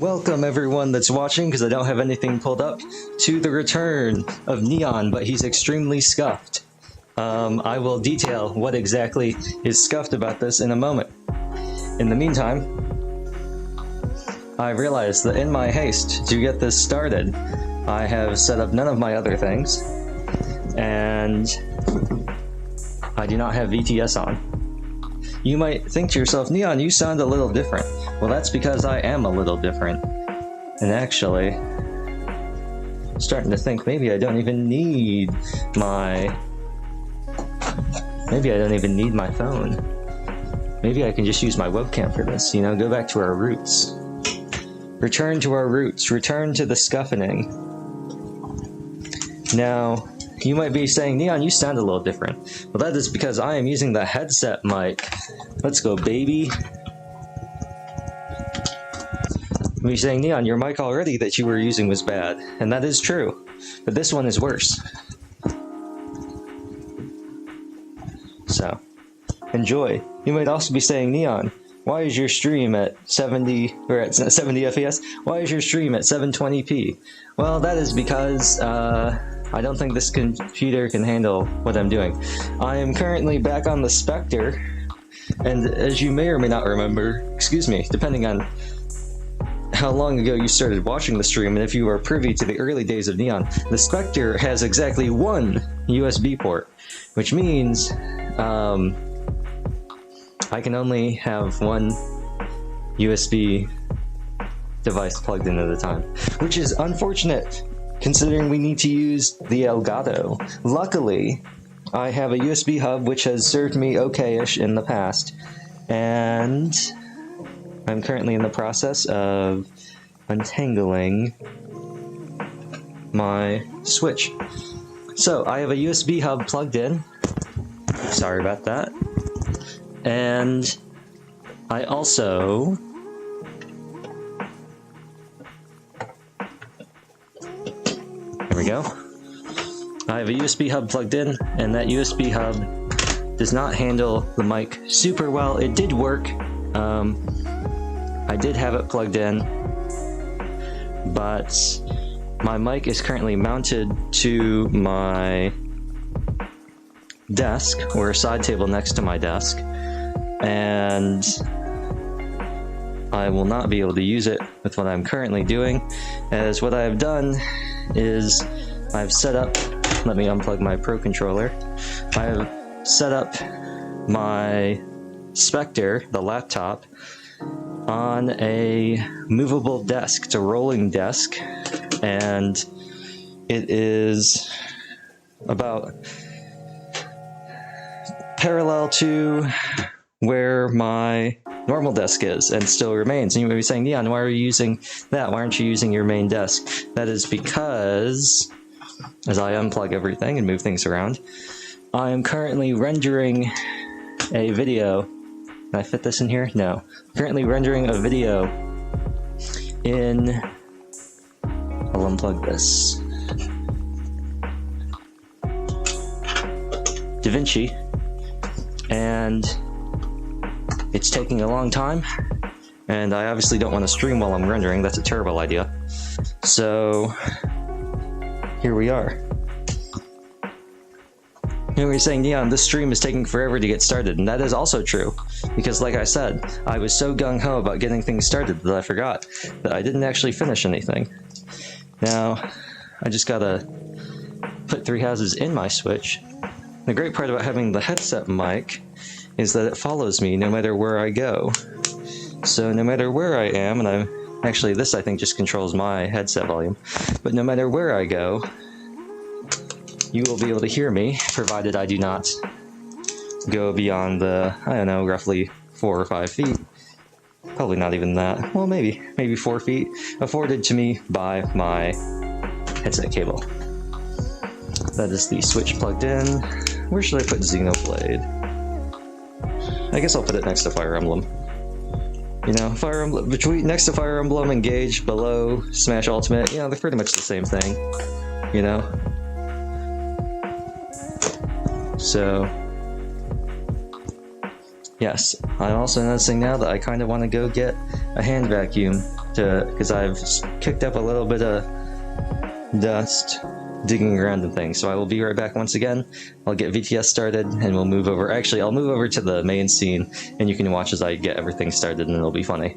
Welcome everyone that's watching, because I don't have anything pulled up, to the return of Neon, but he's extremely scuffed. I will detail what exactly is scuffed about this in a moment. In the meantime, I realized that in my haste to get this started, I have set up none of my other things, and I do not have VTS on. You might think to yourself, Neon, you sound a little different. Well, that's because I am a little different. And actually, I'm starting to think maybe I don't even need my... Maybe I don't even need my phone. Maybe I can just use my webcam for this, you know, go back to our roots. Return to our roots, return to the scuffing. Now, you might be saying, Neon, you sound a little different. Well, that is because I am using the headset mic. Let's go, baby. You're saying, Neon, your mic already that you were using was bad. And that is true. But this one is worse. So, enjoy. You might also be saying, Neon, why is your stream at 70 FPS? Why is your stream at 720p? Well, that is because, I don't think this computer can handle what I'm doing. I am currently back on the Spectre, and as you may or may not remember, excuse me, depending on how long ago you started watching the stream, and if you are privy to the early days of Neon, the Spectre has exactly one USB port, which means I can only have one USB device plugged in at a time, which is unfortunate, considering we need to use the Elgato. Luckily, I have a USB hub which has served me okay-ish in the past, and I'm currently in the process of untangling my Switch. So, I have a USB hub plugged in. Sorry about that. And I also... There we go. I have a USB hub plugged in, and that USB hub does not handle the mic super well. It did work. I did have it plugged in, but my mic is currently mounted to my desk, or a side table next to my desk, and I will not be able to use it with what I'm currently doing, as what I have done is I've set up, let me unplug my Pro Controller, I have set up my Spectre, the laptop, on a movable desk. It's a rolling desk, and it is about parallel to where my normal desk is, and still remains. And you may be saying, Neon, why are you using that? Why aren't you using your main desk? That is because, as I unplug everything and move things around, I am currently rendering a video. Can I fit this in here? No. I'm currently rendering a video in... I'll unplug this. DaVinci. And it's taking a long time, and I obviously don't want to stream while I'm rendering. That's a terrible idea. So here we are. You know, you're saying, Neon, this stream is taking forever to get started, and that is also true, because like I said, I was so gung-ho about getting things started that I forgot that I didn't actually finish anything. Now, I just gotta put 3 houses in my Switch. The great part about having the headset mic is that it follows me no matter where I go. So no matter where I am, and I'm actually, this I think just controls my headset volume, but no matter where I go, you will be able to hear me, provided I do not go beyond the, I don't know, roughly 4 or 5 feet. Probably not even that. Well, maybe 4 feet afforded to me by my headset cable. That is the Switch plugged in. Where should I put Xenoblade? I guess I'll put it next to Fire Emblem. You know, Fire Emblem, next to Fire Emblem, Engage, below Smash Ultimate, you know, they're pretty much the same thing, you know? So, yes, I'm also noticing now that I kind of want to go get a hand vacuum because I've kicked up a little bit of dust digging around and things. So I will be right back once again. I'll get VTS started and we'll move over. Actually, I'll move over to the main scene and you can watch as I get everything started and it'll be funny.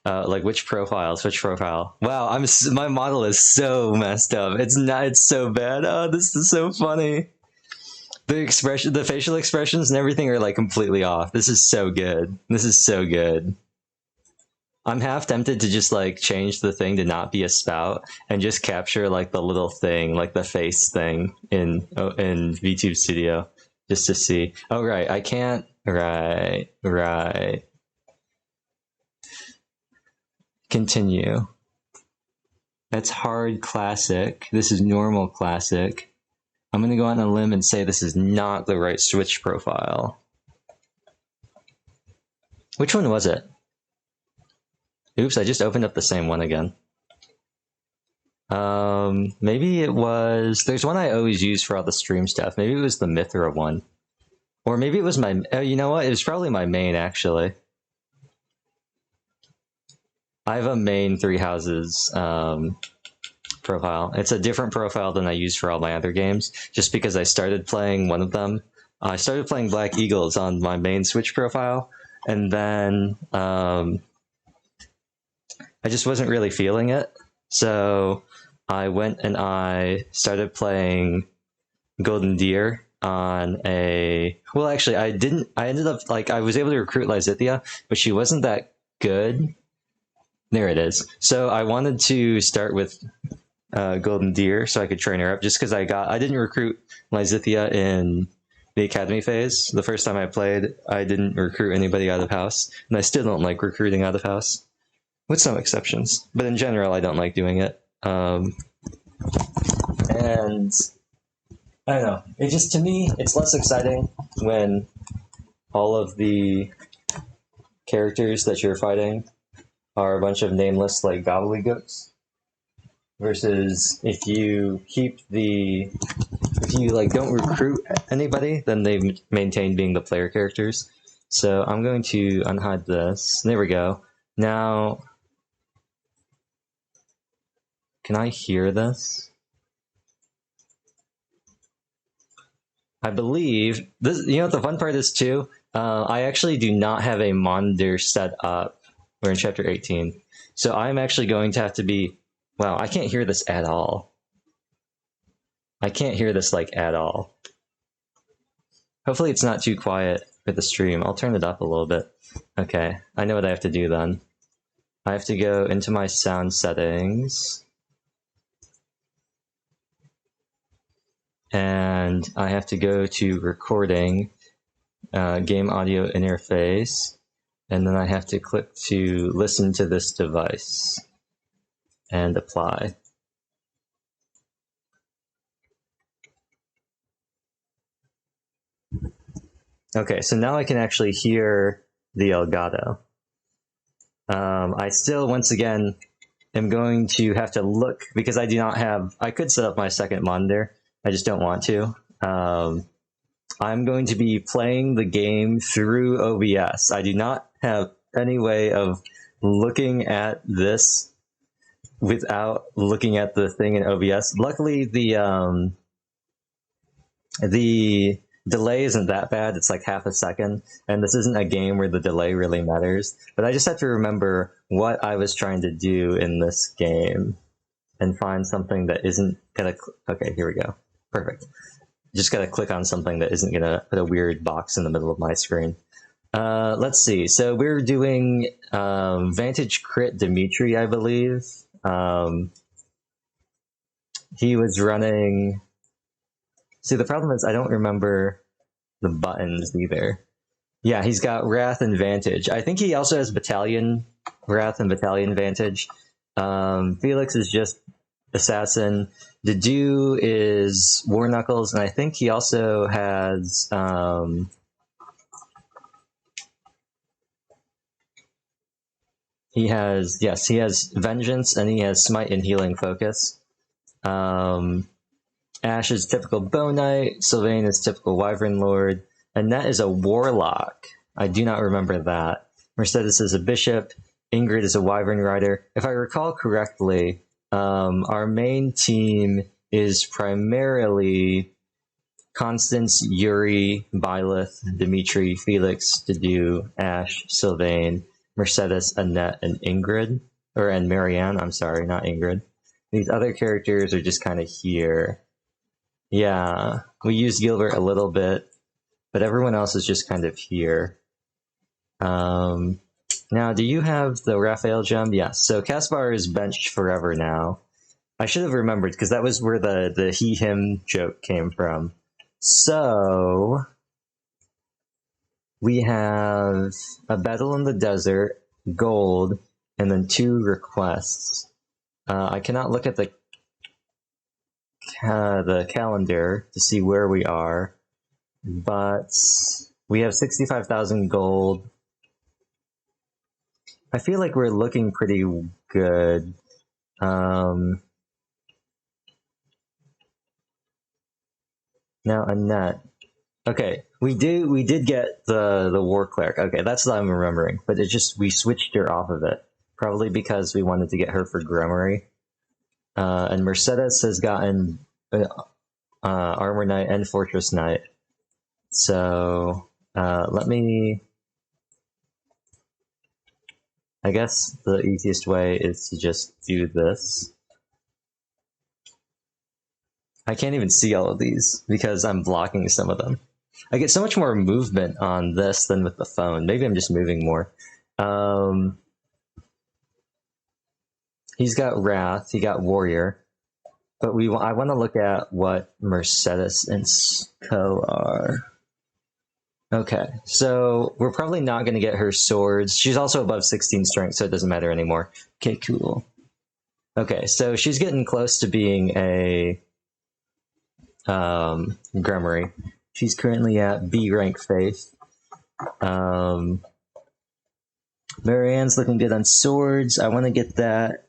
Like which profile? Switch profile. Wow, my model is so messed up. It's not. It's so bad. Oh, this is so funny. The facial expressions and everything are like completely off. This is so good. This is so good. I'm half tempted to just like change the thing to not be a spout and just capture like the little thing, like the face thing in VTube Studio, just to see. Oh right, I can't. Right. Continue. That's hard classic. This is normal classic. I'm gonna go on a limb and say this is not the right switch profile. Which one was it? Oops, I just opened up the same one again. Maybe it was, there's one I always use for all the stream stuff. Maybe it was the Mithra one. Or maybe it was my, you know what? It was probably my main, actually. I have a main Three Houses profile. It's a different profile than I use for all my other games, just because I started playing one of them. I started playing Black Eagles on my main Switch profile, and then I just wasn't really feeling it. So I went and I started playing Golden Deer on a, well, actually I ended up, like, I was able to recruit Lysithia, but she wasn't that good. There it is. So I wanted to start with Golden Deer so I could train her up, just because I didn't recruit Lysithia in the academy phase. The first time I played, I didn't recruit anybody out of house, and I still don't like recruiting out of house, with some exceptions. But in general, I don't like doing it. And I don't know. It just, to me, it's less exciting when all of the characters that you're fighting are a bunch of nameless, like, gobbledygooks. Versus if you like don't recruit anybody, then they maintain being the player characters. So I'm going to unhide this. There we go. Now, can I hear this? I believe this. You know what the fun part is too? I actually do not have a monitor set up. We're in chapter 18, so I'm actually going to have to be. Wow, I can't hear this at all. I can't hear this, like, at all. Hopefully it's not too quiet for the stream. I'll turn it up a little bit. Okay, I know what I have to do then. I have to go into my sound settings. And I have to go to recording, game audio interface. And then I have to click to listen to this device. And apply. Okay, so now I can actually hear the Elgato. I still, once again, am going to have to look, because I do not have, I could set up my second monitor, I just don't want to. I'm going to be playing the game through OBS. I do not have any way of looking at this without looking at the thing in OBS. Luckily, the delay isn't that bad. It's like half a second, and this isn't a game where the delay really matters. But I just have to remember what I was trying to do in this game and find something that isn't gonna. Okay, here we go. Perfect. Just gotta click on something that isn't gonna put a weird box in the middle of my screen. Let's see. So we're doing Vantage Crit Dimitri, I believe. He was running. See, the problem is I don't remember the buttons either. Yeah, he's got Wrath and Vantage. I think he also has Battalion Wrath and Battalion Vantage. Felix is just Assassin. Dedu is War Knuckles, and I think he also has he has Vengeance, and he has Smite and Healing Focus. Ash is typical Bow Knight, Sylvain is typical Wyvern Lord, and that is a Warlock. I do not remember that. Mercedes is a Bishop, Ingrid is a Wyvern Rider. If I recall correctly, our main team is primarily Constance, Yuri, Byleth, Dimitri, Felix, Dedu, Ash, Sylvain, Mercedes, Annette, and Ingrid. And Marianne, I'm sorry, not Ingrid. These other characters are just kind of here. Yeah, we use Gilbert a little bit, but everyone else is just kind of here. Now, do you have the Raphael gem? Yes. So Caspar is benched forever now. I should have remembered, because that was where the he-him joke came from. So, we have a battle in the desert, gold, and then 2 requests. I cannot look at the calendar to see where we are, but we have 65,000 gold. I feel like we're looking pretty good. Now Annette. Okay, we did get the war cleric. Okay, that's what I'm remembering. But it just we switched her off of it, probably because we wanted to get her for Grimory. And Mercedes has gotten Armor Knight and Fortress Knight. So let me. I guess the easiest way is to just do this. I can't even see all of these because I'm blocking some of them. I get so much more movement on this than with the phone. Maybe I'm just moving more. He's got Wrath, he got Warrior, but I want to look at what Mercedes and Sco are. Okay, so we're probably not going to get her swords. She's also above 16 strength, so it doesn't matter anymore. Okay, cool. Okay, so she's getting close to being a Grimory. She's currently at B rank Faith. Marianne's looking good on swords. I want to get that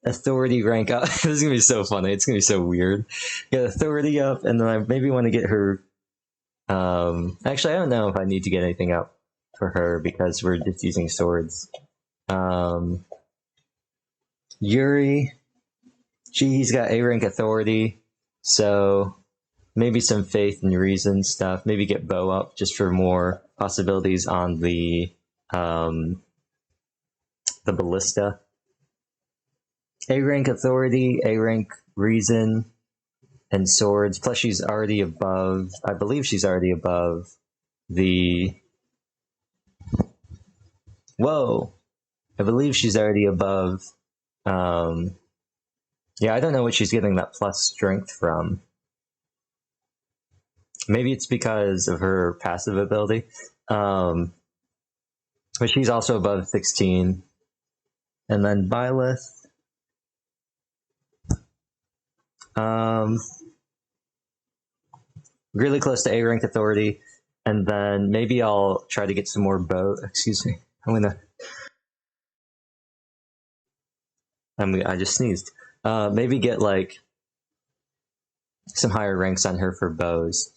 authority rank up. This is going to be so funny. It's going to be so weird. Get authority up, and then I maybe want to get her... actually, I don't know if I need to get anything up for her because we're just using swords. Yuri, he's got A rank authority, so maybe some faith and reason stuff. Maybe get Bo up just for more possibilities on the ballista. A rank authority, A rank reason, and swords. Plus, she's already above. I believe she's already above the. Whoa! I believe she's already above. Yeah, I don't know what she's getting that plus strength from. Maybe it's because of her passive ability. But she's also above 16. And then Byleth. Really close to A rank authority. And then maybe I'll try to get some more bow. Excuse me. I just sneezed. Maybe get like some higher ranks on her for bows.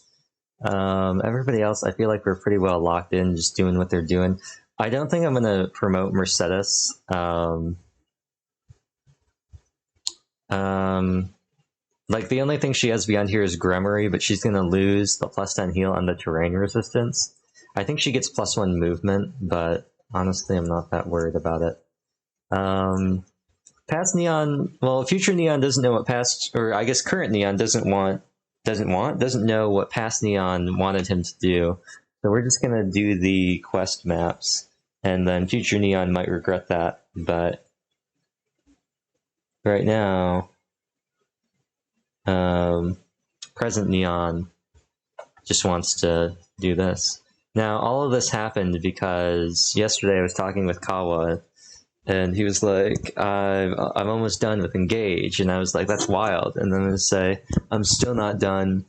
Everybody else, I feel like we're pretty well locked in, just doing what they're doing. I don't think I'm going to promote Mercedes. Like, the only thing she has beyond here is Grimory, but she's going to lose the plus 10 heal and the terrain resistance. I think she gets plus 1 movement, but honestly, I'm not that worried about it. Past Neon, well, future Neon doesn't know what past, or I guess current Neon doesn't know what past Neon wanted him to do. So we're just going to do the quest maps, and then future Neon might regret that, but right now, present Neon just wants to do this. Now, all of this happened because yesterday I was talking with Kawa, and he was like, I'm almost done with Engage. And I was like, that's wild. And then I say, I'm still not done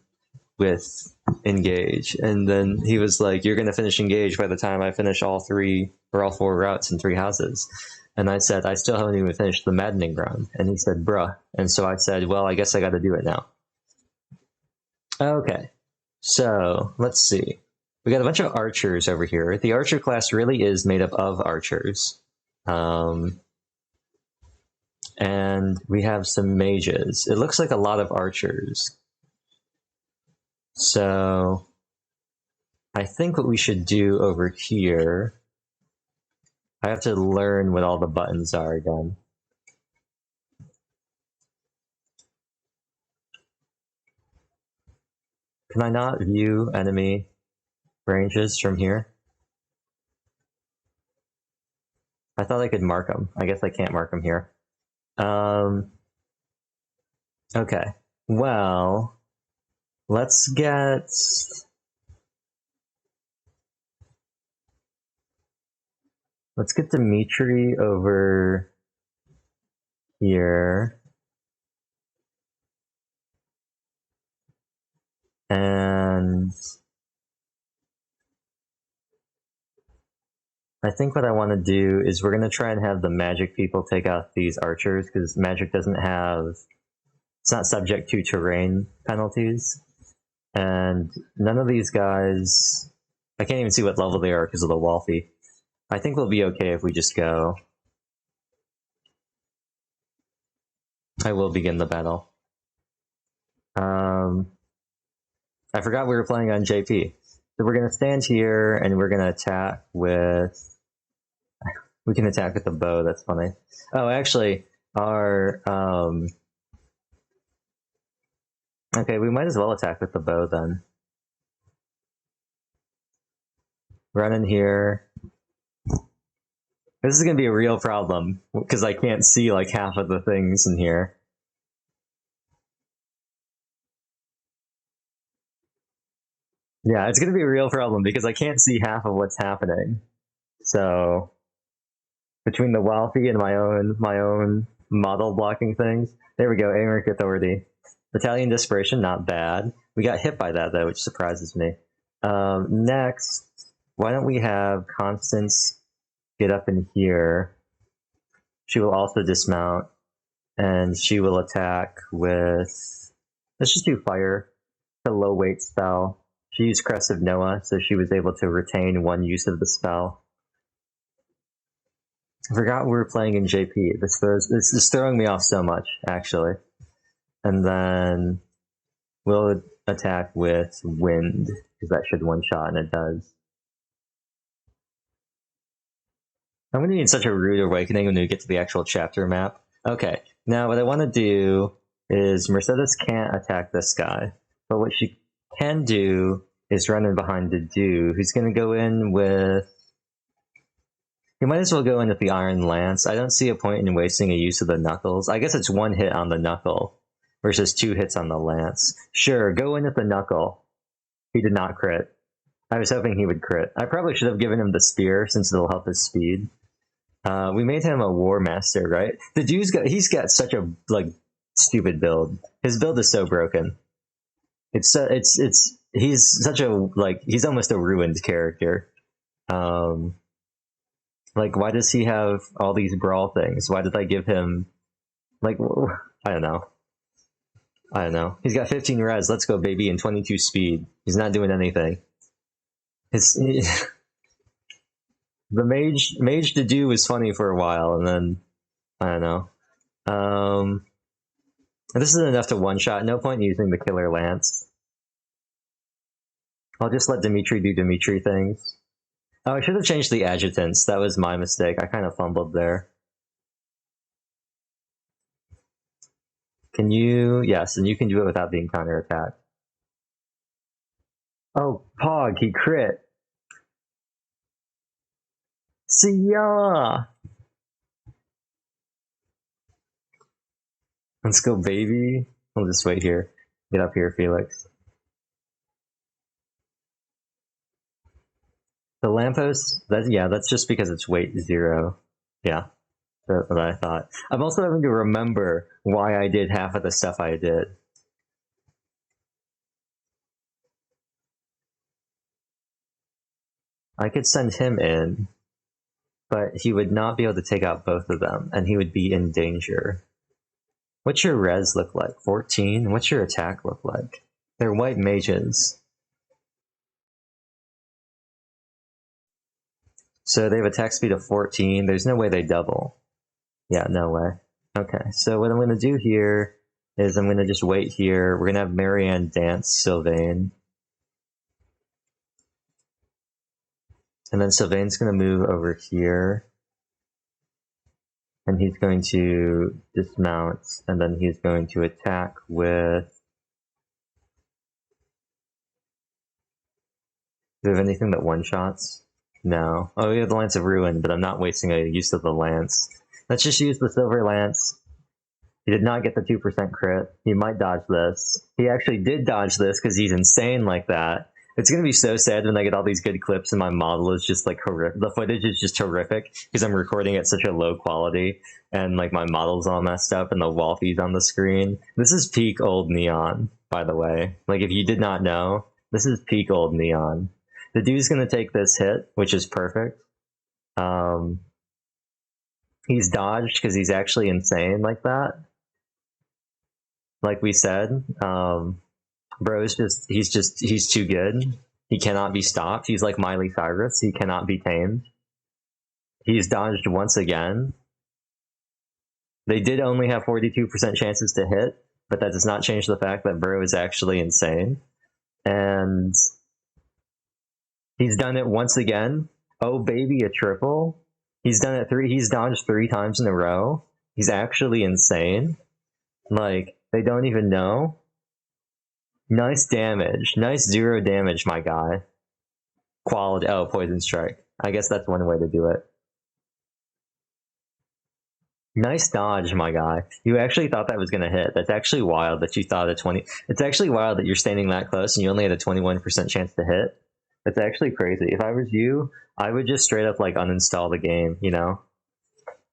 with Engage. And then he was like, you're going to finish Engage by the time I finish all 4 routes in 3 houses. And I said, I still haven't even finished the Maddening run. And he said, bruh. And so I said, well, I guess I got to do it now. Okay. So let's see. We got a bunch of archers over here. The archer class really is made up of archers. And we have some mages. It looks like a lot of archers. So I think what we should do over here I have to learn what all the buttons are again. Can I not view enemy ranges from here? I thought I could mark them. I guess I can't mark them here. Okay. Well, let's get... Let's get Dimitri over here. And I think what I want to do is we're going to try and have the magic people take out these archers, because magic doesn't have... It's not subject to terrain penalties. And none of these guys... I can't even see what level they are because of the Wolfie. I think we'll be okay if we just go. I will begin the battle. I forgot we were playing on JP. So we're going to stand here and we're going to attack with... We can attack with the bow, that's funny. Oh, actually, our... Okay, we might as well attack with the bow then. Run in here. This is going to be a real problem, because I can't see like half of the things in here. Yeah, it's going to be a real problem, because I can't see half of what's happening. So, between the wealthy and my own model blocking things. There we go, Amric Authority. Battalion Desperation, not bad. We got hit by that, though, which surprises me. Next, why don't we have Constance get up in here? She will also dismount, and she will attack with... Let's just do Fire. It's a low-weight spell. She used Crest of Noah, so she was able to retain one use of the spell. I forgot we were playing in JP. This is throwing me off so much, actually. And then we'll attack with Wind, because that should one-shot, and it does. I'm going to need such a rude awakening when we get to the actual chapter map. Okay, now what I want to do is Mercedes can't attack this guy, but what she can do is run in behind Dedu, who's going to go in with... You might as well go in with the Iron Lance. I don't see a point in wasting a use of the Knuckles. I guess it's one hit on the Knuckle versus 2 hits on the Lance. Sure, go in with the Knuckle. He did not crit. I was hoping he would crit. I probably should have given him the Spear, since it'll help his speed. We made him a War Master, right? The dude's he's got such a, like, stupid build. His build is so broken. He's such a, like, he's almost a ruined character. Like, why does he have all these brawl things? Why did I give him, like, I don't know. I don't know. He's got 15 res, let's go baby, and 22 speed. He's not doing anything. The mage to do was funny for a while, and then, I don't know. This isn't enough to one-shot, no point in using the Killer Lance. I'll just let Dimitri do Dimitri things. Oh, I should have changed the adjutants. That was my mistake. I kind of fumbled there. Can you... Yes, and you can do it without being counterattacked. Oh, Pog, he crit. See ya! Let's go, baby. I'll just wait here. Get up here, Felix. The lamppost, that's just because it's weight 0. Yeah, that's what I thought. I'm also having to remember why I did half of the stuff I did. I could send him in, but he would not be able to take out both of them, and he would be in danger. What's your res look like? 14? What's your attack look like? They're white mages. So they have attack speed of 14. There's no way they double. Yeah, no way. Okay, so what I'm going to do here is I'm going to just wait here. We're going to have Marianne dance Sylvain. And then Sylvain's going to move over here. And he's going to dismount, and then he's going to attack with... Do we have anything that one-shots? No. Oh, we have the Lance of Ruin, but I'm not wasting a use of the Lance. Let's just use the Silver Lance. He did not get the 2% crit. He might dodge this. He actually did dodge this because he's insane like that. It's going to be so sad when I get all these good clips and my model is just like horrific. The footage is just horrific because I'm recording at such a low quality and like my model's all messed up and the wall feed's on the screen. This is peak old Neon, by the way. Like if you did not know, this is peak old Neon. The dude's going to take this hit, which is perfect. He's dodged because he's actually insane like that. Like we said, bro's he's too good. He cannot be stopped. He's like Miley Cyrus. He cannot be tamed. He's dodged once again. They did only have 42% chances to hit, but that does not change the fact that bro is actually insane. And he's done it once again. Oh baby, a triple. He's done it he's dodged 3 times in a row. He's actually insane. Like, they don't even know. Nice damage. Nice 0 damage, my guy. Quality. Oh, Poison Strike. I guess that's one way to do it. Nice dodge, my guy. You actually thought that was going to hit. That's actually wild that you thought a 20... It's actually wild that you're standing that close and you only had a 21% chance to hit. That's actually crazy. If I was you, I would just straight up, like, uninstall the game, you know?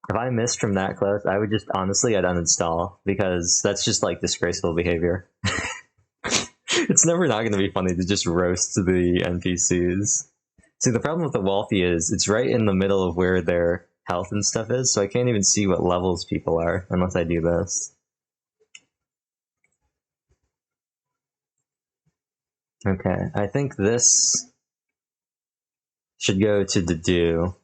If I missed from that close, I would just, honestly, I'd uninstall, because that's just, like, disgraceful behavior. It's never not going to be funny to just roast the NPCs. See, the problem with the Wolfie is, it's right in the middle of where their health and stuff is, so I can't even see what levels people are, unless I do this. Okay, I think this should go to Dedu.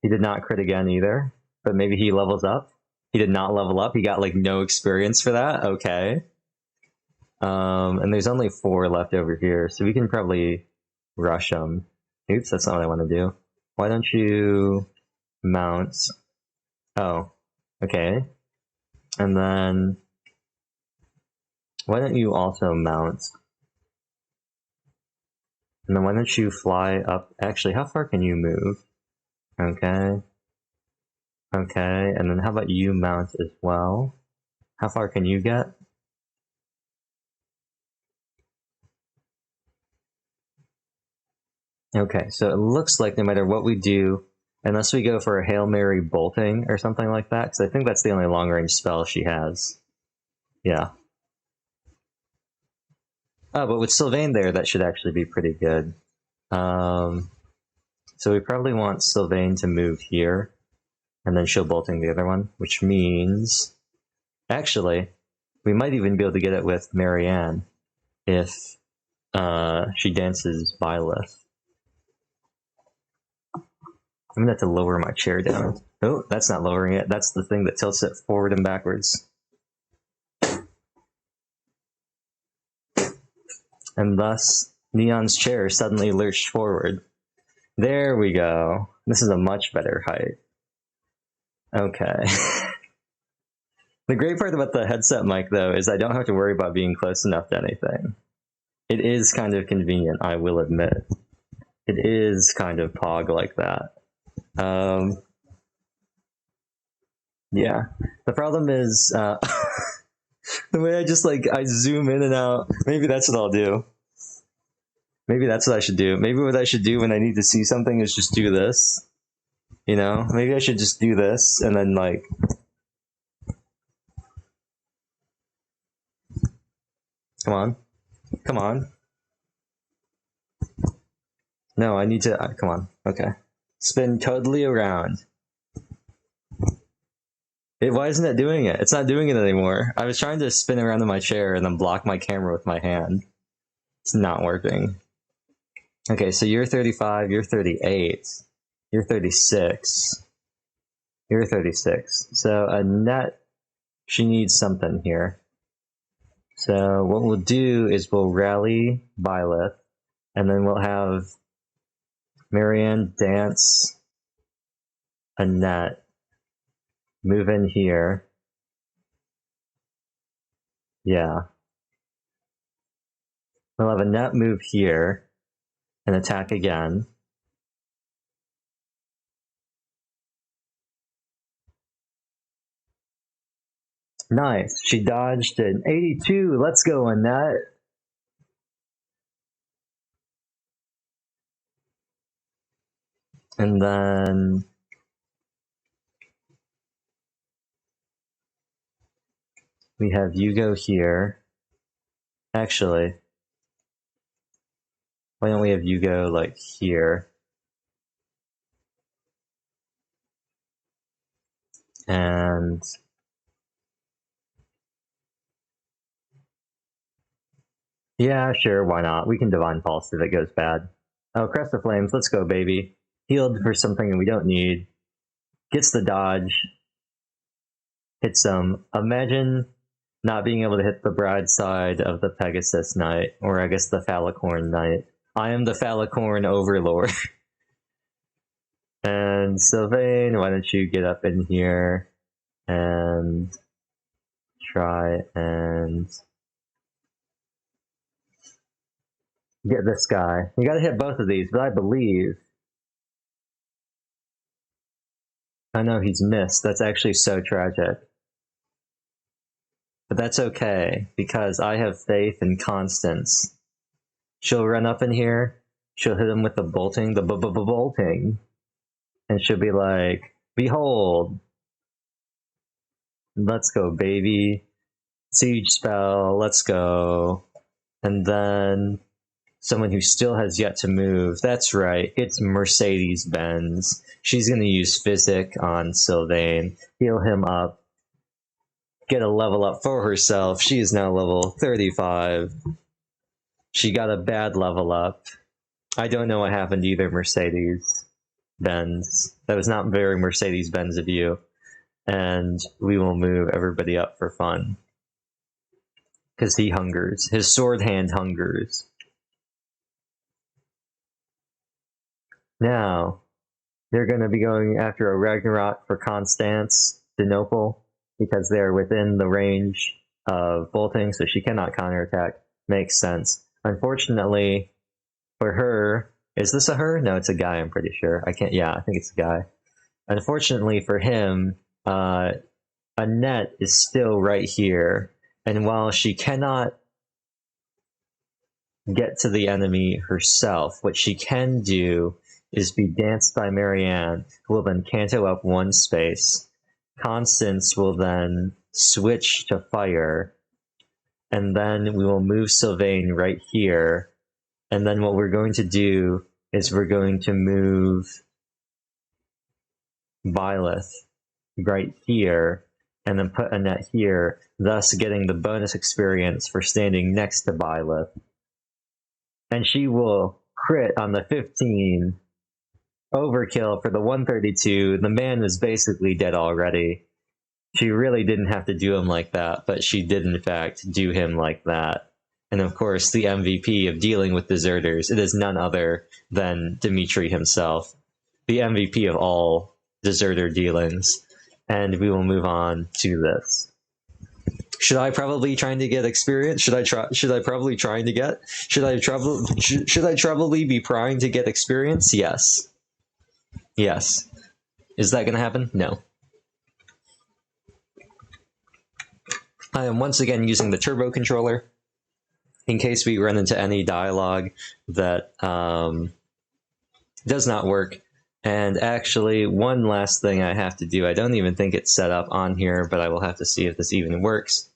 He did not crit again either, but maybe he levels up. He did not level up. He got like no experience for that. Okay. And there's only 4 left over here, so we can probably rush them. Oops, that's not what I want to do. Why don't you mount? Oh, okay. And then why don't you also mount? And then why don't you fly up? Actually, how far can you move? Okay. Okay, and then how about you mount as well? How far can you get? Okay, so it looks like no matter what we do, unless we go for a Hail Mary bolting or something like that, because I think that's the only long-range spell she has. Yeah. Oh, but with Sylvain there, that should actually be pretty good. So we probably want Sylvain to move here, and then she'll bolting the other one, which means... Actually, we might even be able to get it with Marianne if she dances Byleth. I'm gonna have to lower my chair down. Oh, that's not lowering it. That's the thing that tilts it forward and backwards. And thus, Neon's chair suddenly lurched forward. There we go. This is a much better height. Okay. The great part about the headset mic, though, is I don't have to worry about being close enough to anything. It is kind of convenient, I will admit. It is kind of pog like that. Yeah. The problem is, the way I just, like, I zoom in and out. Maybe that's what I'll do. Maybe that's what I should do. Maybe what I should do when I need to see something is just do this. You know? Maybe I should just do this, and then, like... Come on. Come on. No, I need to... come on. Okay. Spin totally around. Why isn't it doing it? It's not doing it anymore. I was trying to spin around in my chair and then block my camera with my hand. It's not working. Okay, so you're 35, you're 38, you're 36, you're 36. So Annette, she needs something here. So what we'll do is we'll rally Byleth, and then we'll have Marianne dance a net, move in here. Yeah. We'll have a net move here and attack again. Nice. She dodged an 82. Let's go, Annette. And then we have you go here. Actually, why don't we have you go like here? And yeah, sure, why not? We can Divine Pulse if it goes bad. Oh, Crest of Flames, let's go, baby. Healed for something we don't need. Gets the dodge. Hits some. Imagine not being able to hit the bride side of the Pegasus Knight, or I guess the Phallicorn Knight. I am the Phallicorn Overlord. And Sylvain, why don't you get up in here and try and get this guy. You gotta hit both of these, but I believe... I know he's missed. That's actually so tragic. But that's okay, because I have faith in Constance. She'll run up in here, she'll hit him with the bolting, the bolting, and she'll be like, behold, let's go, baby. Siege spell, let's go. And then someone who still has yet to move. That's right, it's Mercedes-Benz. She's going to use Physic on Sylvain, heal him up, get a level up for herself. She is now level 35. She got a bad level up. I don't know what happened to either Mercedes-Benz. That was not very Mercedes-Benz of you. And we will move everybody up for fun. Because he hungers. His sword hand hungers. Now, they're going to be going after a Ragnarok for Constantinople, because they're within the range of bolting, so she cannot counterattack. Makes sense. Unfortunately, for her... Is this a her? No, it's a guy, I'm pretty sure. I think it's a guy. Unfortunately for him, Annette is still right here, and while she cannot get to the enemy herself, what she can do is be danced by Marianne, who will then canto up one space. Constance will then switch to fire, and then we will move Sylvain right here, and then what we're going to do is we're going to move Byleth right here, and then put Annette here, thus getting the bonus experience for standing next to Byleth. And she will crit on the 15, overkill for the 132. The man is basically dead already. She really didn't have to do him like that, but she did in fact do him like that. And of course, the MVP of dealing with deserters, it is none other than Dimitri himself, the MVP of all deserter dealings. And we will move on to this. Should I probably trying to get experience? Should I probably be trying to get experience? Yes. Yes. Is that gonna happen? No. I am once again using the turbo controller in case we run into any dialogue that does not work. And actually, one last thing I have to do, I don't even think it's set up on here, but I will have to see if this even works.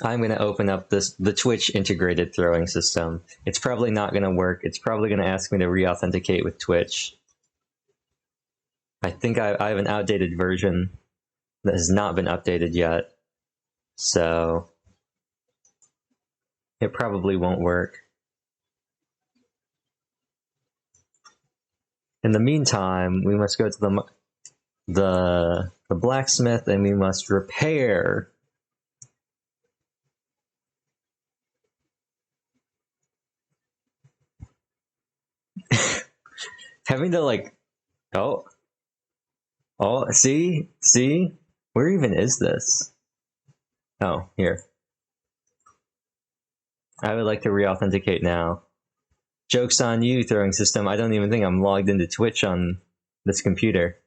I'm going to open up the Twitch integrated throwing system. It's probably not going to work. It's probably going to ask me to re-authenticate with Twitch. I think I have an outdated version that has not been updated yet. So it probably won't work. In the meantime, we must go to the blacksmith, and we must repair having to like, oh, Oh, see? See? Where even is this? Oh, here. I would like to re-authenticate now. Joke's on you, throwing system. I don't even think I'm logged into Twitch on this computer.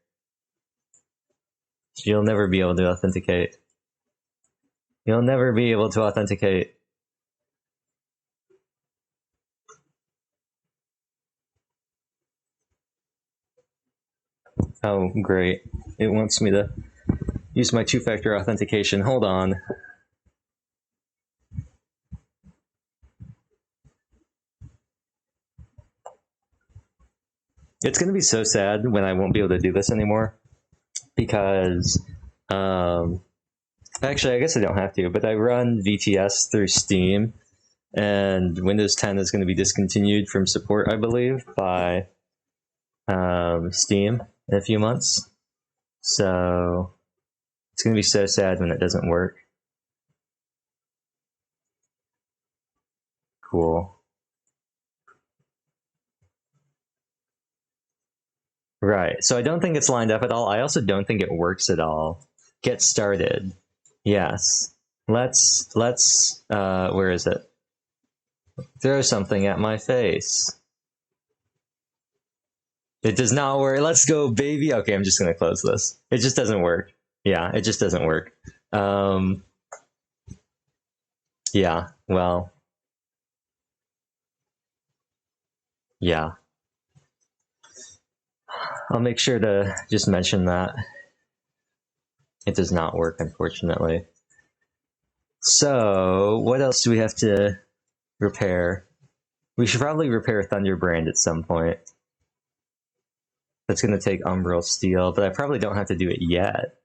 You'll never be able to authenticate. You'll never be able to authenticate. Oh, great. It wants me to use my two-factor authentication. Hold on. It's going to be so sad when I won't be able to do this anymore because, actually, I guess I don't have to, but I run VTS through Steam, and Windows 10 is going to be discontinued from support, I believe, by Steam in a few months. So it's going to be so sad when it doesn't work. Cool. Right. So I don't think it's lined up at all. I also don't think it works at all. Get started. Yes. Let's where is it? Throw something at my face. It does not work. Let's go, baby. Okay, I'm just gonna close this. It just doesn't work. Yeah, it just doesn't work. Yeah, well, yeah. I'll make sure to just mention that. It does not work, unfortunately. So, what else do we have to repair? We should probably repair Thunderbrand at some point. That's going to take Umbral Steel, but I probably don't have to do it yet.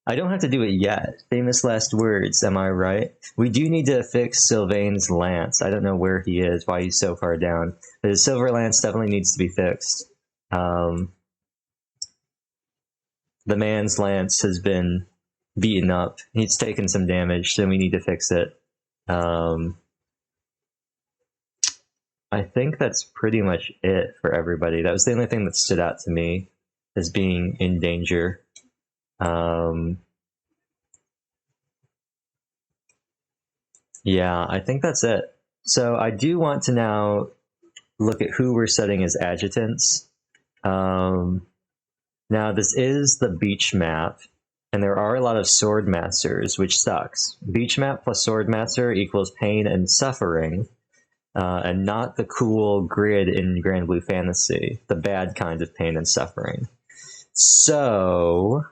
I don't have to do it yet. Famous last words, am I right? We do need to fix Sylvain's lance. I don't know where he is, why he's so far down. But his silver lance definitely needs to be fixed. The man's lance has been beaten up. He's taken some damage, so we need to fix it. I think that's pretty much it for everybody. That was the only thing that stood out to me as being in danger. Yeah, I think that's it. So I do want to now look at who we're setting as adjutants. Now this is the beach map, and there are a lot of sword masters, which sucks. Beach map plus sword master equals pain and suffering, and not the cool grid in Grand Blue Fantasy, the bad kind of pain and suffering. So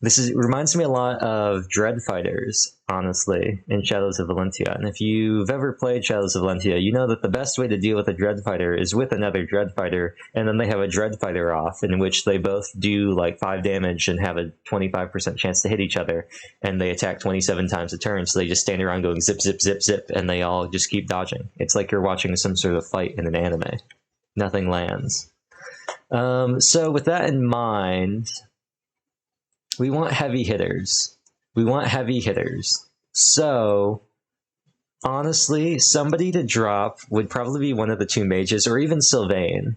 this reminds me a lot of Dread Fighters, honestly, in Shadows of Valentia. And if you've ever played Shadows of Valentia, you know that the best way to deal with a Dread Fighter is with another Dread Fighter, and then they have a Dread Fighter off, in which they both do like 5 damage and have a 25% chance to hit each other, and they attack 27 times a turn, so they just stand around going zip, zip, zip, zip, and they all just keep dodging. It's like you're watching some sort of fight in an anime. Nothing lands. So with that in mind, we want heavy hitters. We want heavy hitters. So, honestly, somebody to drop would probably be one of the 2 mages, or even Sylvain.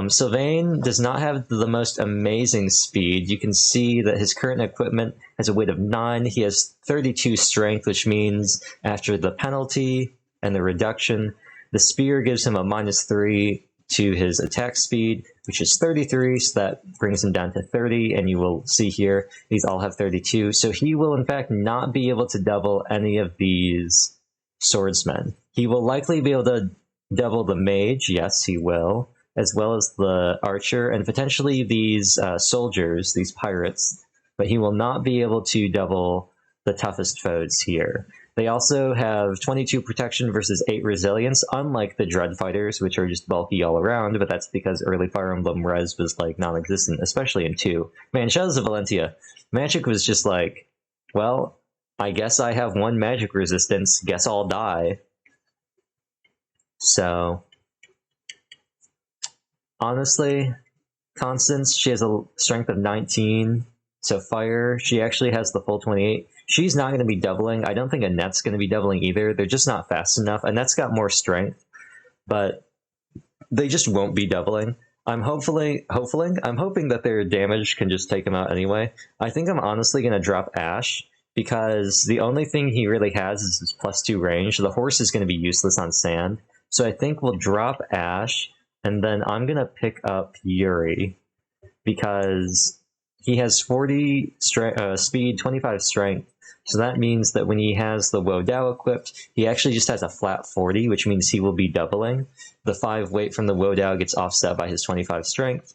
Sylvain does not have the most amazing speed. You can see that his current equipment has a weight of 9. He has 32 strength, which means after the penalty and the reduction, the spear gives him a -3 to his attack speed, which is 33, so that brings him down to 30, and you will see here, these all have 32, so he will in fact not be able to double any of these swordsmen. He will likely be able to double the mage, yes he will, as well as the archer, and potentially these soldiers, these pirates, but he will not be able to double the toughest foes here. They also have 22 protection versus 8 resilience, unlike the Dread Fighters, which are just bulky all around, but that's because early Fire Emblem res was like non-existent, especially in 2. Man, Shadows of Valentia, magic was just like, well, I guess I have 1 magic resistance, guess I'll die. So, honestly, Constance, she has a strength of 19, so fire, she actually has the full 28. She's not going to be doubling. I don't think Annette's going to be doubling either. They're just not fast enough. Annette's got more strength, but they just won't be doubling. I'm hoping that their damage can just take him out anyway. I think I'm honestly going to drop Ash, because the only thing he really has is his +2 range. The horse is going to be useless on sand. So I think we'll drop Ash, and then I'm going to pick up Yuri, because he has 40 speed, 25 strength. So that means that when he has the Wo Dao equipped, he actually just has a flat 40, which means he will be doubling. The 5 weight from the Wo Dao gets offset by his 25 strength,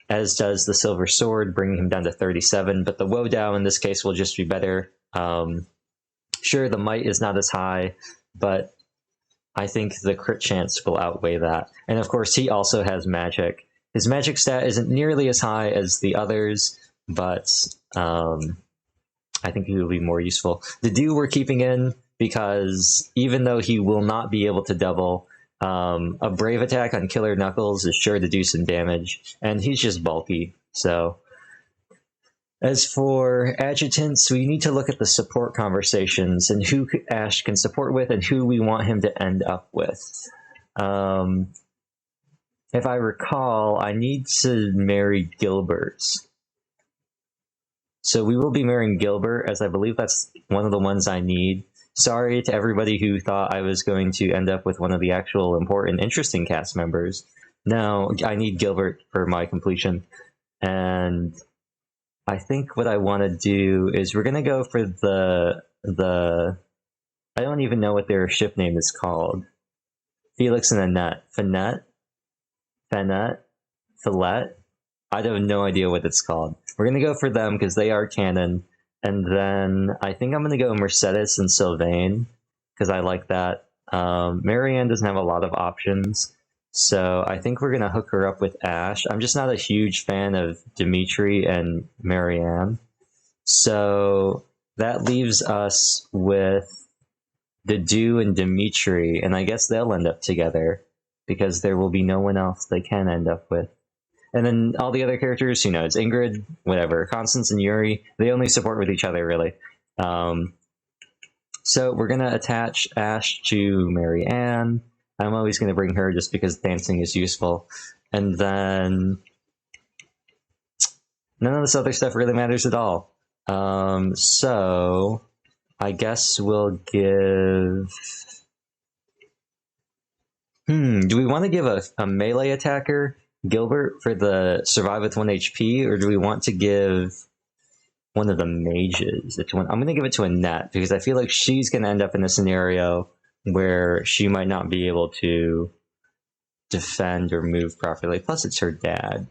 as does the Silver Sword, bringing him down to 37. But the Wo Dao in this case will just be better. Sure, the might is not as high, but I think the crit chance will outweigh that. And of course, he also has magic. His magic stat isn't nearly as high as the others, but I think he will be more useful. The Do we're keeping in, because even though he will not be able to double, a Brave attack on Killer Knuckles is sure to do some damage, and he's just bulky, so... As for adjutants, we need to look at the support conversations and who Ash can support with and who we want him to end up with. If I recall, I need to marry Gilbert. So we will be marrying Gilbert, as I believe that's one of the ones I need. Sorry to everybody who thought I was going to end up with one of the actual important, interesting cast members. No, I need Gilbert for my completion. And I think what I want to do is we're going to go for the I don't even know what their ship name is called. Felix and Annette. Finette? Fennette? Filette? I have no idea what it's called. We're going to go for them because they are canon. And then I think I'm going to go Mercedes and Sylvain, because I like that. Marianne doesn't have a lot of options, so I think we're going to hook her up with Ash. I'm just not a huge fan of Dimitri and Marianne. So that leaves us with Dedue and Dimitri, and I guess they'll end up together, because there will be no one else they can end up with. And then all the other characters, who knows? Ingrid, whatever. Constance and Yuri, they only support with each other, really. So we're going to attach Ash to Marianne. I'm always going to bring her just because dancing is useful. And then none of this other stuff really matters at all. So I guess we'll give... do we want to give a melee attacker Gilbert for the survive with 1 HP, or do we want to give one of the mages? I'm going to give it to Annette, because I feel like she's going to end up in a scenario where she might not be able to defend or move properly. Plus, it's her dad.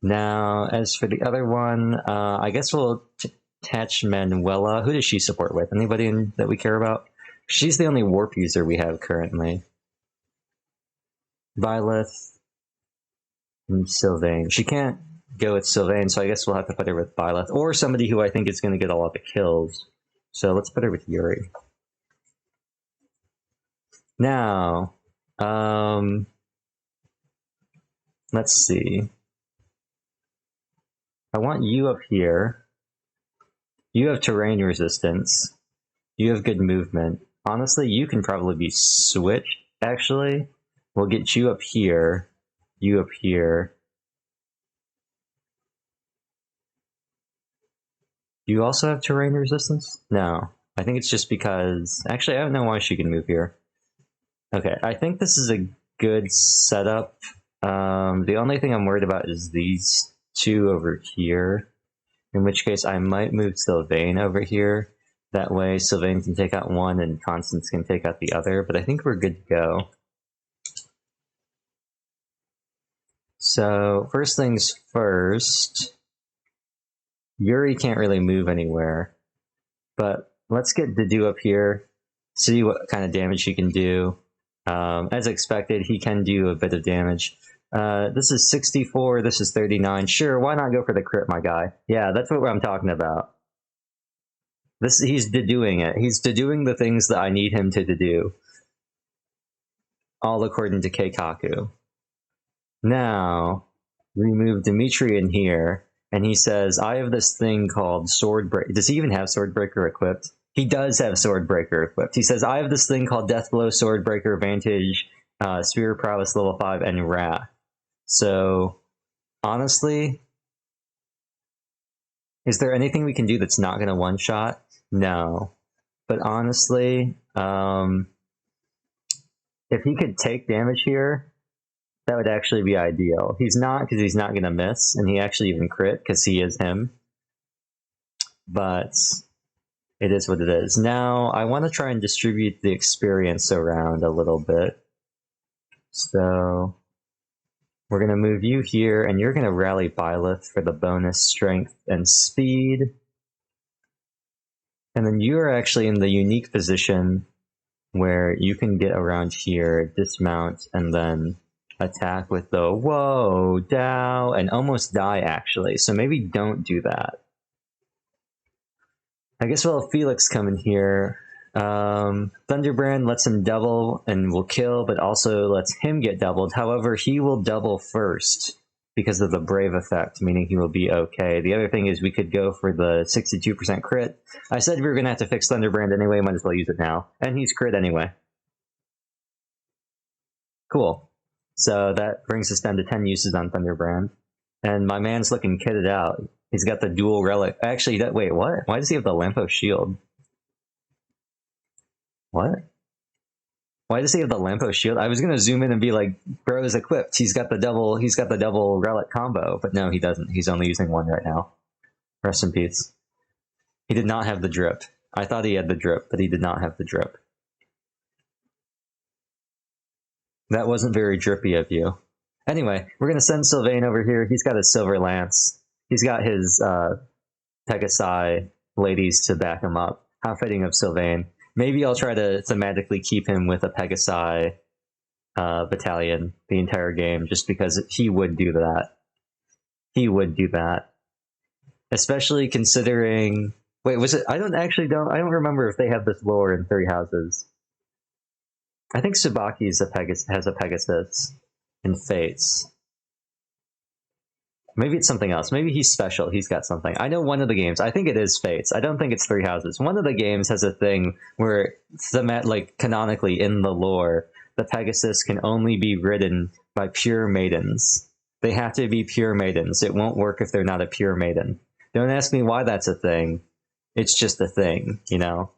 Now, as for the other one, I guess we'll attach Manuela. Who does she support with? Anybody that we care about? She's the only warp user we have currently. Violet and Sylvain. She can't go with Sylvain, so I guess we'll have to put her with Violet, or somebody who I think is going to get a lot of kills. So let's put her with Yuri. Now, let's see. I want you up here. You have terrain resistance. You have good movement. Honestly, you can probably be switched, actually. We'll get you up here. You up here. You also have terrain resistance? No. I think it's just because... Actually, I don't know why she can move here. Okay, I think this is a good setup. The only thing I'm worried about is these two over here. In which case, I might move Sylvain over here. That way, Sylvain can take out one and Constance can take out the other. But I think we're good to go. So, first things first, Yuri can't really move anywhere, but let's get Dedue up here, see what kind of damage he can do. As expected, he can do a bit of damage. This is 64, this is 39. Sure, why not go for the crit, my guy? Yeah, that's what I'm talking about. He's deduing it. He's deduing the things that I need him to dedu. All according to Keikaku. Now, we move Dimitri in here, and he says, I have this thing called Swordbreaker. Does he even have Swordbreaker equipped? He does have Swordbreaker equipped. He says, I have this thing called Deathblow, Swordbreaker, Vantage, Spear Prowess level 5, and Wrath. So, honestly, is there anything we can do that's not going to one-shot? No. But honestly, if he could take damage here, that would actually be ideal. He's not, because he's not going to miss, and he actually even crit because he is him. But it is what it is. Now, I want to try and distribute the experience around a little bit. So, we're going to move you here, and you're going to rally Byleth for the bonus strength and speed. And then you are actually in the unique position where you can get around here, dismount, and then attack with the whoa, dow, and almost die, actually. So maybe don't do that. I guess we'll have Felix come in here. Thunderbrand lets him double and will kill, but also lets him get doubled. However, he will double first because of the Brave effect, meaning he will be okay. The other thing is we could go for the 62% crit. I said we were going to have to fix Thunderbrand anyway, might as well use it now. And he's crit anyway. Cool. So that brings us down to 10 uses on Thunderbrand. And my man's looking kitted out. He's got the dual relic. Actually, wait, what? Why does he have the Lampos shield? What? Why does he have the Lampos shield? I was gonna zoom in and be like, bro is equipped. He's got the double relic combo, but no, he doesn't. He's only using one right now. Rest in peace. He did not have the drip. I thought he had the drip, but he did not have the drip. That wasn't very drippy of you. Anyway, we're gonna send Sylvain over here. He's got his Silver Lance. He's got his Pegasi ladies to back him up. How fitting of Sylvain. Maybe I'll try to thematically keep him with a Pegasi battalion the entire game, just because he would do that. He would do that. Especially considering... Wait, was it... I don't remember if they have this lore in Three Houses. I think Tsubaki has a Pegasus in Fates. Maybe it's something else. Maybe he's special. He's got something. I know one of the games. I think it is Fates. I don't think it's Three Houses. One of the games has a thing where, canonically in the lore, the Pegasus can only be ridden by pure maidens. They have to be pure maidens. It won't work if they're not a pure maiden. Don't ask me why that's a thing. It's just a thing, you know?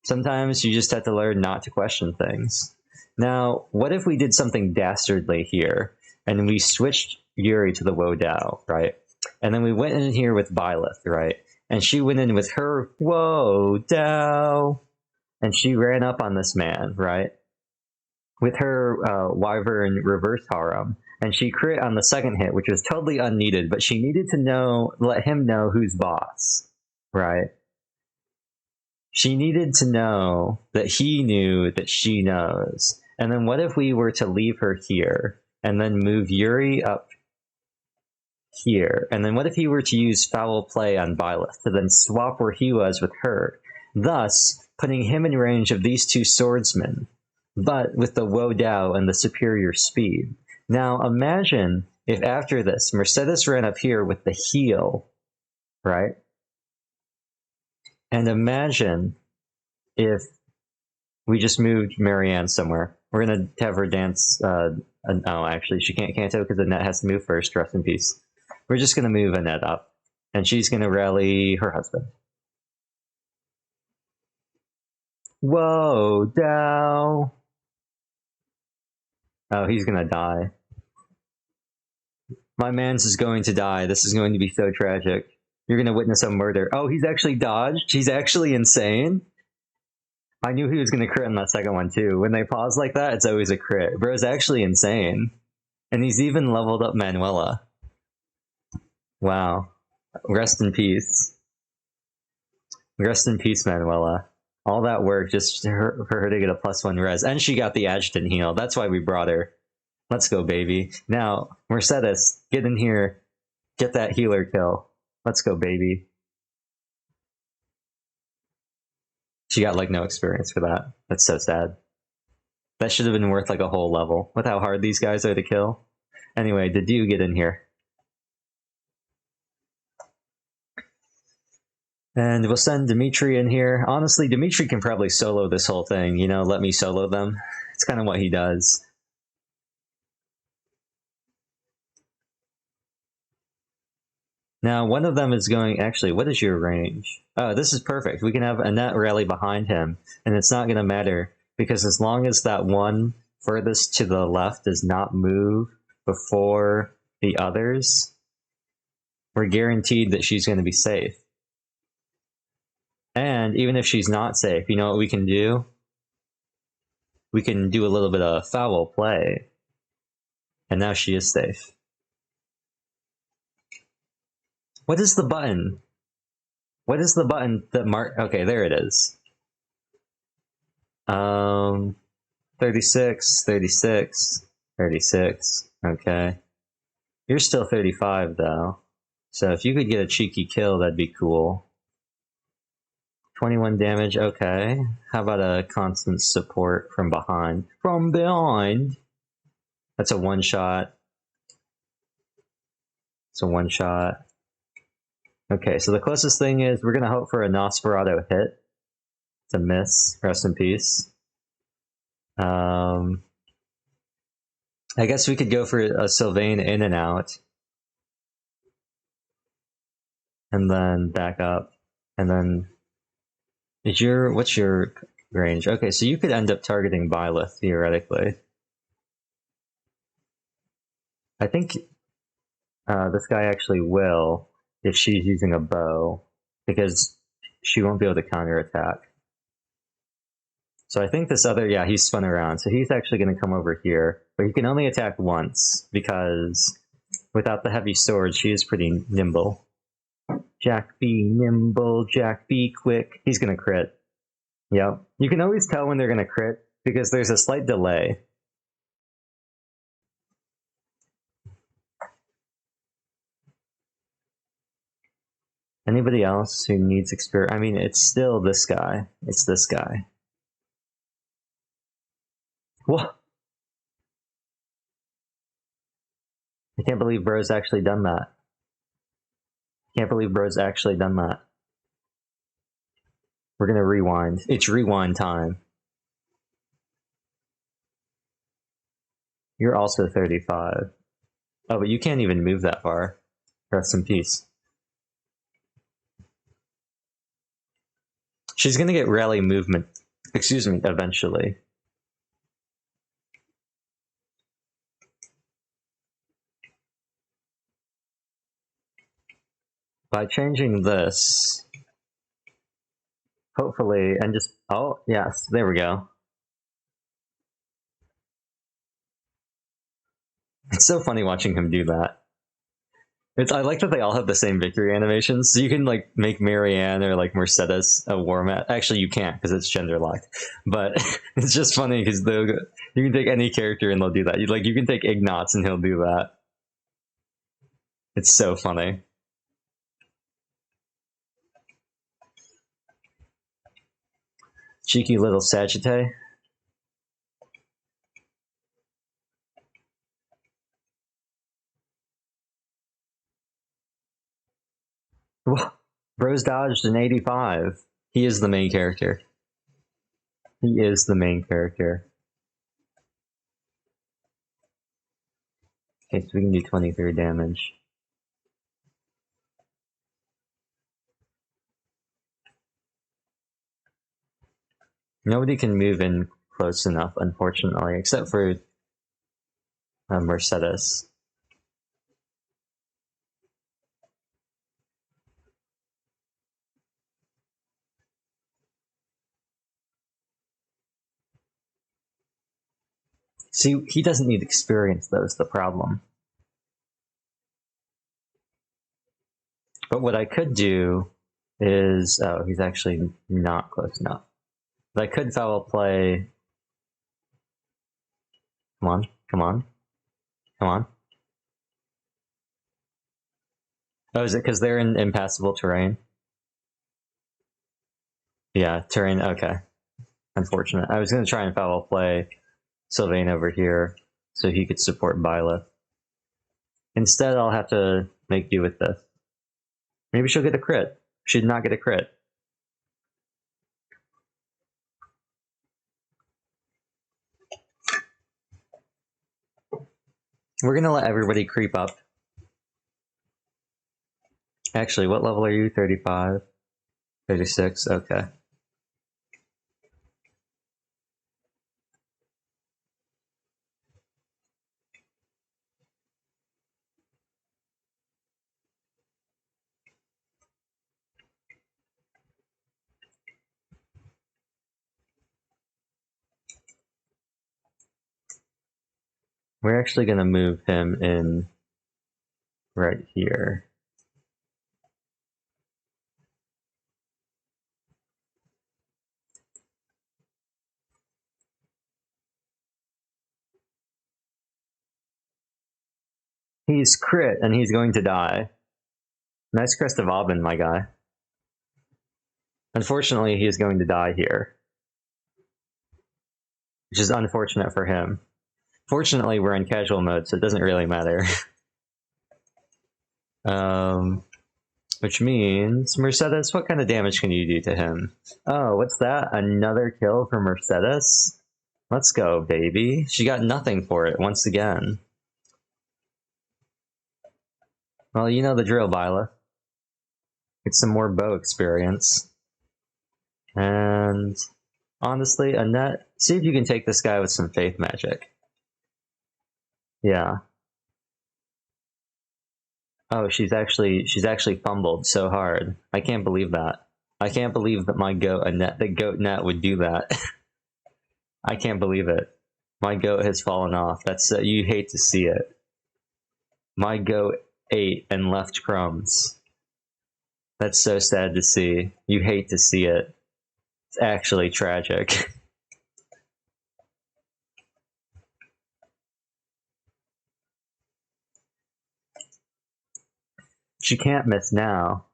Sometimes you just have to learn not to question things. Now, what if we did something dastardly here, and we switched Yuri to the Wodao, right? And then we went in here with Byleth, right? And she went in with her Wodao, and she ran up on this man, right? With her Wyvern reverse harem, and she crit on the second hit, which was totally unneeded, but she needed to let him know who's boss, right? She needed to know that he knew that she knows. And then what if we were to leave her here, and then move Yuri up here? And then what if he were to use foul play on Byleth to then swap where he was with her, thus putting him in range of these two swordsmen, but with the Wodao and the superior speed. Now imagine if after this, Mercedes ran up here with the heal, right? And imagine if we just moved Marianne somewhere. We're going to have her dance... oh, actually, she can't canto because Annette has to move first. Rest in peace. We're just going to move Annette up. And she's going to rally her husband. Whoa, Dow. Oh, he's going to die. My man's is going to die. This is going to be so tragic. You're going to witness a murder. Oh, he's actually dodged? He's actually insane? I knew he was going to crit on that second one, too. When they pause like that, it's always a crit. Bro's actually insane. And he's even leveled up Manuela. Wow. Rest in peace. Rest in peace, Manuela. All that work just for her to get a +1 res. And she got the adjutant heal. That's why we brought her. Let's go, baby. Now, Mercedes, get in here. Get that healer kill. Let's go, baby. She got, no experience for that. That's so sad. That should have been worth, a whole level. With how hard these guys are to kill. Anyway, did you get in here? And we'll send Dimitri in here. Honestly, Dimitri can probably solo this whole thing. Let me solo them. It's kind of what he does. Now, one of them is going... Actually, what is your range? Oh, this is perfect. We can have Annette rally behind him, and it's not going to matter, because as long as that one furthest to the left does not move before the others, we're guaranteed that she's going to be safe. And even if she's not safe, you know what we can do? We can do a little bit of foul play. And now she is safe. What is the button? What is the button that mark? Okay, there it is. 36, 36, 36. Okay. You're still 35 though. So if you could get a cheeky kill, that'd be cool. 21 damage, okay. How about a constant support from behind? From behind? That's a one shot. It's a one shot. Okay, so the closest thing is we're gonna hope for a Nosferatu hit. It's a miss. Rest in peace. I guess we could go for a Sylvain in and out. And then back up. And then what's your range? Okay, so you could end up targeting Byleth, theoretically. I think this guy actually will if she's using a bow, because she won't be able to counterattack. So I think this other, yeah, he's spun around. So he's actually going to come over here, but he can only attack once because without the heavy sword, she is pretty nimble. Jack be nimble, Jack be quick. He's going to crit. Yep. You can always tell when they're going to crit because there's a slight delay. Anybody else who needs experience? I mean, it's still this guy. It's this guy. What? I can't believe bro's actually done that. Can't believe bro's actually done that. We're gonna rewind. It's rewind time. You're also 35. Oh, but you can't even move that far. Rest in peace. She's gonna get rally movement. Excuse me, eventually. By changing this, hopefully, and just, oh, yes, there we go. It's so funny watching him do that. I like that they all have the same victory animations, so you can like make Marianne or like Mercedes a war mat. Actually, you can't because it's gender locked. But it's just funny because you can take any character and they'll do that. You can take Ignatz and he'll do that. It's so funny. Cheeky little Sagittae. Bro's dodged an 85. He is the main character. He is the main character. Okay, so we can do 23 damage. Nobody can move in close enough, unfortunately, except for Mercedes. See, he doesn't need experience, though, is the problem. But what I could do is... Oh, he's actually not close enough. But I could foul play... Come on, come on, come on. Oh, is it because they're in impassable terrain? Yeah, terrain, okay. Unfortunate. I was going to try and foul play Sylvain over here so he could support Byleth. Instead, I'll have to make do with this. Maybe she'll get a crit. She did not get a crit. We're going to let everybody creep up. Actually, what level are you? 35? 36? Okay. We're actually going to move him in right here. He's crit, and he's going to die. Nice Crest of Aubin, my guy. Unfortunately, he is going to die here. Which is unfortunate for him. Fortunately, we're in casual mode, so it doesn't really matter. Which means, Mercedes, what kind of damage can you do to him? Oh, what's that? Another kill for Mercedes? Let's go, baby. She got nothing for it once again. Well, you know the drill, Viola. Get some more bow experience. And honestly, Annette, see if you can take this guy with some faith magic. Yeah. Oh, she's actually fumbled so hard. I can't believe that. I can't believe that my goat Annette, the goat net would do that. I can't believe it. My goat has fallen off. That's you hate to see it. My goat ate and left crumbs. That's so sad to see. You hate to see it. It's actually tragic. She can't miss now.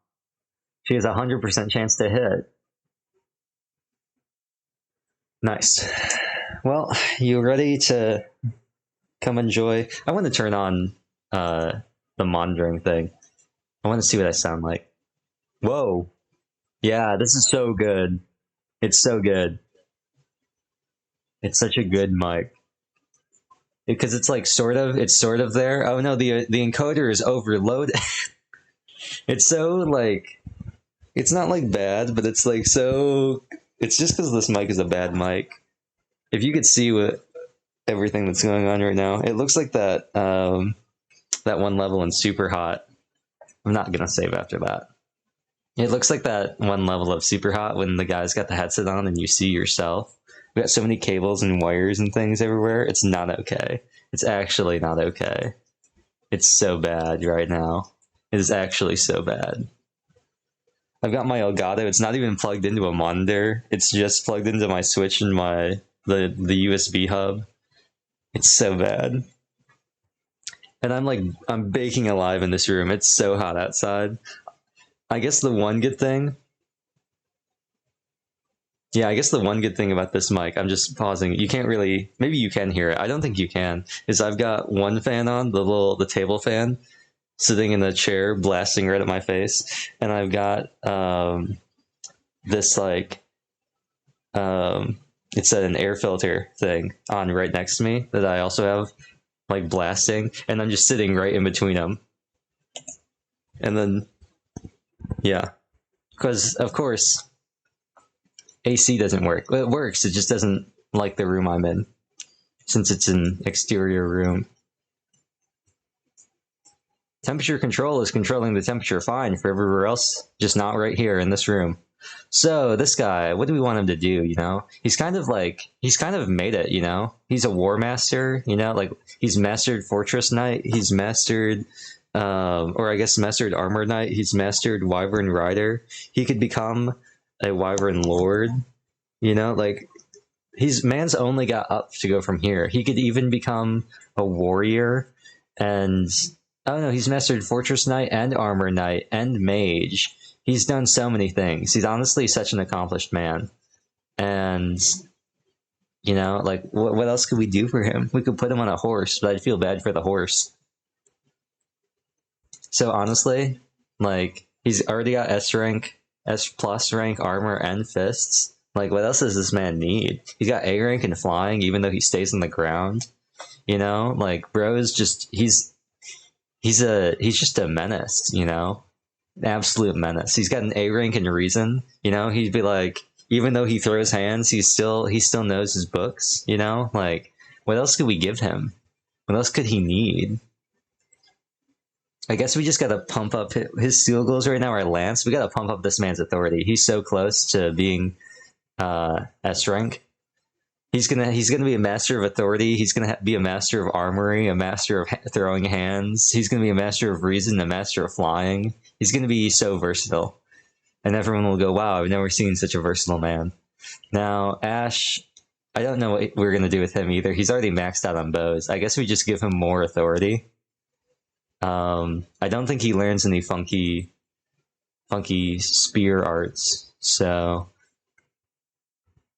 She has a 100% chance to hit. Nice. Well, you ready to come enjoy? I want to turn on the monitoring thing. I want to see what I sound like. Whoa. Yeah, this is so good. It's so good. It's such a good mic. Because it's like sort of there. Oh no, the encoder is overloaded. It's so like, it's not like bad, but it's like so, it's just because this mic is a bad mic. If you could see what everything that's going on right now, it looks like that that one level in Super Hot. I'm not gonna save after that. It looks like that one level of Super Hot when the guy's got the headset on and you see yourself. We got so many cables and wires and things everywhere. It's not okay. It's actually not okay. It's so bad right now. It is actually so bad. I've got my Elgato. It's not even plugged into a monitor. It's just plugged into my Switch and the USB hub. It's so bad. And I'm baking alive in this room. It's so hot outside. I guess the one good thing. Yeah, I guess the one good thing about this mic, I'm just pausing. You can't really, maybe you can hear it. I don't think you can. Is I've got one fan on, the table fan, sitting in the chair, blasting right at my face, and I've got this it's an air filter thing on right next to me that I also have like blasting, and I'm just sitting right in between them. And then, yeah, because of course AC doesn't work. Well, it works, it just doesn't like the room I'm in, since it's an exterior room. Temperature control is controlling the temperature fine for everywhere else, just not right here in this room. So this guy, what do we want him to do, you know? He's kind of made it, you know? He's a war master, you know? Like, he's mastered Fortress Knight, he's mastered, or I guess mastered Armor Knight, he's mastered Wyvern Rider. He could become a Wyvern Lord, you know? Like, man's only got up to go from here. He could even become a warrior, and oh no, he's mastered Fortress Knight and Armor Knight and Mage. He's done so many things. He's honestly such an accomplished man. And, you know, like, what else could we do for him? We could put him on a horse, but I'd feel bad for the horse. So honestly, like, he's already got S rank, S plus rank armor and fists. Like, what else does this man need? He's got A rank and flying, even though he stays on the ground. You know, like, bro is just, he's just a menace, you know? absolute menace. He's got an A rank in reason. You know, he'd be like, even though he throws hands, he still knows his books. You know, like what else could we give him? What else could he need? I guess we just gotta pump up his steel goals right now. Are Lance. We gotta pump up this man's authority. He's so close to being S rank. He's gonna be a master of authority. He's gonna be a master of armory, a master of throwing hands. He's gonna be a master of reason, a master of flying. He's gonna be so versatile, and everyone will go, "Wow, I've never seen such a versatile man." Now Ash, I don't know what we're gonna do with him either. He's already maxed out on bows. I guess we just give him more authority. I don't think he learns any funky spear arts, so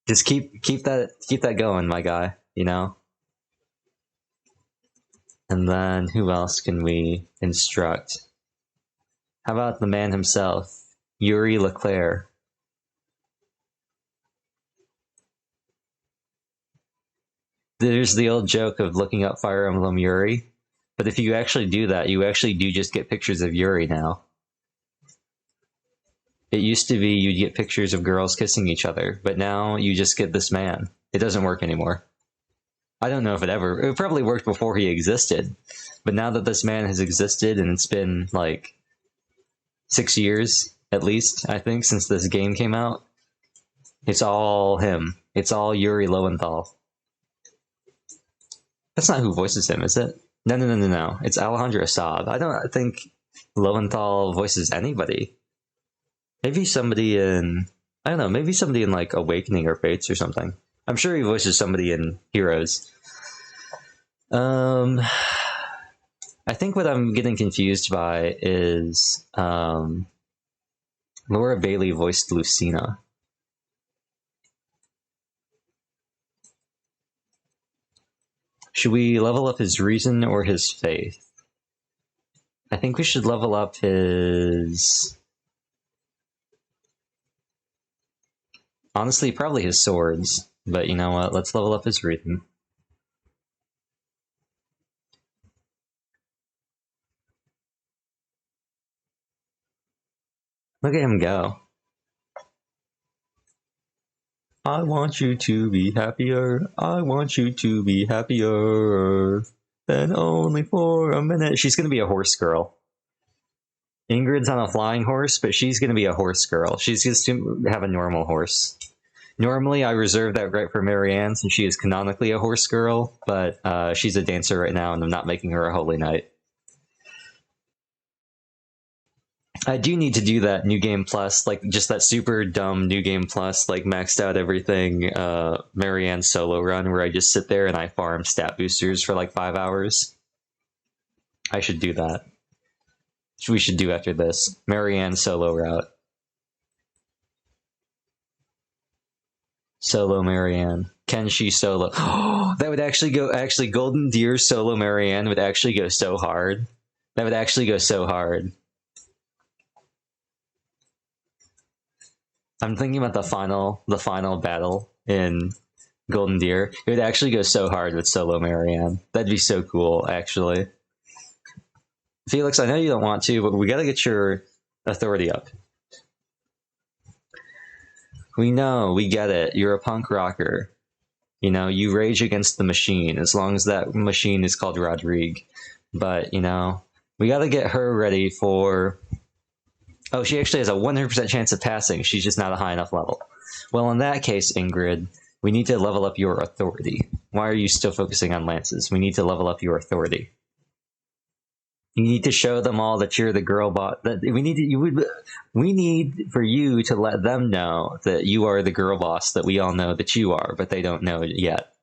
just keep that going, my guy, you know? And then who else can we instruct? How about the man himself, Yuri Leclerc? There's the old joke of looking up Fire Emblem Yuri, but if you actually do that, you actually do just get pictures of Yuri now. It used to be you'd get pictures of girls kissing each other, but now you just get this man. It doesn't work anymore. I don't know if it probably worked before he existed, but now that this man has existed and it's been like 6 years at least, I think, since this game came out, it's all him. It's all Yuri Lowenthal. That's not who voices him, is it? No. It's Alejandro Saab. I don't think Lowenthal voices anybody. Maybe somebody in, I don't know, maybe somebody in like Awakening or Fates or something. I'm sure he voices somebody in Heroes. I think what I'm getting confused by is Laura Bailey voiced Lucina. Should we level up his reason or his faith? I think we should level up his... Honestly, probably his swords. But you know what? Let's level up his reason. Look at him go. I want you to be happier. I want you to be happier than only for a minute. She's going to be a horse girl. Ingrid's on a flying horse, but she's going to be a horse girl. She's just to have a normal horse. Normally, I reserve that right for Marianne, since she is canonically a horse girl, but she's a dancer right now, and I'm not making her a holy knight. I do need to do that New Game Plus, like just that super dumb New Game Plus, like maxed out everything Marianne solo run, where I just sit there and I farm stat boosters for like 5 hours. I should do that. We should do after this. Marianne solo route. Solo Marianne. Can she solo? That would actually go. Actually, Golden Deer solo Marianne would actually go so hard. That would actually go so hard. I'm thinking about the final battle in Golden Deer. It would actually go so hard with solo Marianne. That'd be so cool, actually. Felix, I know you don't want to, but we gotta get your authority up. We know, we get it. You're a punk rocker. You know, you rage against the machine, as long as that machine is called Rodrigue. But, you know, we gotta get her ready for... Oh, she actually has a 100% chance of passing. She's just not a high enough level. Well, in that case, Ingrid, we need to level up your authority. Why are you still focusing on lances? We need to level up your authority. You need to show them all that you're the girl boss. That we need for you to let them know that you are the girl boss that we all know that you are, but they don't know it yet.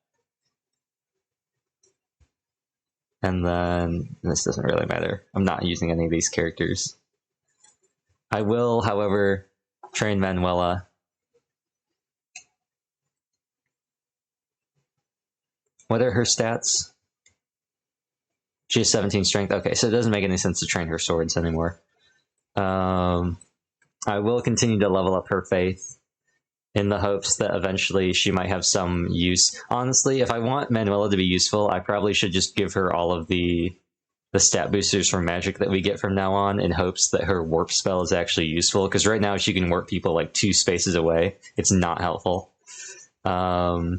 And then this doesn't really matter. I'm not using any of these characters. I will, however, train Manuela. What are her stats? She has 17 strength. Okay, so it doesn't make any sense to train her swords anymore. I will continue to level up her faith in the hopes that eventually she might have some use. Honestly, if I want Manuela to be useful, I probably should just give her all of the the stat boosters from magic that we get from now on in hopes that her warp spell is actually useful. Because right now she can warp people like 2 spaces away. It's not helpful. I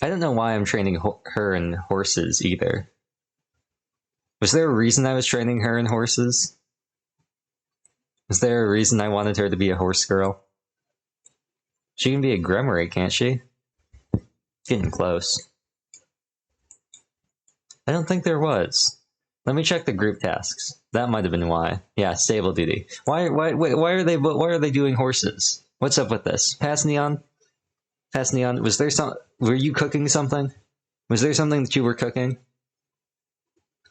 don't know why I'm training her in horses either. Was there a reason I was training her in horses? Was there a reason I wanted her to be a horse girl? She can be a Grimoire, can't she? Getting close. I don't think there was. Let me check the group tasks. That might have been why. Yeah, stable duty. Why are they doing horses? What's up with this? Pass Neon? Pass Neon, were you cooking something? Was there something that you were cooking?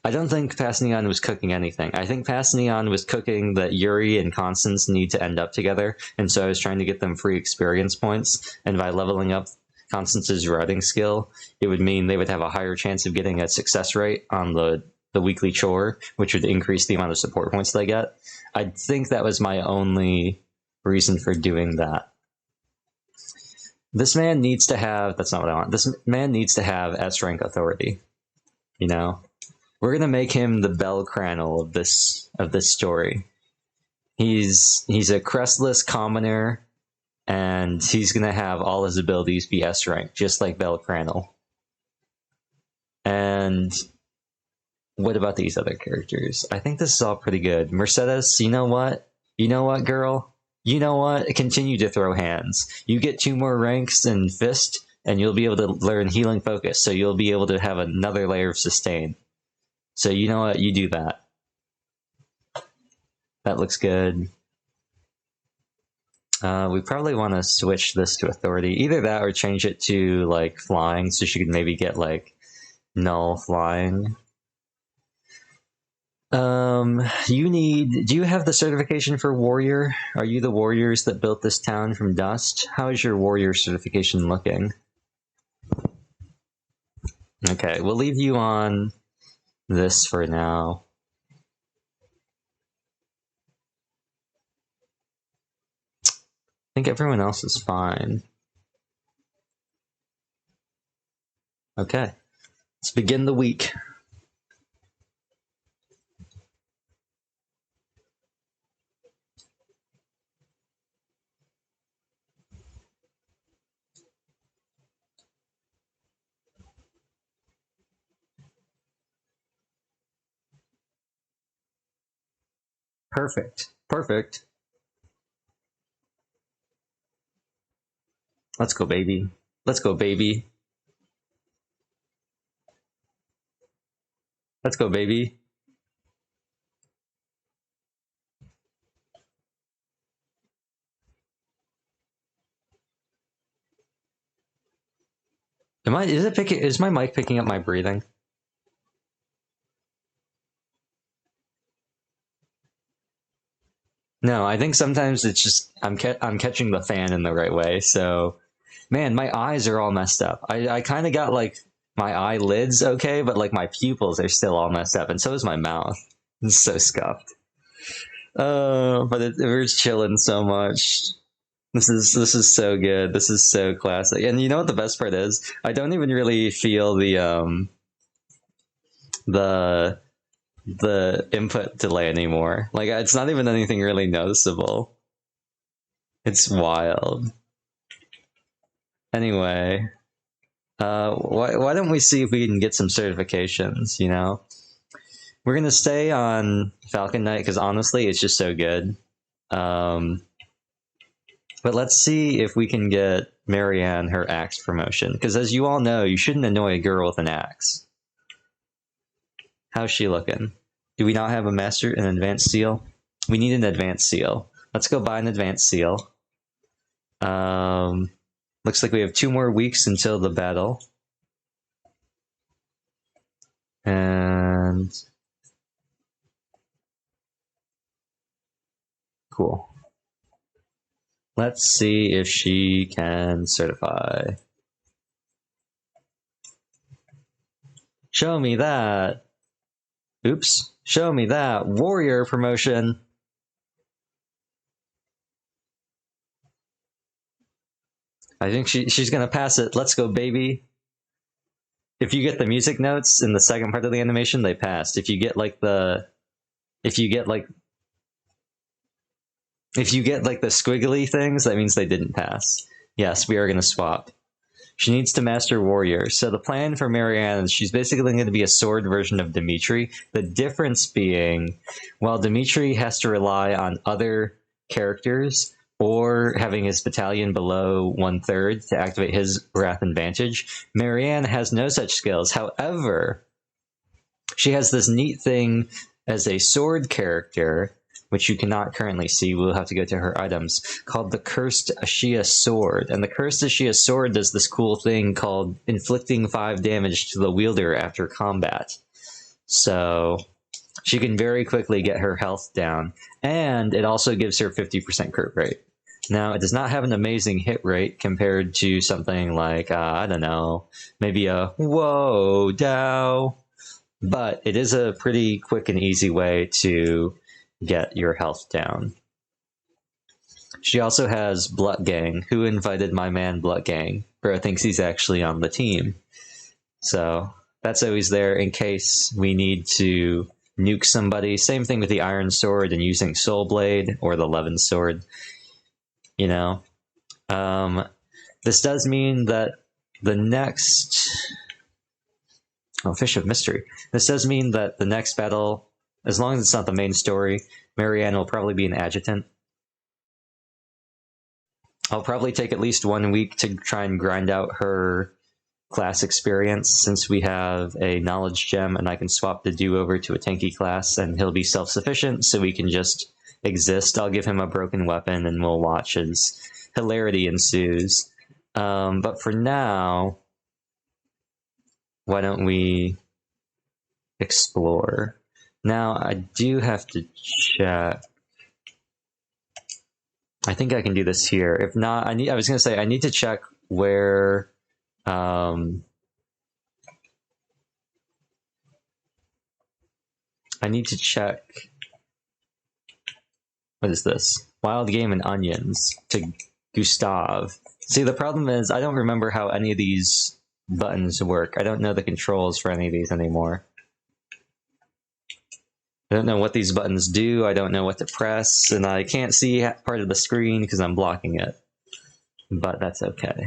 I don't think Pass Neon was cooking anything. I think Pass Neon was cooking that Yuri and Constance need to end up together, and so I was trying to get them free experience points, and by leveling up Constance's routing skill, it would mean they would have a higher chance of getting a success rate on the weekly chore, which would increase the amount of support points they get. I think that was my only reason for doing that. This man needs to have, that's not what I want, this man needs to have S-rank authority, you know? We're gonna make him the Bell Crannel of this story. He's a crestless commoner, and he's gonna have all his abilities be S rank, just like Bell Crannel. And what about these other characters? I think this is all pretty good. Mercedes, you know what? You know what, girl? You know what? Continue to throw hands. You get 2 more ranks in Fist, and you'll be able to learn Healing Focus, so you'll be able to have another layer of sustain. So you know what? You do that. That looks good. We probably want to switch this to authority. Either that or change it to like flying, so she could maybe get like null flying. Do you have the certification for warrior? Are you the warriors that built this town from dust? How is your warrior certification looking? Okay, we'll leave you on this for now. I think everyone else is fine. Okay, let's begin the week. Perfect. Perfect. Let's go, baby. Let's go, baby. Let's go, baby. Is my mic picking up my breathing? No, I think sometimes it's just I'm catching the fan in the right way. So, man, my eyes are all messed up. I kind of got like my eyelids okay, but like my pupils are still all messed up, and so is my mouth. It's so scuffed. But we're chilling so much. This is so good. This is so classic. And you know what the best part is? I don't even really feel the input delay anymore. Like it's not even anything really noticeable. It's wild. Anyway, why don't we see if we can get some certifications? You know, we're gonna stay on Falcon Knight because honestly, it's just so good. But let's see if we can get Marianne her axe promotion. Because as you all know, you shouldn't annoy a girl with an axe. How's she looking? Do we not have an advanced seal? We need an advanced seal. Let's go buy an advanced seal. Looks like we have 2 more weeks until the battle. And cool. Let's see if she can certify. Show me that. Oops. Show me that. Warrior promotion. I think she's gonna pass it. Let's go, baby. if you get the music notes in the second part of the animation, they passed. If you get like the squiggly things, that means they didn't pass. Yes, we are going to swap. She needs to master warrior. So the plan for Marianne is she's basically going to be a sword version of Dimitri. The difference being, while Dimitri has to rely on other characters or having his battalion below 1/3 to activate his Wrath and Vantage, Marianne has no such skills. However, she has this neat thing as a sword character, which you cannot currently see. We'll have to go to her items, called the Cursed Ashia Sword. And the Cursed Ashia Sword does this cool thing called inflicting 5 damage to the wielder after combat. So she can very quickly get her health down. And it also gives her 50% crit rate. Now, it does not have an amazing hit rate compared to something like, I don't know, maybe a Whoa Dow. But it is a pretty quick and easy way to get your health down. She also has Blut Gang. Who invited my man Blut Gang? Bro thinks he's actually on the team. So that's always there in case we need to nuke somebody. Same thing with the Iron Sword and using Soul Blade or the Levin Sword. You know, this does mean that the next... Oh, Fish of Mystery. This does mean that the next battle, as long as it's not the main story, Marianne will probably be an adjutant. I'll probably take at least 1 week to try and grind out her class experience, since we have a knowledge gem and I can swap the Do over to a tanky class and he'll be self-sufficient, so we can just exist. I'll give him a broken weapon and we'll watch as hilarity ensues. But for now, why don't we explore? Now, I do have to check. I think I can do this here. If not, I was going to say, I need to check where... I need to check... What is this? Wild Game and Onions to Gustav. See, the problem is I don't remember how any of these buttons work. I don't know the controls for any of these anymore. I don't know what these buttons do. I don't know what to press, and I can't see part of the screen because I'm blocking it. But that's okay.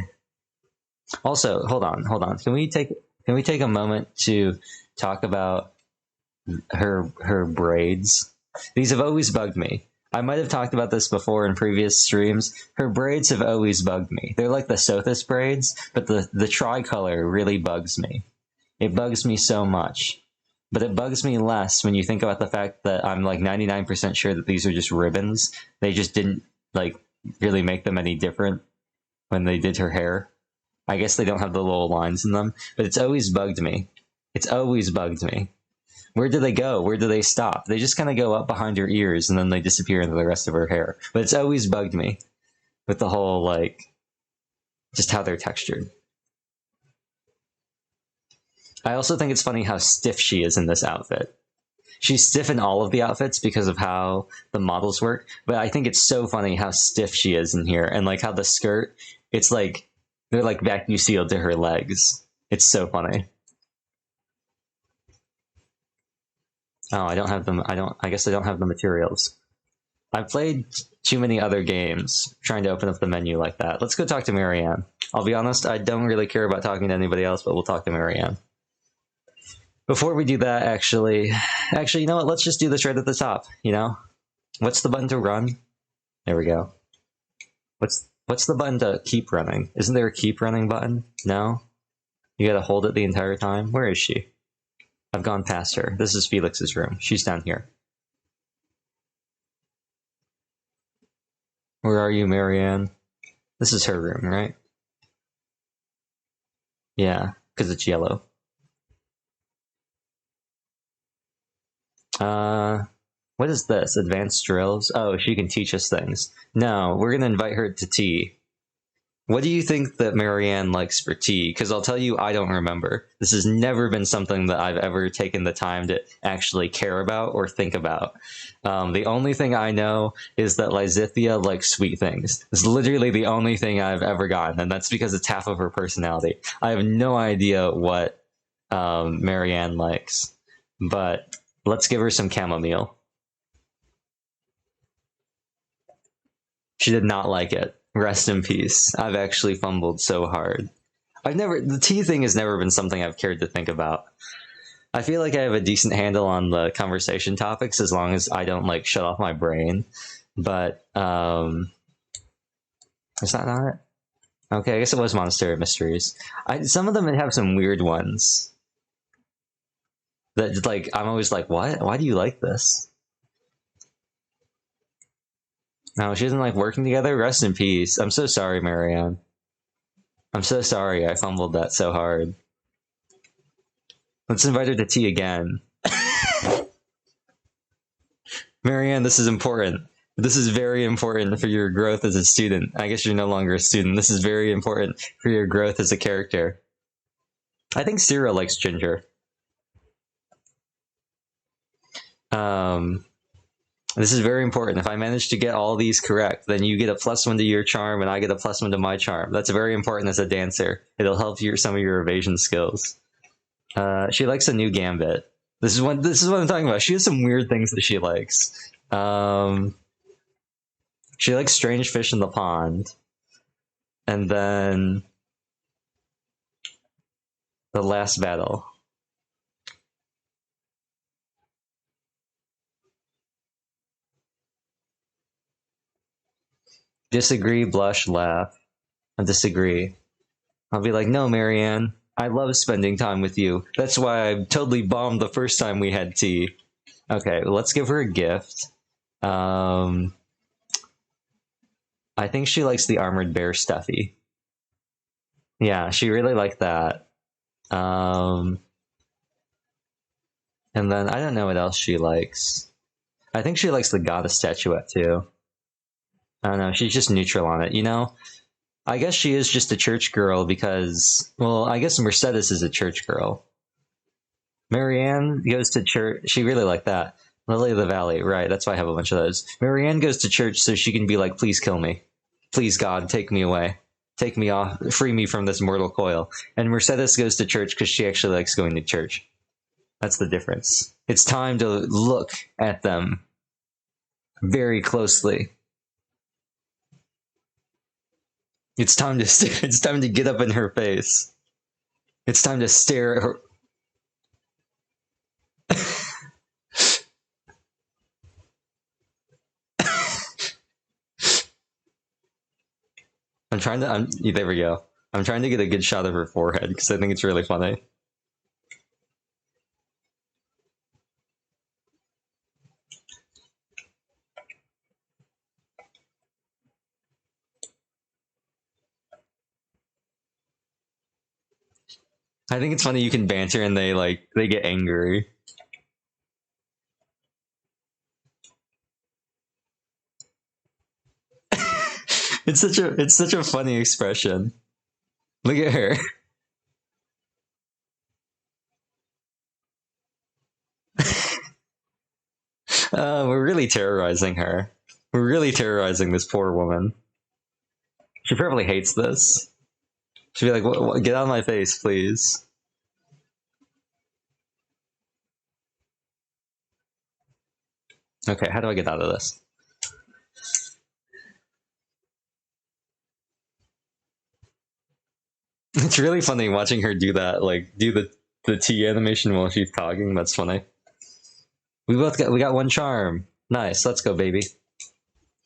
Also, hold on. Can we take a moment to talk about her braids? These have always bugged me. I might have talked about this before in previous streams. Her braids have always bugged me. They're like the Sothis braids, but the tricolor really bugs me. It bugs me so much. But it bugs me less when you think about the fact that I'm like 99% sure that these are just ribbons. They just didn't like really make them any different when they did her hair. I guess they don't have the little lines in them, but it's always bugged me. It's always bugged me. Where do they go? Where do they stop? They just kind of go up behind her ears and then they disappear into the rest of her hair. But it's always bugged me with the whole, like, just how they're textured. I also think it's funny how stiff she is in this outfit. She's stiff in all of the outfits because of how the models work, but I think it's so funny how stiff she is in here, and like how the skirt, it's like, they're like vacuum sealed to her legs. It's so funny. Oh, I don't have them. I guess I don't have the materials. I've played too many other games trying to open up the menu like that. Let's go talk to Marianne. I'll be honest, I don't really care about talking to anybody else, but we'll talk to Marianne. Before we do that, actually, you know what? Let's just do this right at the top, you know? What's the button to run? There we go. What's the button to keep running? Isn't there a keep running button? No? You gotta hold it the entire time? Where is she? I've gone past her. This is Felix's room. She's down here. Where are you, Marianne? This is her room, right? Yeah, because it's yellow. What is this? Advanced drills? Oh, she can teach us things. No, we're gonna invite her to tea. What do you think that Marianne likes for tea? Because I'll tell you, I don't remember. This has never been something that I've ever taken the time to actually care about or think about. The only thing I know is that Lysithia likes sweet things. It's literally the only thing I've ever gotten, and that's because it's half of her personality. I have no idea what Marianne likes. But let's give her some chamomile. She did not like it. Rest in peace. I've actually fumbled so hard. The tea thing has never been something I've cared to think about. I feel like I have a decent handle on the conversation topics as long as I don't like shut off my brain. But is that not it? Okay, I guess it was Monastery of Mysteries. Some of them have some weird ones that like I'm always like, what? Why do you like this? No, she doesn't like working together. Rest in peace. I'm so sorry, Marianne. I'm so sorry I fumbled that so hard. Let's invite her to tea again. Marianne, this is important. This is very important for your growth as a student. I guess you're no longer a student. This is very important for your growth as a character. I think Cyril likes Ginger. This is very important. If I manage to get all these correct, then you get a +1 to your charm and I get a +1 to my charm. That's very important as a dancer. It'll help some of your evasion skills. She likes a new gambit. This is what I'm talking about. She has some weird things that she likes. She likes strange fish in the pond. And then the last battle. Disagree, blush, laugh. I disagree. I'll be like, no, Marianne, I love spending time with you. That's why I totally bombed the first time we had tea. Okay, let's give her a gift. I think she likes the Armored Bear Stuffy. Yeah, she really liked that. And then I don't know what else she likes. I think she likes the Goddess Statuette too. I don't know, she's just neutral on it, you know? I guess she is just a church girl because, well, I guess Mercedes is a church girl. Marianne goes to church. She really liked that. Lily of the Valley, right, that's why I have a bunch of those. Marianne goes to church so she can be like, please kill me. Please, God, take me away. Take me off, free me from this mortal coil. And Mercedes goes to church because she actually likes going to church. That's the difference. It's time to look at them very closely. It's time to get up in her face. It's time to stare at her. There we go. I'm trying to get a good shot of her forehead because I think it's really funny. I think it's funny you can banter and they get angry. It's such a funny expression. Look at her. We're really terrorizing her. We're really terrorizing this poor woman. She probably hates this. She'd be like, get out of my face, please. Okay, how do I get out of this? It's really funny watching her do that, like, do the T animation while she's talking. That's funny. We got one charm. Nice, let's go, baby.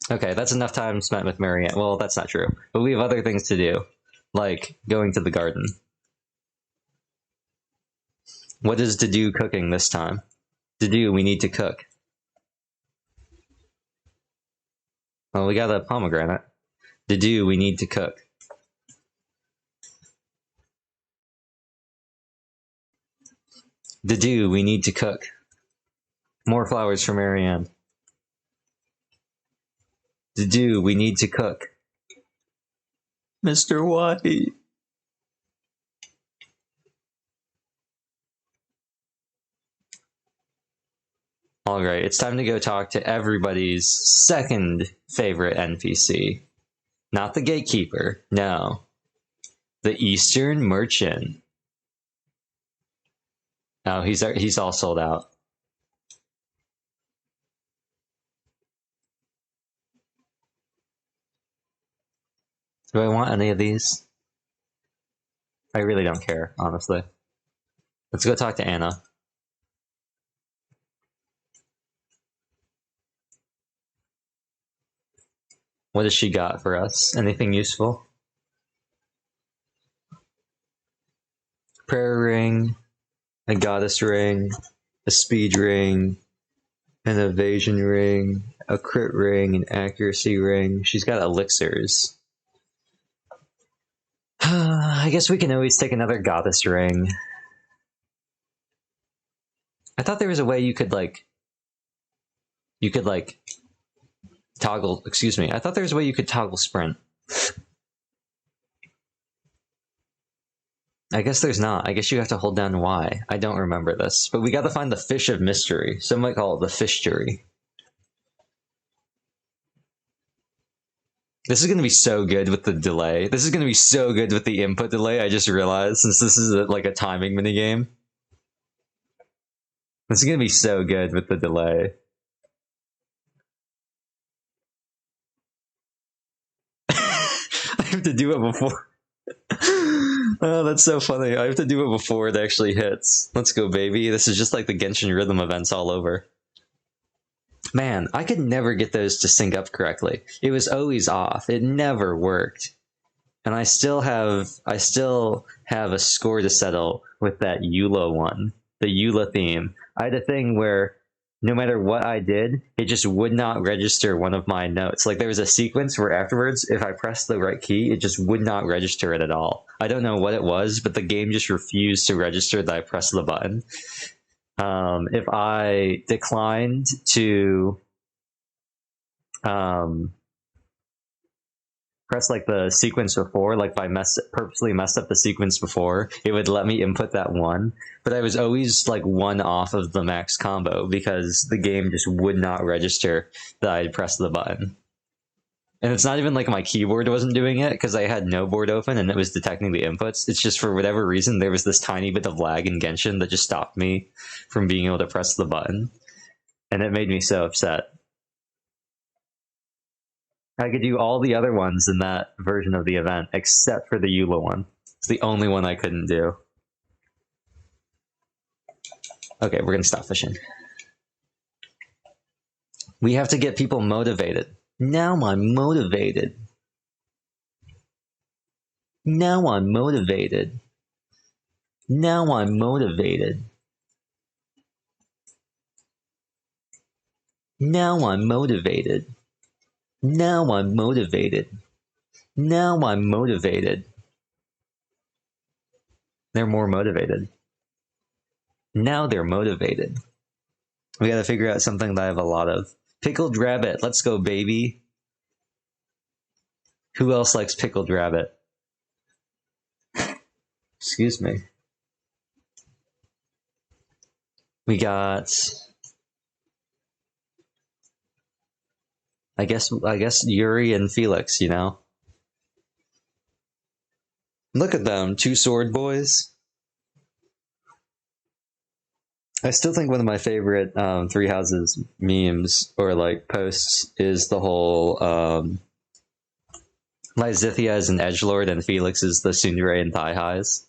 Okay, that's enough time spent with Marianne. Well, that's not true. But we have other things to do, like going to the garden. What is to do cooking this time? To do, we need to cook. Well, we got a pomegranate. To do, we need to cook. To do, we need to cook. More flowers for Marianne. To do, we need to cook. Mr. White. Alright, it's time to go talk to everybody's second favorite NPC. Not the gatekeeper, no. The Eastern Merchant. Oh, he's all sold out. Do I want any of these? I really don't care, honestly. Let's go talk to Anna. What has she got for us? Anything useful? Prayer ring, a goddess ring, a speed ring, an evasion ring, a crit ring, an accuracy ring. She's got elixirs. I guess we can always take another goddess ring. I thought there was a way you could like toggle, excuse me. I thought there was a way you could toggle sprint. I guess there's not. I guess you have to hold down Y. I don't remember this. But we gotta find the fish of mystery. Some might call it the fish jury. This is gonna be so good with the delay. This is gonna be so good with the input delay, I just realized, since this is like a timing minigame. This is gonna be so good with the delay. I have to do it before. Oh, that's so funny. I have to do it before it actually hits. Let's go, baby. This is just like the Genshin Rhythm events all over. Man, I could never get those to sync up correctly. It was always off. It never worked. And I still have a score to settle with that Eula one, the Eula theme. I had a thing where no matter what I did, it just would not register one of my notes. Like there was a sequence where afterwards, if I pressed the right key, it just would not register it at all. I don't know what it was, but the game just refused to register that I pressed the button. If I declined to press like the sequence before, like if I purposely messed up the sequence before, it would let me input that one. But I was always like one off of the max combo because the game just would not register that I had pressed the button. And it's not even like my keyboard wasn't doing it because I had no board open and it was detecting the inputs. It's just for whatever reason, there was this tiny bit of lag in Genshin that just stopped me from being able to press the button. And it made me so upset. I could do all the other ones in that version of the event, except for the Eula one. It's the only one I couldn't do. Okay, we're gonna stop fishing. We have to get people motivated. Now I'm motivated. Now I'm motivated. Now I'm motivated. Now I'm motivated. Now I'm motivated. Now I'm motivated. They're more motivated. Now they're motivated. We gotta figure out something that I have a lot of. Pickled rabbit. Let's go, baby. Who else likes pickled rabbit? Excuse me. We got... I guess Yuri and Felix, you know? Look at them, two sword boys. I still think one of my favorite Three Houses memes or like posts is the whole Lysithea is an edgelord and Felix is the tsundere and thigh highs.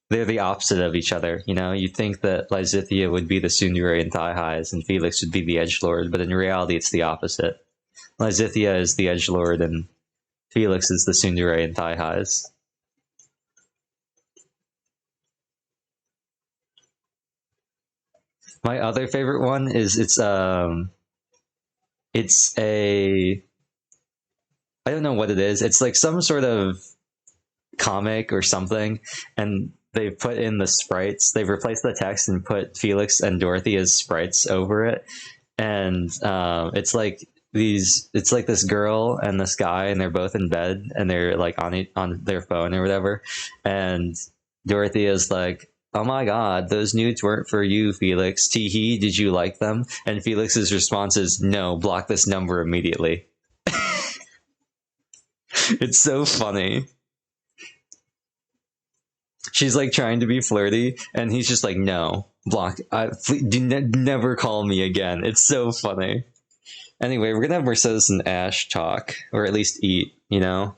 They're the opposite of each other, you know? You'd think that Lysithea would be the tsundere and thigh highs and Felix would be the edgelord, but in reality it's the opposite. Lysithea is the edgelord and Felix is the tsundere and thigh highs. My other favorite one is it's a I don't know what it is. It's like some sort of comic or something, and they put in the sprites. They've replaced the text and put Felix and Dorothy as sprites over it, and it's like this girl and this guy, and they're both in bed, and they're like on their phone or whatever, and Dorothy is like, "Oh my god, those nudes weren't for you, Felix. Teehee, did you like them?" And Felix's response is, "No, block this number immediately." It's so funny. She's like trying to be flirty, and he's just like, no, block. Never call me again. It's so funny. Anyway, we're gonna have Mercedes and Ash talk, or at least eat, you know?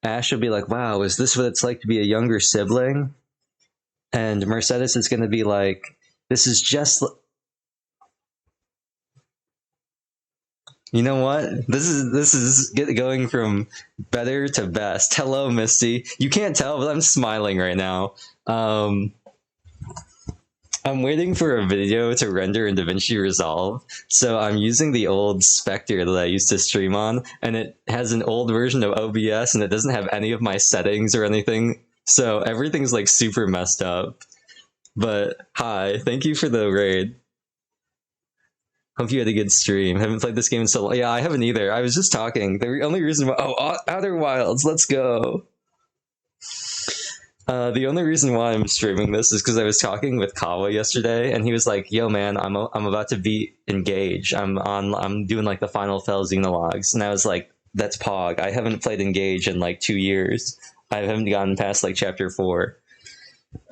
Ash will be like, wow, is this what it's like to be a younger sibling? And Mercedes is gonna be like, this is just... You know what? This is going from better to best. Hello, Misty. You can't tell, but I'm smiling right now. I'm waiting for a video to render in DaVinci Resolve, so I'm using the old Spectre that I used to stream on, and it has an old version of OBS, and it doesn't have any of my settings or anything, so everything's like super messed up. But hi, thank you for the raid. Hope you had a good stream. Haven't played this game in so long. Yeah, I haven't either. I was just talking. The only reason why... Oh, Outer Wilds, let's go. The only reason why I'm streaming this is because I was talking with Kawa yesterday, and he was like, "Yo, man, I'm about to be Engage. I'm doing like the Final Fell Xenologues," and I was like, "That's Pog. I haven't played Engage in like 2 years. I haven't gotten past like chapter 4."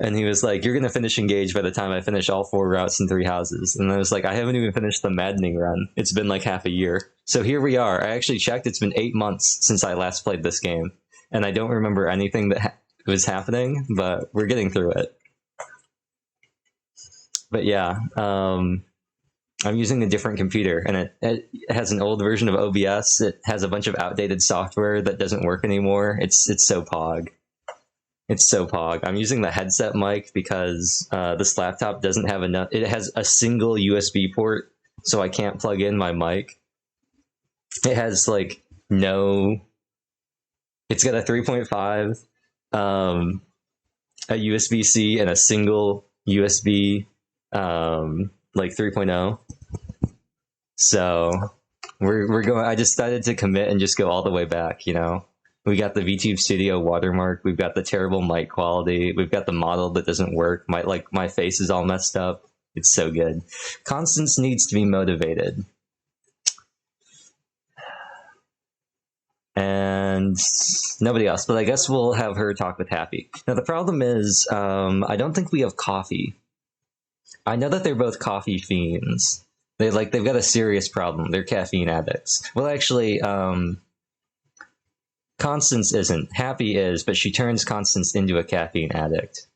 And he was like, "You're gonna finish Engage by the time I finish all 4 routes and 3 houses." And I was like, "I haven't even finished the Maddening run. It's been like half a year." So here we are. I actually checked. It's been 8 months since I last played this game, and I don't remember anything that was happening, but we're getting through it. But yeah, I'm using a different computer, and it has an old version of OBS. It has a bunch of outdated software that doesn't work anymore. It's so Pog. It's so Pog. I'm using the headset mic because this laptop doesn't have enough. It has a single USB port, so I can't plug in my mic. It has like no... It's got a 3.5, a USB-C, and a single USB like 3.0. So we're going... I decided to commit and just go all the way back, you know? We got the VTube Studio watermark. We've got the terrible mic quality. We've got the model that doesn't work. My face is all messed up. It's so good. Constance needs to be motivated. And nobody else, but I guess we'll have her talk with Happy. Now the problem is, I don't think we have coffee. I know that they're both coffee fiends. They've got a serious problem. They're caffeine addicts. Well, actually, Constance isn't. Happy is, but she turns Constance into a caffeine addict.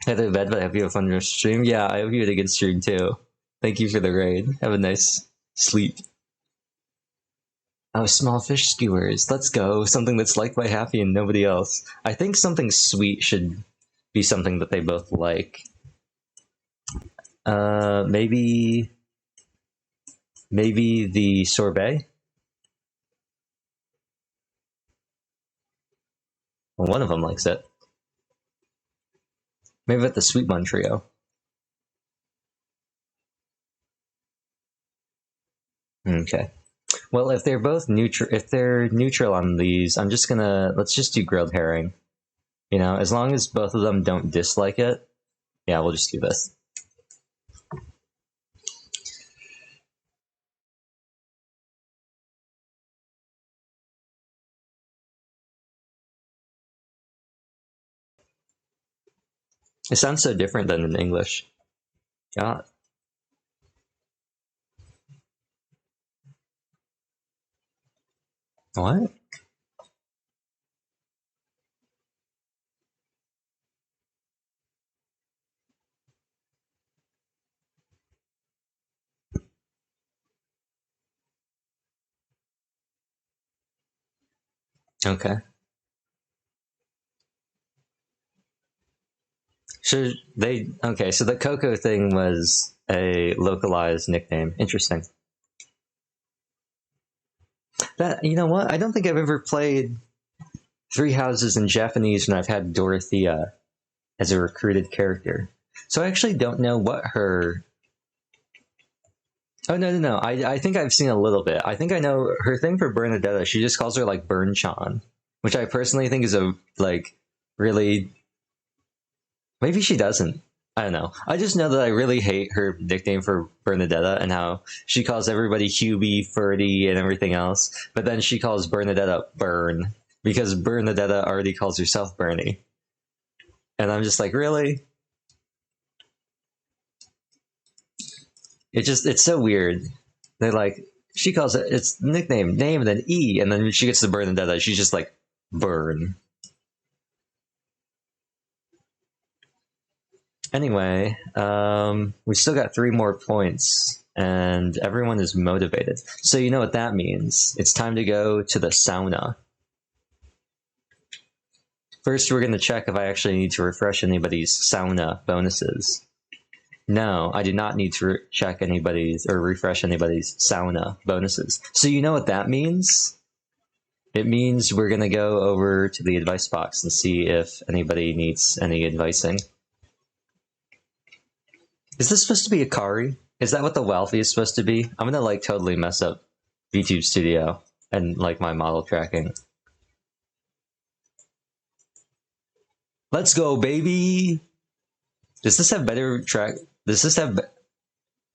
Heather Bed, but I hope you have fun with your stream. Yeah, I hope you had a good stream too. Thank you for the raid. Have a nice sleep. Oh, small fish skewers. Let's go. Something that's liked by Happy and nobody else. I think something sweet should be something that they both like. Maybe the sorbet? Well, one of them likes it. Maybe at the Sweet Bun Trio. Okay. Well, if they're both neutral on these, let's just do grilled herring. You know, as long as both of them don't dislike it, yeah, we'll just do this. It sounds so different than in English. God. What? Okay. So so the Coco thing was a localized nickname. Interesting. You know what? I don't think I've ever played Three Houses in Japanese when I've had Dorothea as a recruited character. So I actually don't know what her... Oh, no. I think I've seen a little bit. I think I know her thing for Bernadetta. She just calls her, like, Burn-chan, which I personally think is a, like, really... Maybe she doesn't. I don't know. I just know that I really hate her nickname for Bernadetta and how she calls everybody Hubie, Ferdy, and everything else. But then she calls Bernadetta Burn because Bernadetta already calls herself Bernie. And I'm just like, really? It's so weird. They're like, she calls it, it's nickname, name, and then E, and then she gets to Burn and Deadeye, she's just like, Burn. Anyway, we still got 3 more points, and everyone is motivated. So you know what that means. It's time to go to the sauna. First, we're going to check if I actually need to refresh anybody's sauna bonuses. No, I do not need to check anybody's or refresh anybody's sauna bonuses. So you know what that means? It means we're going to go over to the advice box and see if anybody needs any advising. Is this supposed to be a Kari? Is that what the wealthy is supposed to be? I'm going to like totally mess up VTube Studio and like my model tracking. Let's go, baby! Does this have better track? Does this have...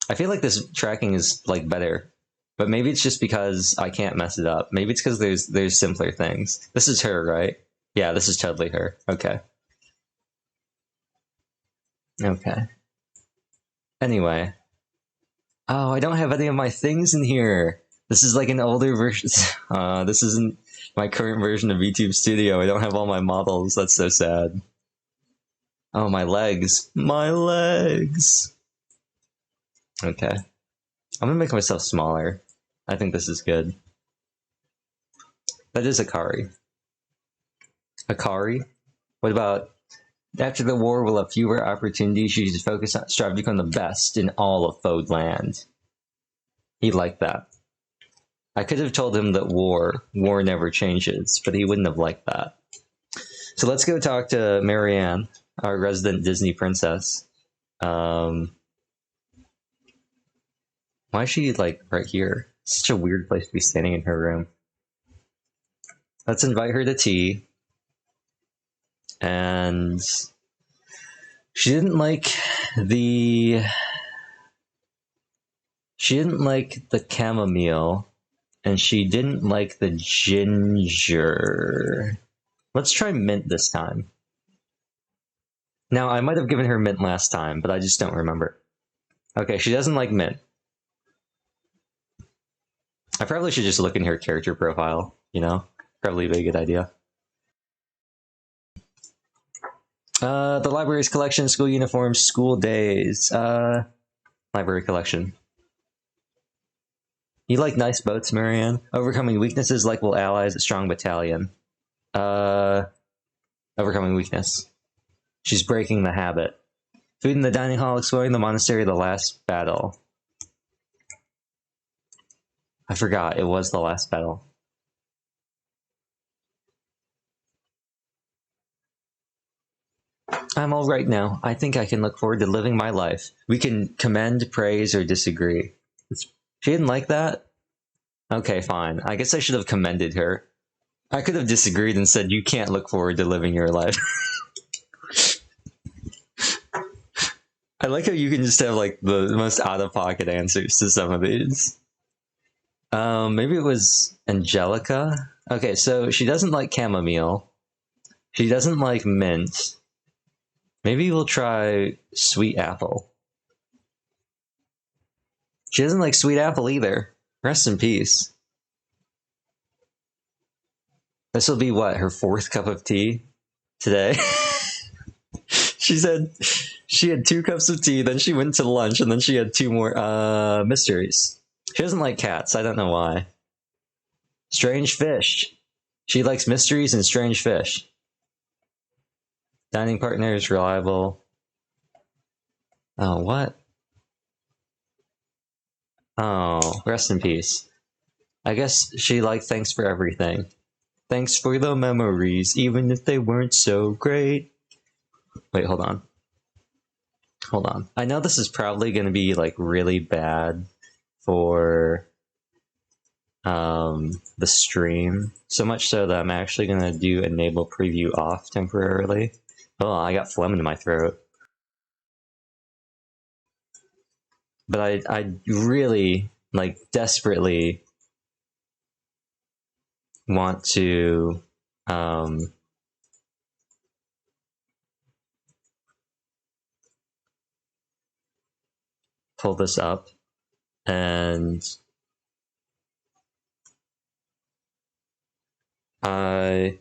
I feel like this tracking is like better, but maybe it's just because I can't mess it up. Maybe it's because there's simpler things. This is her, right? Yeah, this is totally her. Okay. Okay. Anyway. Oh, I don't have any of my things in here. This is like an older version. This isn't my current version of VTube Studio. I don't have all my models. That's so sad. Oh, my legs. My legs! Okay. I'm gonna make myself smaller. I think this is good. That is Akari. Akari? What about... After the war, we'll have fewer opportunities. You should focus on strive to become the best in all of Fodeland. He liked that. I could have told him that war never changes, but he wouldn't have liked that. So let's go talk to Marianne, our resident Disney princess. Why is she like right here? Such a weird place to be standing in her room. Let's invite her to tea. And she didn't like the chamomile, and she didn't like the ginger. Let's try mint this time. Now, I might have given her mint last time, but I just don't remember. Okay, she doesn't like mint. I probably should just look in her character profile, you know? Probably be a good idea. The library's collection, school uniforms, school days. Library collection. You like nice boats, Marianne? Overcoming weaknesses like will allies, a strong battalion. Overcoming weakness. She's breaking the habit. Food in the dining hall, exploring the monastery, the last battle. I forgot, it was the last battle. I'm all right now. I think I can look forward to living my life. We can commend, praise, or disagree. She didn't like that? Okay, fine. I guess I should have commended her. I could have disagreed and said, you can't look forward to living your life. I like how you can just have like the most out-of-pocket answers to some of these. Maybe it was Angelica? Okay, so she doesn't like chamomile. She doesn't like mint. Maybe we'll try sweet apple. She doesn't like sweet apple either. Rest in peace. This will be what, her 4th cup of tea today? She said she had 2 cups of tea, then she went to lunch, and then she had 2 more mysteries. She doesn't like cats. I don't know why. Strange fish. She likes mysteries and strange fish. Dining partners, reliable. Oh, what? Oh, rest in peace. I guess she liked thanks for everything. Thanks for the memories, even if they weren't so great. Wait, hold on. Hold on. I know this is probably going to be like really bad for the stream. So much so that I'm actually going to do enable preview off temporarily. Oh, I got phlegm in my throat. But I really, like, desperately want to pull this up, and I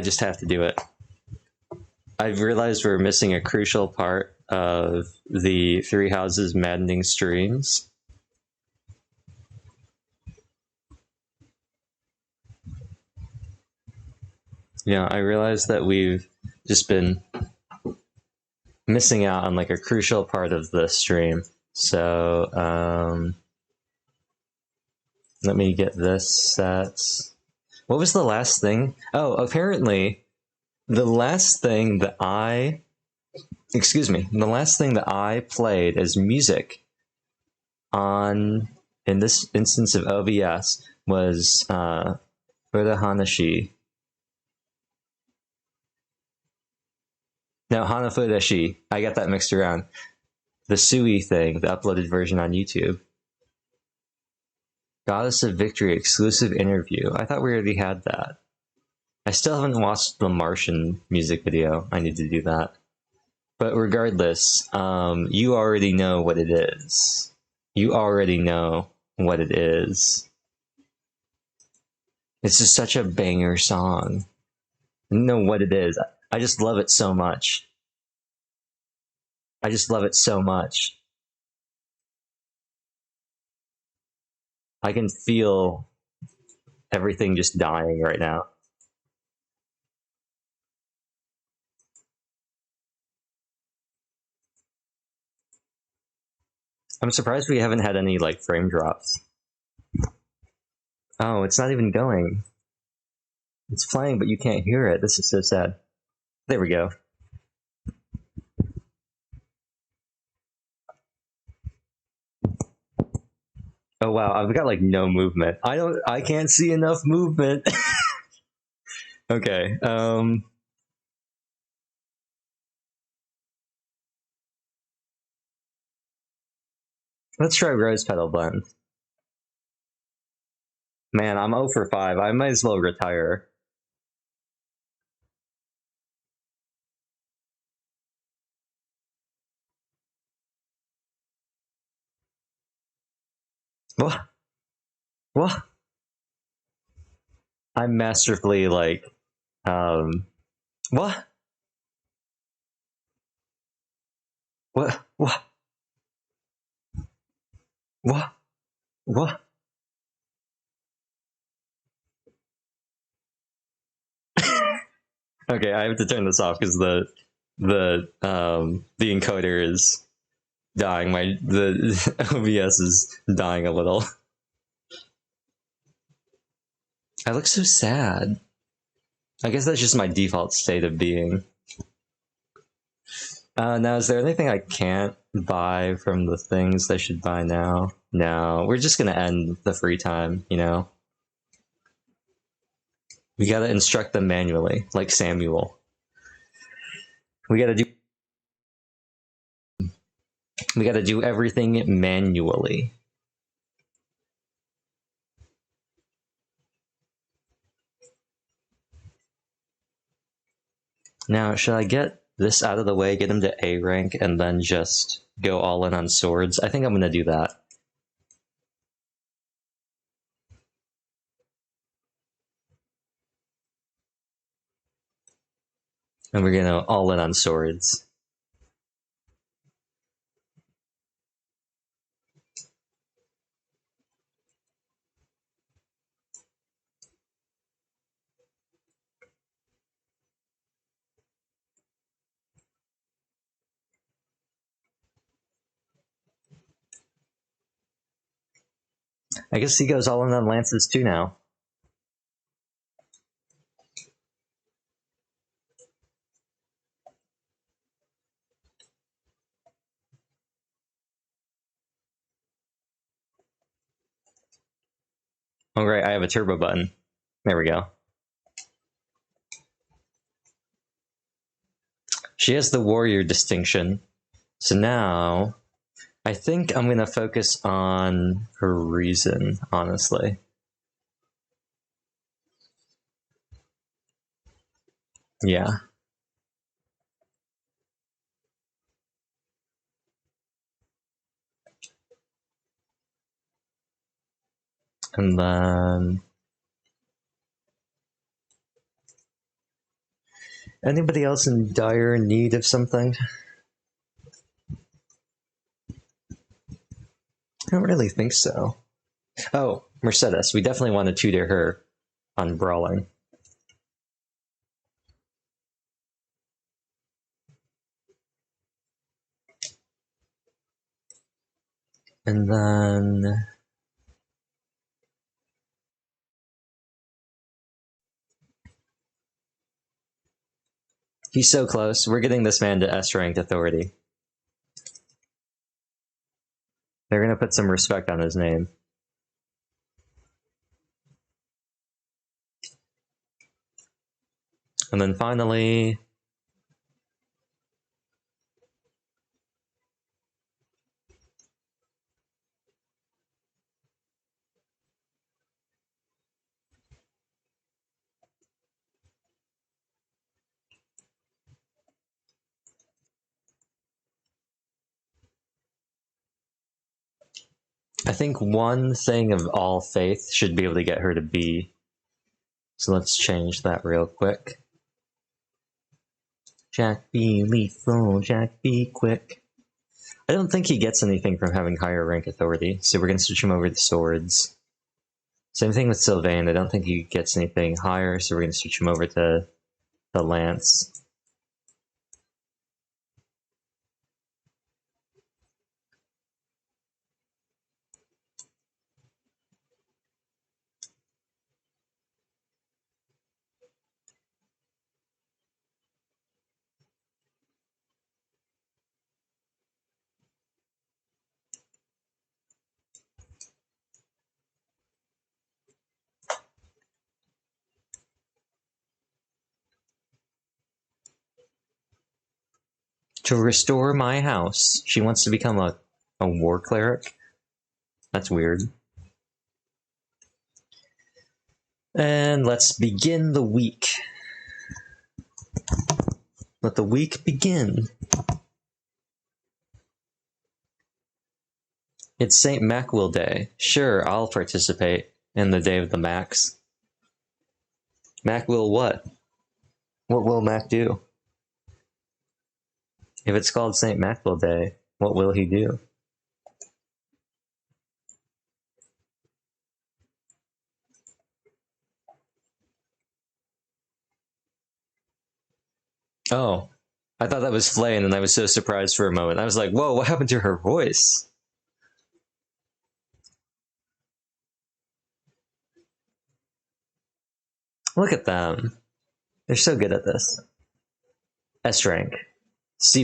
just have to do it. I've realized we're missing a crucial part of the Three Houses Maddening streams. Yeah, I realized that we've just been missing out on like a crucial part of the stream. So let me get this set. What was the last thing? Oh, apparently the last thing that I played as music in this instance of OBS was Ura Hanashi. No, Hanafudashi. I got that mixed around. The Sui thing, the uploaded version on YouTube. Goddess of Victory exclusive interview. I thought we already had that. I still haven't watched the Martian music video. I need to do that. But regardless, you already know what it is. You already know what it is. It's just such a banger song. I don't know what it is. I just love it so much. I just love it so much. I can feel everything just dying right now. I'm surprised we haven't had any like frame drops. Oh, it's not even going. It's playing, but you can't hear it. This is so sad. There we go. Oh wow, I've got like no movement. I can't see enough movement. Okay. Let's try Rose Petal Blend. Man, I'm 0 for 5. I might as well retire. What? What? I'm masterfully like, what? What? What? What? What? Okay, I have to turn this off because the encoder is dying. The OBS is dying a little. I look so sad. I guess that's just my default state of being. Now, is there anything I can't buy from the things I should buy now? No, we're just gonna end the free time, you know? We gotta instruct them manually, like Samuel. We gotta do everything manually. Now, should I get this out of the way, get him to A rank, and then just go all in on swords? I think I'm gonna do that. And we're gonna all in on swords. I guess he goes all in on lances too now. Oh great, I have a turbo button. There we go. She has the warrior distinction. So now, I think I'm gonna focus on her reason, honestly. Yeah. And then... Anybody else in dire need of something? I don't really think so. Oh, Mercedes. We definitely want to tutor her on brawling. And then... He's so close. We're getting this man to S-ranked authority. They're gonna put some respect on his name. And then finally... I think one thing of all faith should be able to get her to B. So let's change that real quick. Jack B, lethal, Jack B, quick. I don't think he gets anything from having higher rank authority, so we're going to switch him over to swords. Same thing with Sylvain, I don't think he gets anything higher, so we're going to switch him over to the lance. To restore my house. She wants to become a war cleric. That's weird. And let's begin the week. Let the week begin. It's St. Macwill Day. Sure, I'll participate in the Day of the Macs. Mac will what? What will Mac do? If it's called St. Macwill Day, what will he do? Oh, I thought that was Flay, and I was so surprised for a moment. I was like, whoa, what happened to her voice? Look at them. They're so good at this. S rank. C+.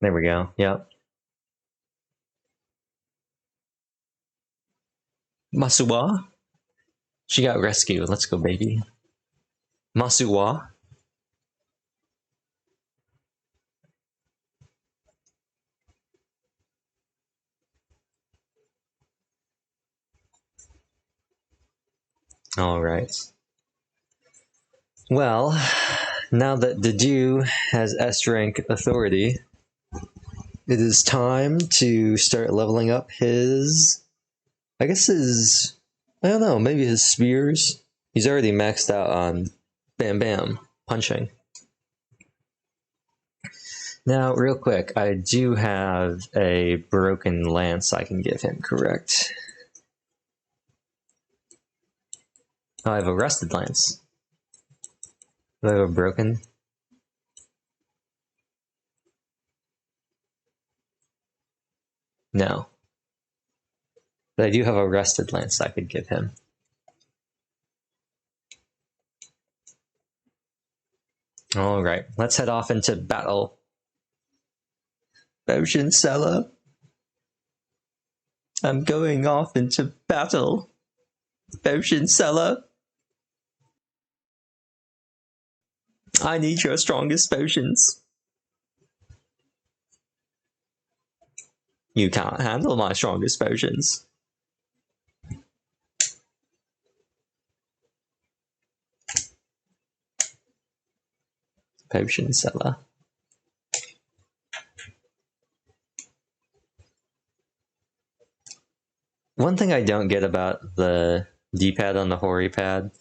There we go. Yep. Masuwa? She got rescued. Let's go, baby. Masuwa? Alright. Well, now that Dedu has S-rank authority, it is time to start leveling up his... I don't know, maybe his spears? He's already maxed out on Bam Bam, punching. Now, real quick, I do have a broken lance I can give him, correct? Oh, I have a rusted lance. Do I have a broken? No. But I do have a rusted lance I could give him. Alright, let's head off into battle. Potion seller. I'm going off into battle. Potion seller. I need your strongest potions. You can't handle my strongest potions. Potion seller. One thing I don't get about the D-pad on the Hori pad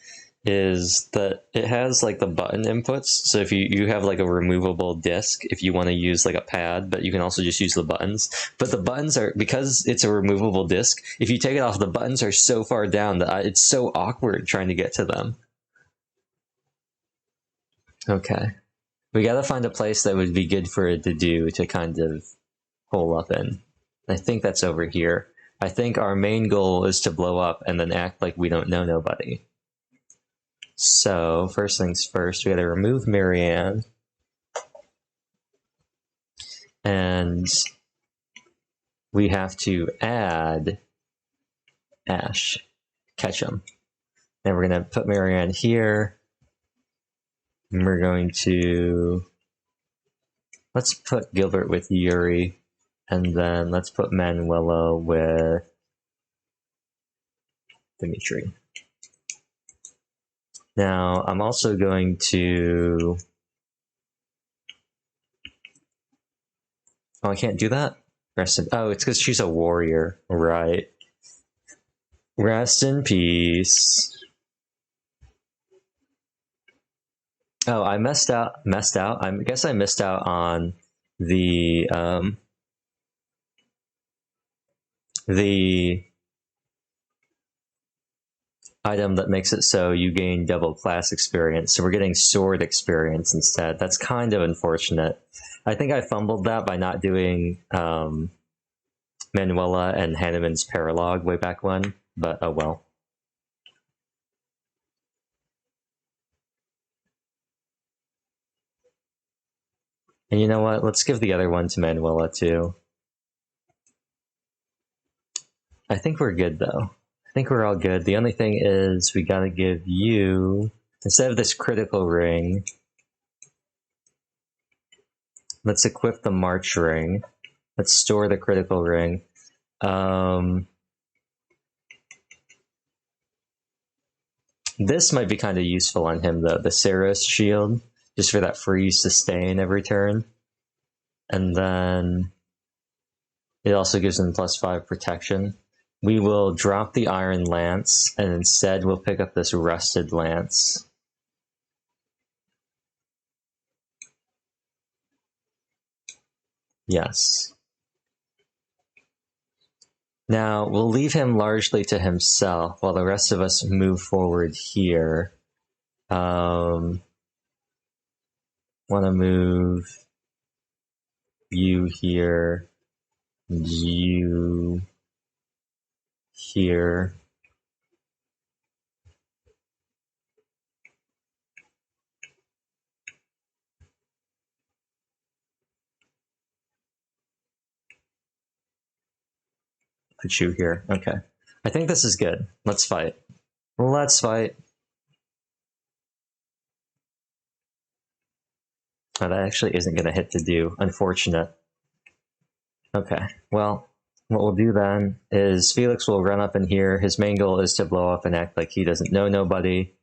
is that it has like the button inputs. So if you have like a removable disc, if you want to use like a pad, but you can also just use the buttons. But the buttons are, because it's a removable disc, if you take it off, the buttons are so far down that it's so awkward trying to get to them. Okay. We gotta find a place that would be good for it to do to kind of hole up in. I think that's over here. I think our main goal is to blow up and then act like we don't know nobody. So, first things first, we gotta remove Marianne. And we have to add Ash Ketchum. And we're gonna put Marianne here. And we're going to... Let's put Gilbert with Yuri. And then let's put Manuela with Dimitri. Now, I'm also going to... Oh, I can't do that? Rest in... Oh, it's because she's a warrior. Right. Rest in peace. Oh, I messed out. I guess I missed out on the item that makes it so you gain double class experience. So we're getting sword experience instead. That's kind of unfortunate. I think I fumbled that by not doing Manuela and Hanneman's paralog way back when, but oh well. And you know what? Let's give the other one to Manuela too. I think we're good though. I think we're all good. The only thing is we gotta give you, instead of this critical ring, let's equip the March ring. Let's store the critical ring. This might be kind of useful on him though, the Saros shield, just for that freeze sustain every turn. And then it also gives him +5 protection. We will drop the Iron Lance, and instead we'll pick up this Rusted Lance. Yes. Now, we'll leave him largely to himself, while the rest of us move forward here. Want to move you here, you here. Put you here. Okay. I think this is good. Let's fight. Let's fight. Oh, that actually isn't going to hit to do. Unfortunate. Okay. Well, what we'll do then is Felix will run up in here. His main goal is to blow up and act like he doesn't know nobody.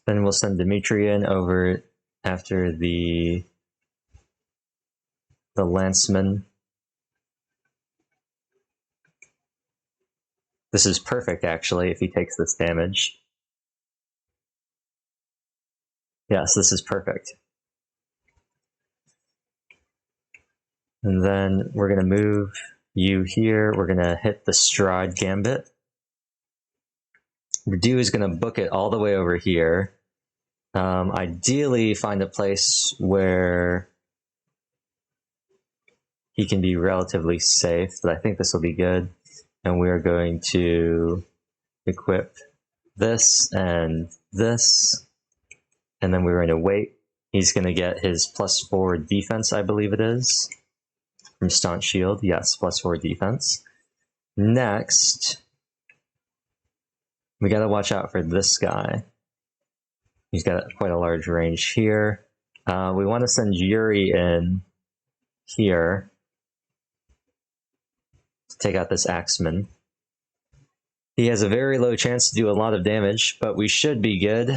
Then we'll send Dimitri in over after the Lanceman. This is perfect, actually, if he takes this damage. Yes, this is perfect. And then we're going to move you here. We're going to hit the Stride Gambit. Radu is going to book it all the way over here. Ideally, find a place where he can be relatively safe, but I think this will be good. And we are going to equip this and this. And then we're going to wait. He's going to get his +4 defense, I believe it is. From Staunch Shield. Yes, +4 defense. Next, we got to watch out for this guy. He's got quite a large range here. We want to send Yuri in here to take out this Axeman. He has a very low chance to do a lot of damage, but we should be good.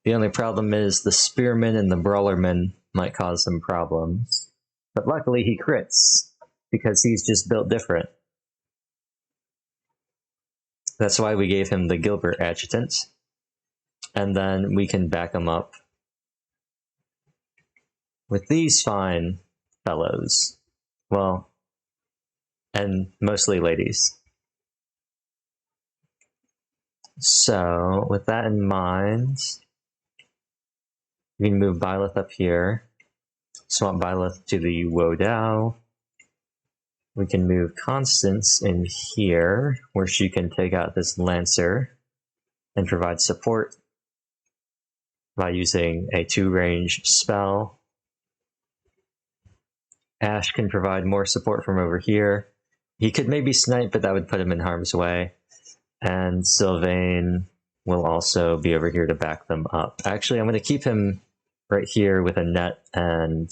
The only problem is the Spearman and the Brawlerman might cause some problems. But luckily he crits, because he's just built different. That's why we gave him the Gilbert Adjutant. And then we can back him up with these fine fellows. Well, and mostly ladies. So, with that in mind, we can move Byleth up here, swap Byleth to the Wodao. We can move Constance in here, where she can take out this Lancer and provide support by using a 2-range spell. Ash can provide more support from over here. He could maybe snipe, but that would put him in harm's way. And Sylvain will also be over here to back them up. Actually, I'm going to keep him right here with Annette and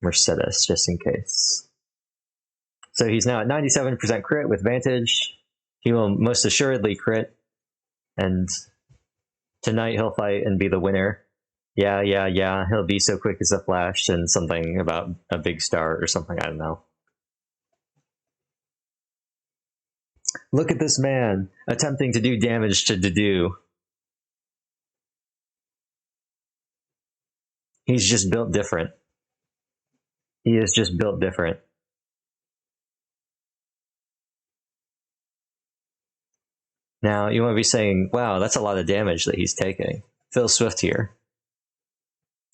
Mercedes, just in case. So he's now at 97% crit with Vantage. He will most assuredly crit. And tonight he'll fight and be the winner. Yeah. He'll be so quick as a flash and something about a big start or something, I don't know. Look at this man attempting to do damage to Dedue. He's just built different. He is just built different. Now, you want to be saying, wow, that's a lot of damage that he's taking. Phil Swift here.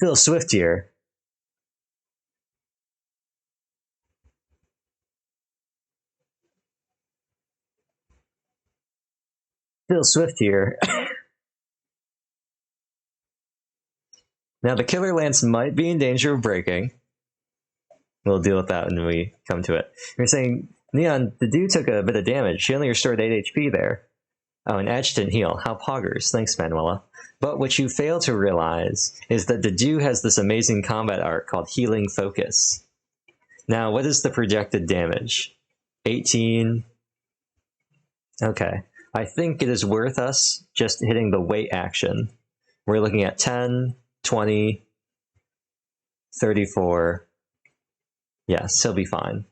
Phil Swift here. Phil Swift here. Now, the Killer Lance might be in danger of breaking. We'll deal with that when we come to it. You're saying, Neon, the dude took a bit of damage. She only restored 8 HP there. Oh, an Adjutant heal. How poggers. Thanks, Manuela. But what you fail to realize is that Dedue has this amazing combat art called Healing Focus. Now, what is the projected damage? 18. Okay. I think it is worth us just hitting the wait action. We're looking at 10, 20, 34. Yes, he'll be fine.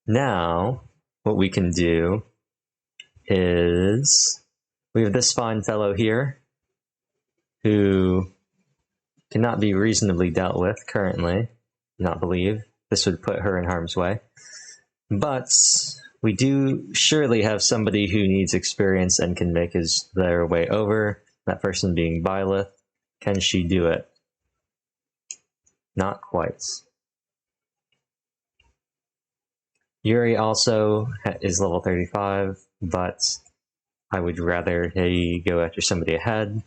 Now, what we can do is we have this fine fellow here who cannot be reasonably dealt with currently. Not believe this would put her in harm's way. But we do surely have somebody who needs experience and can make their way over. That person being Byleth. Can she do it? Not quite. Yuri also is level 35, but I would rather he go after somebody ahead.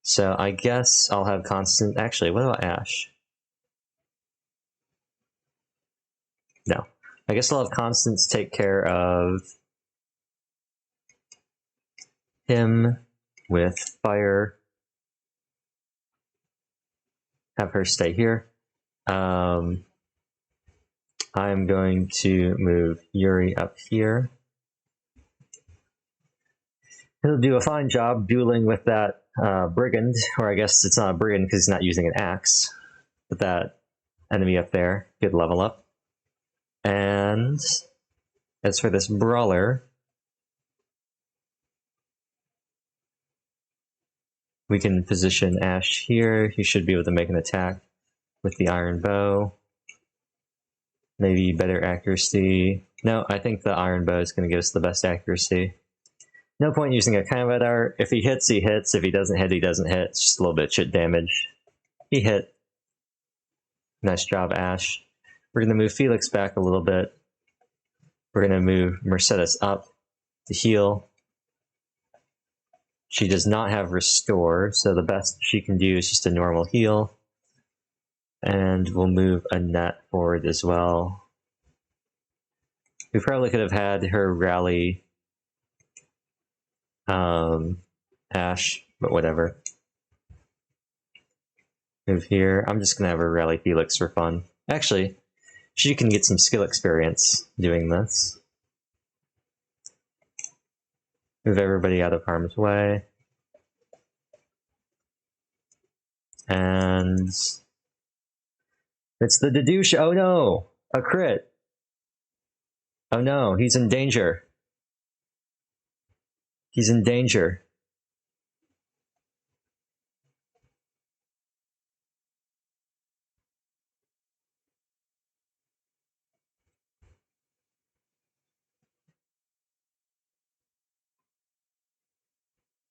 So I guess I'll have Constant. Actually, what about Ash? No. I guess I'll have Constance take care of him with fire. Have her stay here. I'm going to move Yuri up here. He'll do a fine job dueling with that brigand, or I guess it's not a brigand because he's not using an axe, but that enemy up there. Good level up. And as for this brawler, we can position Ash here. He should be able to make an attack with the iron bow. Maybe better accuracy. No, I think the iron bow is going to give us the best accuracy. No point using a combat art. If he hits, he hits. If he doesn't hit, he doesn't hit. It's just a little bit of shit damage. He hit. Nice job, Ash. We're going to move Felix back a little bit. We're going to move Mercedes up to heal. She does not have Restore, so the best she can do is just a normal heal. And we'll move Annette forward as well. We probably could have had her rally Ash, but whatever. Move here. I'm just gonna have her rally Felix for fun. Actually, she can get some skill experience doing this. Move everybody out of harm's way. And it's the Dedouche. Oh no! A crit! Oh no, he's in danger. He's in danger.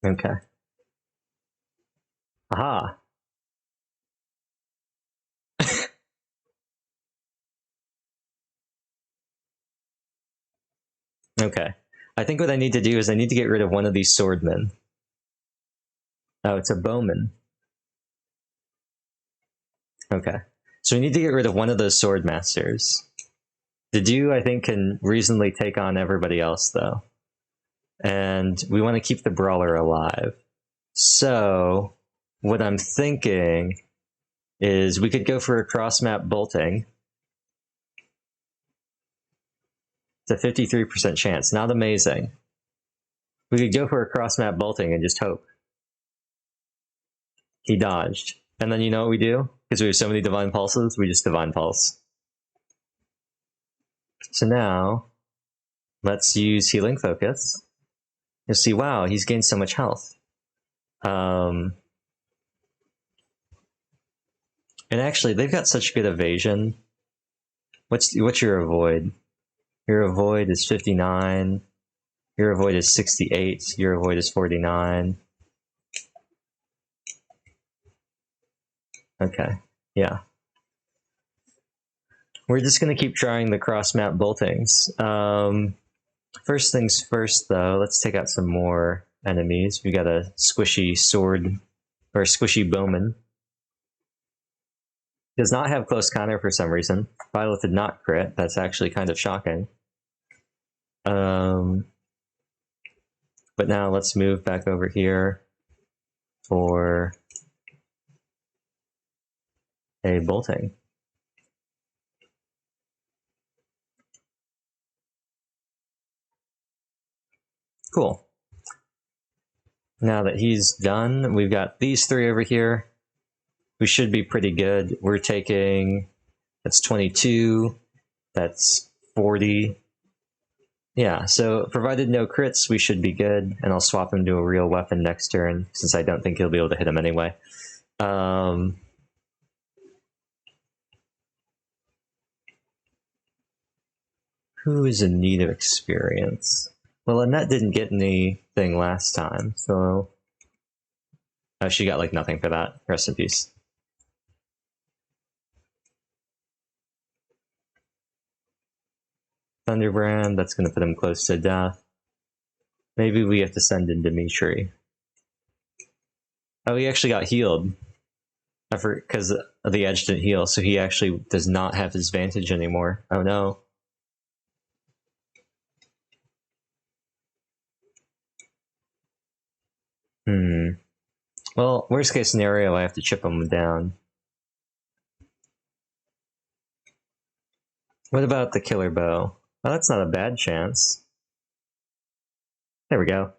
Okay. Aha. Okay. I think what I need to do is I need to get rid of one of these swordmen. Oh, it's a bowman. Okay. So we need to get rid of one of those sword masters. Dedue, I think, can reasonably take on everybody else, though. And we want to keep the brawler alive. So, what I'm thinking is we could go for a cross-map bolting. It's a 53% chance. Not amazing. We could go for a cross-map bolting and just hope. He dodged. And then you know what we do? Because we have so many Divine Pulses, we just Divine Pulse. So now, let's use Healing Focus. You'll see, wow, he's gained so much health. And actually, they've got such good evasion. What's your avoid? Your avoid is 59. Your avoid is 68. Your avoid is 49. Okay, yeah. We're just going to keep trying the cross-map boltings. First things first, though, let's take out some more enemies. We got a squishy sword, or a squishy bowman. Does not have close counter for some reason. Violet did not crit. That's actually kind of shocking. But now let's move back over here for a bolting. Cool. Now that he's done, we've got these three over here. We should be pretty good. We're taking, that's 22, that's 40. Yeah, so provided no crits, we should be good, and I'll swap him to a real weapon next turn, since I don't think he'll be able to hit him anyway. Who is in need of experience? Well, Annette didn't get anything last time, so... Oh, she got, like, nothing for that. Rest in peace. Thunderbrand, that's going to put him close to death. Maybe we have to send in Dimitri. Oh, he actually got healed. Because the edge didn't heal, so he actually does not have his vantage anymore. Oh no. Well, worst case scenario, I have to chip him down. What about the killer bow? Well, that's not a bad chance. There we go.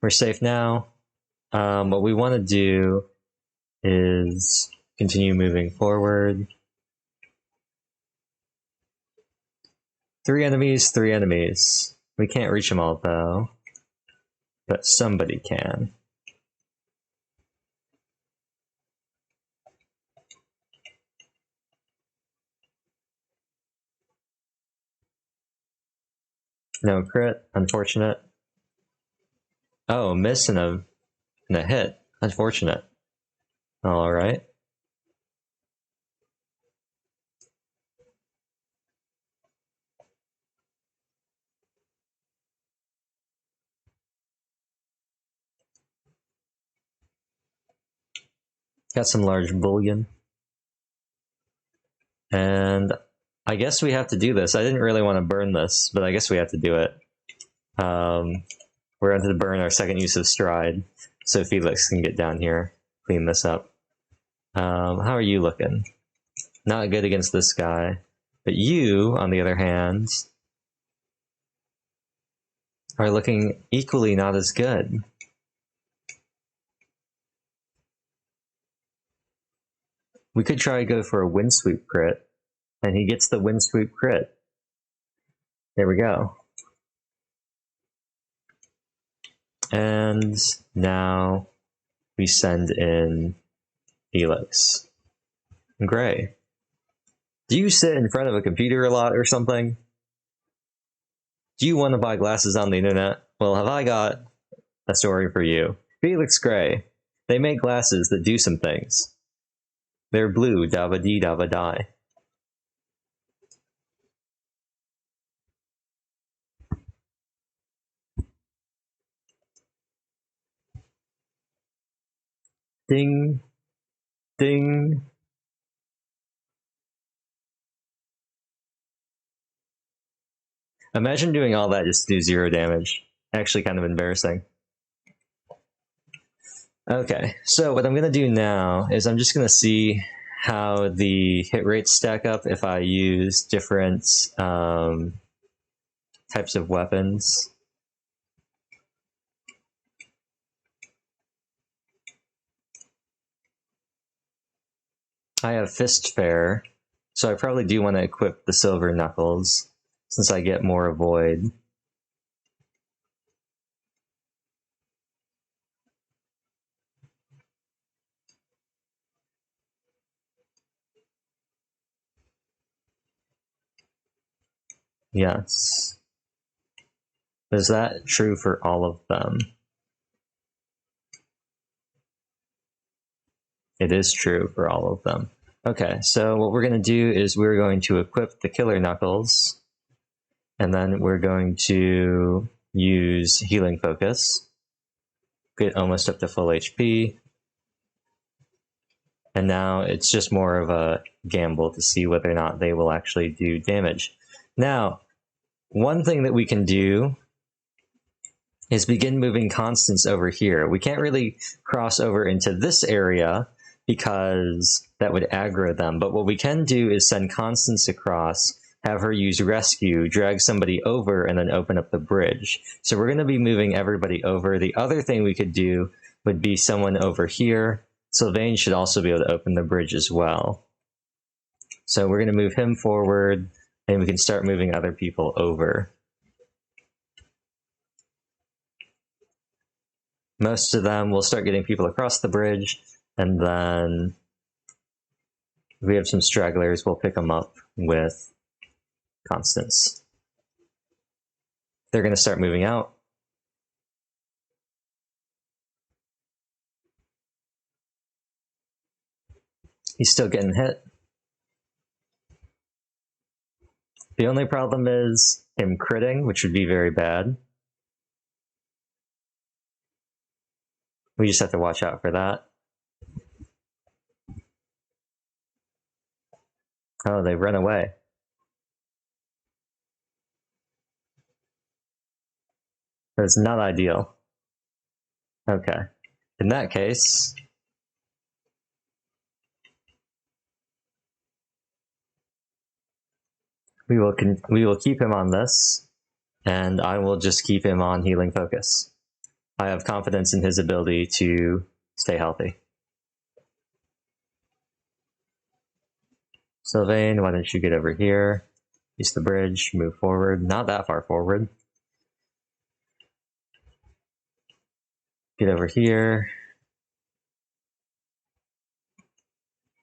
We're safe now. What we want to do is continue moving forward. 3 enemies, 3 enemies. We can't reach them all, though. But somebody can. No crit, unfortunate. Oh, miss and a hit. Unfortunate. Alright. Got some large bullion. And I guess we have to do this. I didn't really want to burn this, but I guess we have to do it. We're going to burn our second use of stride, so Felix can get down here, clean this up. How are you looking? Not good against this guy. But you, on the other hand, are looking equally not as good. We could try to go for a windsweep crit, and he gets the windsweep crit. There we go. And now we send in Felix. Gray. Do you sit in front of a computer a lot or something? Do you want to buy glasses on the internet? Well, have I got a story for you. Felix Gray. They make glasses that do some things. They're blue, dabba dee dabba die. Ding. Ding. Imagine doing all that just to do 0 damage. Actually kind of embarrassing. Okay, so what I'm going to do now is I'm just going to see how the hit rates stack up if I use different types of weapons. I have Fist Fair, so I probably do want to equip the Silver Knuckles, since I get more Avoid. Yes. Is that true for all of them? It is true for all of them. Okay, so what we're going to do is we're going to equip the Killer Knuckles, and then we're going to use Healing Focus, get almost up to full HP, and now it's just more of a gamble to see whether or not they will actually do damage. Now, one thing that we can do is begin moving Constance over here. We can't really cross over into this area because that would aggro them, but what we can do is send Constance across, have her use Rescue, drag somebody over, and then open up the bridge. So we're going to be moving everybody over. The other thing we could do would be someone over here. Sylvain should also be able to open the bridge as well. So we're going to move him forward, and we can start moving other people over. Most of them will start getting people across the bridge, and then if we have some stragglers, we'll pick them up with Constance. They're going to start moving out. He's still getting hit. The only problem is him critting, which would be very bad. We just have to watch out for that. Oh, they run away. That's not ideal. Okay. In that case, we will keep him on this, and I will just keep him on Healing Focus. I have confidence in his ability to stay healthy. Sylvain, why don't you get over here? Use the bridge, move forward. Not that far forward. Get over here.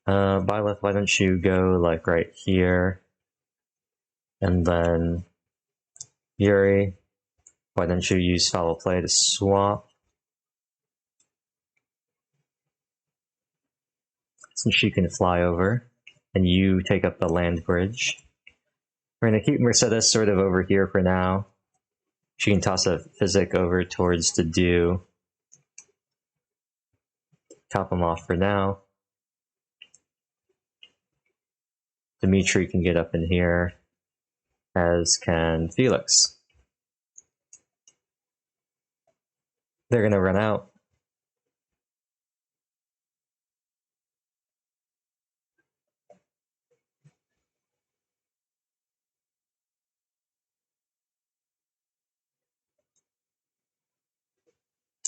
Byleth, why don't you go like right here? And then Yuri, why don't you use Foul Play to swap? Since she can fly over, and you take up the land bridge. We're going to keep Mercedes sort of over here for now. She can toss a Physic over towards the Dew. Top them off for now. Dimitri can get up in here, as can Felix. They're gonna run out.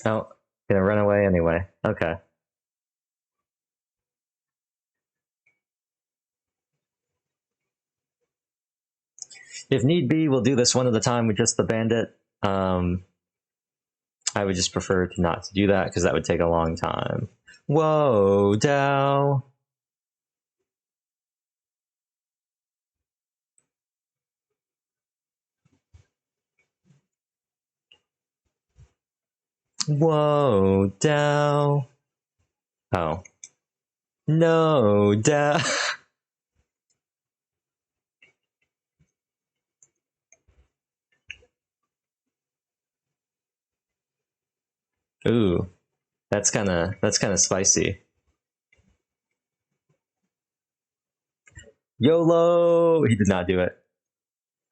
Oh, gonna run away anyway. Okay. If need be, we'll do this one at a time with just the bandit. I would just prefer to not to do that because that would take a long time. Whoa, Dow. Whoa, Dow. Oh. No, Dow. Ooh, that's kind of spicy. YOLO! He did not do it.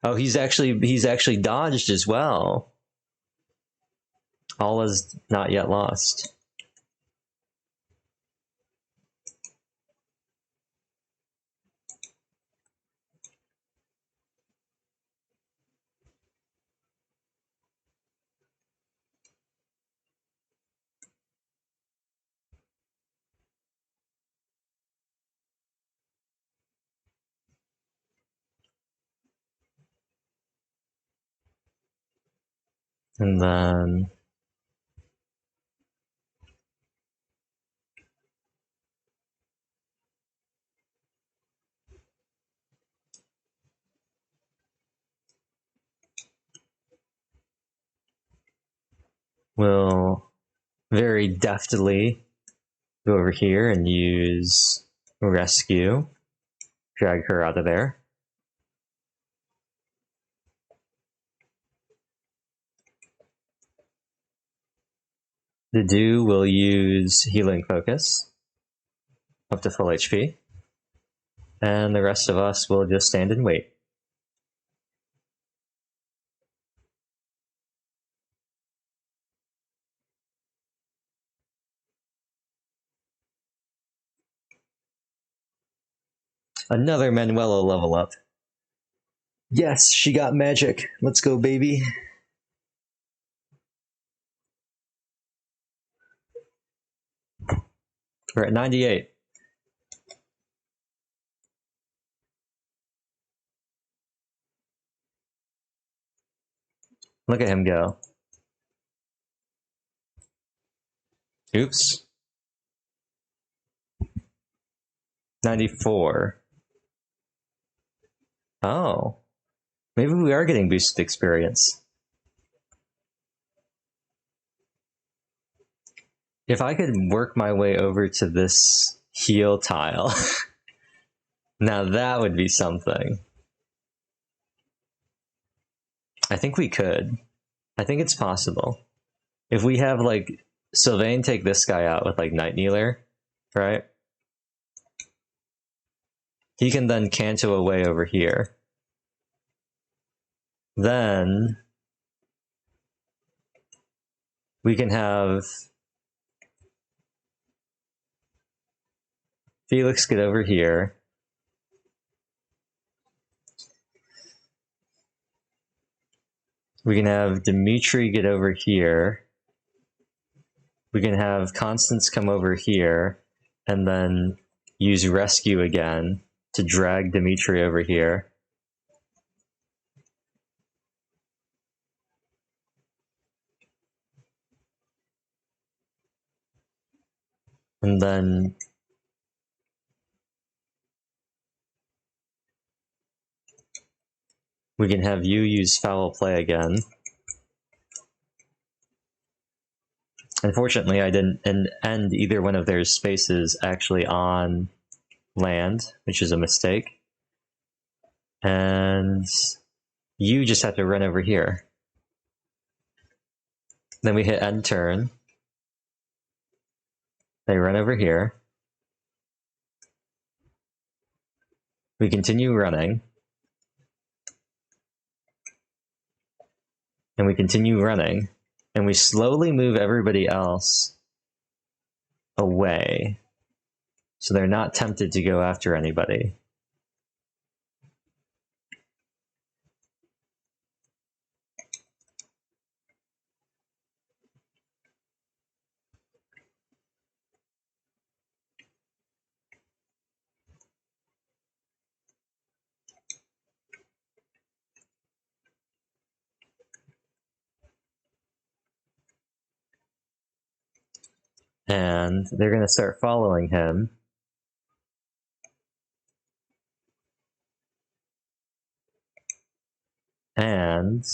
Oh, he's actually dodged as well. All is not yet lost. And then we'll very deftly go over here and use rescue, drag her out of there. The do will use healing focus up to full HP, and the rest of us will just stand and wait. Another Manuela level up. Yes, she got magic. Let's go, baby. We're at 98. Look at him go. Oops. 94. Oh. Maybe we are getting boosted experience. If I could work my way over to this heal tile, now that would be something. I think we could. I think it's possible. If we have, like, Sylvain take this guy out with, like, Night Kneeler, right? He can then canto away over here. Then we can have Felix get over here. We can have Dimitri get over here. We can have Constance come over here and then use rescue again to drag Dimitri over here. And then we can have you use foul play again. Unfortunately, I didn't end either one of their spaces actually on land, which is a mistake. And you just have to run over here. Then we hit end turn. They run over here. We continue running. And we continue running. and we slowly move everybody else away so they're not tempted to go after anybody. And they're going to start following him. And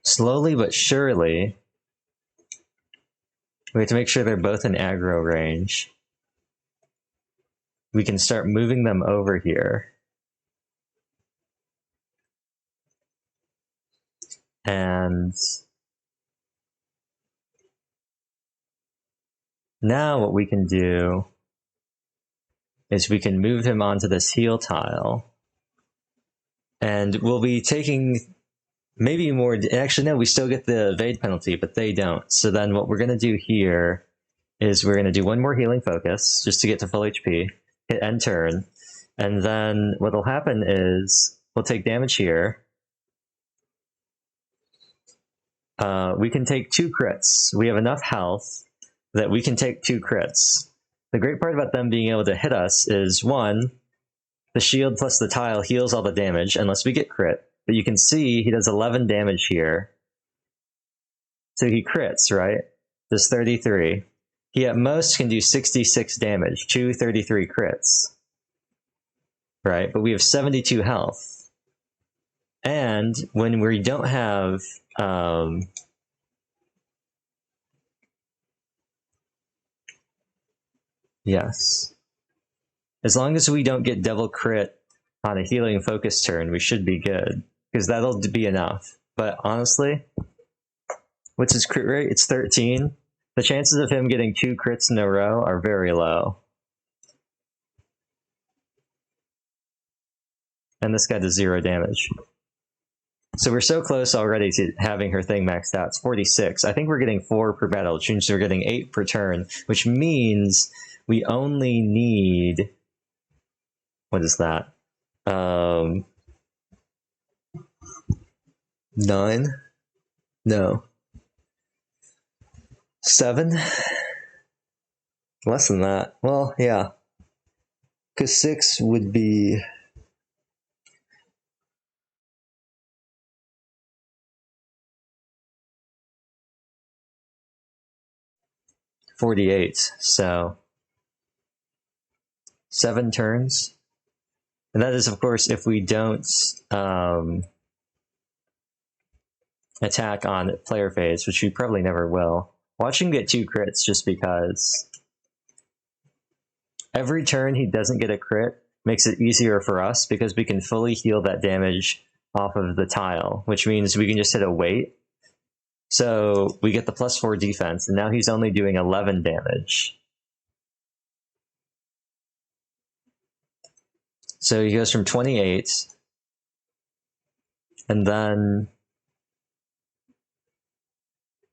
slowly but surely, we have to make sure they're both in aggro range. We can start moving them over here. And now what we can do is we can move him onto this heal tile. And we'll be taking maybe more. Actually, no, we still get the evade penalty, but they don't. So then what we're going to do here is we're going to do one more healing focus just to get to full HP, hit end turn. And then what'll happen is we'll take damage here. We can take 2 crits. We have enough health that we can take 2 crits. The great part about them being able to hit us is, one, the shield plus the tile heals all the damage unless we get crit. But you can see he does 11 damage here. So he crits, right? Does 33. He at most can do 66 damage, 233 crits. Right? But we have 72 health. And when we don't have yes. As long as we don't get double crit on a healing focus turn, we should be good. Because that'll be enough. But honestly, what's his crit rate? It's 13. The chances of him getting 2 crits in a row are very low. And this guy does 0 damage. So we're so close already to having her thing maxed out. It's 46. I think we're getting 4 per battle, which means we're getting 8 per turn, which means we only need... What is that? 9? No. 7? Less than that. Well, yeah. Because 6 would be... $48, so 7 turns. And that is, of course, if we don't attack on player phase, which we probably never will. Watch him get 2 crits just because every turn he doesn't get a crit makes it easier for us because we can fully heal that damage off of the tile, which means we can just hit a wait. So we get the +4 defense, and now he's only doing 11 damage. So he goes from 28, and then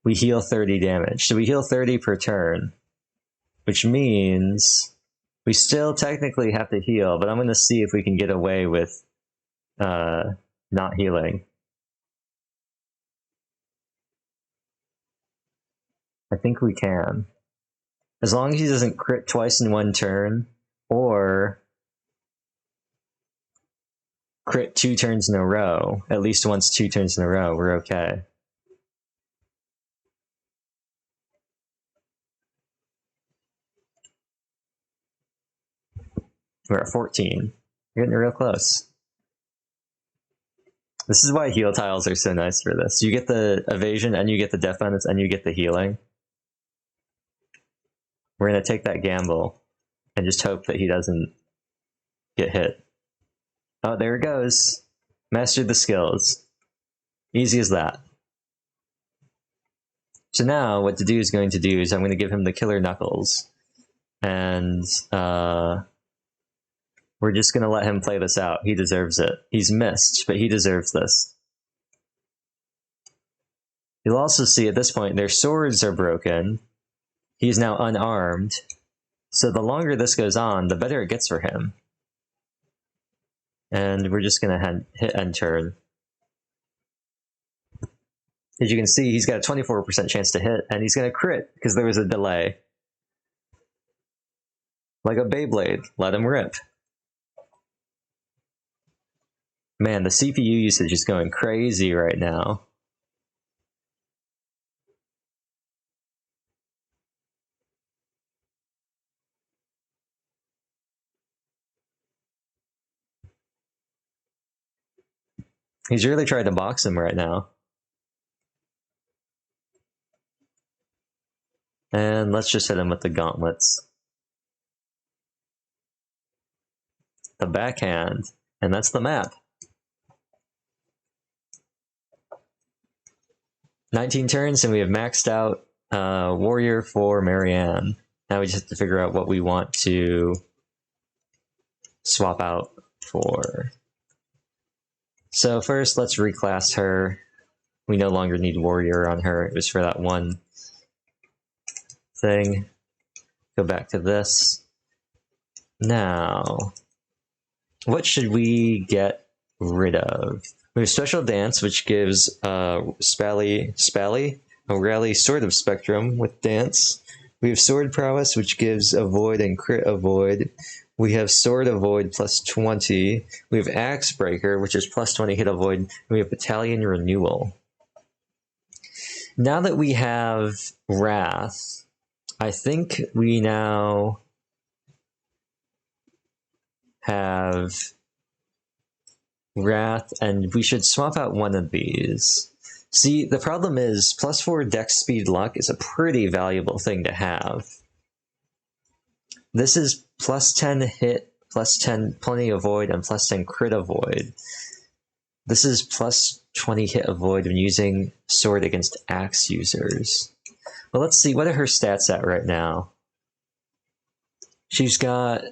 we heal 30 damage. So we heal 30 per turn, which means we still technically have to heal, but I'm going to see if we can get away with not healing. I think we can. As long as he doesn't crit twice in one turn, or crit 2 turns in a row, at least once 2 turns in a row, we're okay. We're at 14. We're getting real close. This is why heal tiles are so nice for this. You get the evasion, and you get the defense, and you get the healing. We're going to take that gamble and just hope that he doesn't get hit. Oh, there it goes. Mastered the skills. Easy as that. So now what to do is going to do is I'm going to give him the killer knuckles. And we're just going to let him play this out. He deserves it. He's missed, but he deserves this. You'll also see at this point their swords are broken. He's now unarmed. So the longer this goes on, the better it gets for him. And we're just going to hit end turn. As you can see, he's got a 24% chance to hit, and he's going to crit because there was a delay. Like a Beyblade, let him rip. Man, the CPU usage is going crazy right now. He's really trying to box him right now. And let's just hit him with the gauntlets. The backhand. And that's the map. 19 turns and we have maxed out Warrior for Marianne. Now we just have to figure out what we want to swap out for. So first, let's reclass her. We no longer need Warrior on her. It was for that one thing. Go back to this. Now, what should we get rid of? We have Special Dance, which gives Spally a rally Sword of Spectrum with Dance. We have Sword Prowess, which gives Avoid and Crit Avoid. We have Sword Avoid plus 20. We have Axe Breaker, which is plus 20 hit avoid. And we have Battalion Renewal. Now that we have Wrath, I think we now have Wrath, and we should swap out one of these. See, the problem is plus 4 Dex Speed Luck is a pretty valuable thing to have. This is plus 10 hit, plus 10 plenty avoid, and plus 10 crit avoid. This is plus 20 hit avoid when using sword against axe users. Well, let's see, what are her stats at right now? She's got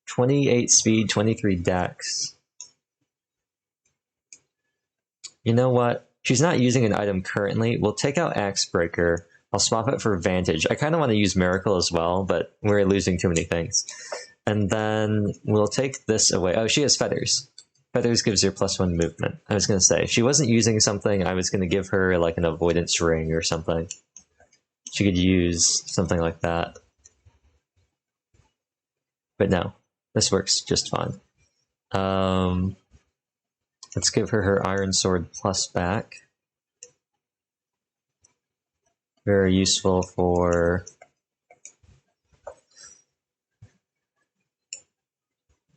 28 speed, 23 dex. You know what? She's not using an item currently. We'll take out Axe Breaker. I'll swap it for Vantage. I kind of want to use Miracle as well, but we're losing too many things. And then we'll take this away. Oh, she has Feathers. Feathers gives her plus 1 movement. I was going to say, if she wasn't using something, I was going to give her like an Avoidance Ring or something. She could use something like that. But no, this works just fine. Let's give her Iron Sword Plus back. Very useful for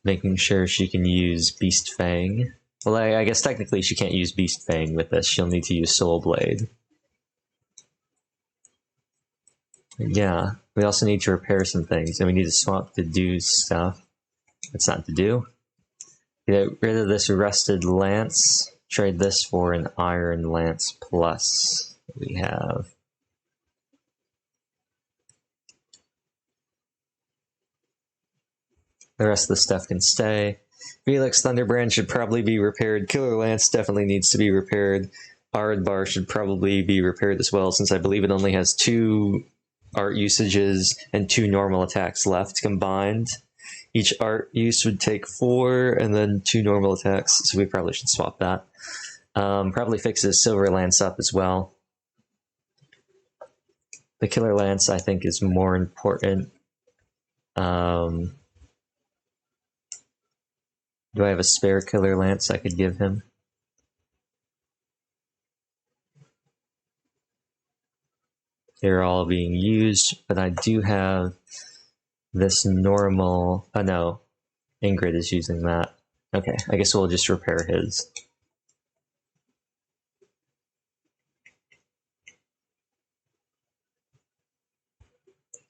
making sure she can use Beast Fang. Well, I guess technically she can't use Beast Fang with this. She'll need to use Soul Blade. Yeah, we also need to repair some things, and we need to swap the Dedu's stuff. That's not Dedu. Get rid of this Rusted Lance. Trade this for an Iron Lance Plus. We have. The rest of the stuff can stay. Felix Thunderbrand should probably be repaired. Killer Lance definitely needs to be repaired. Ardbar should probably be repaired as well, since I believe it only has 2 art usages and 2 normal attacks left combined. Each art use would take 4 and then 2 normal attacks, so we probably should swap that. Probably fixes Silver Lance up as well. The Killer Lance, I think, is more important. Do I have a spare Killer Lance I could give him? They're all being used, but I do have this normal... Oh no, Ingrid is using that. Okay, I guess we'll just repair his.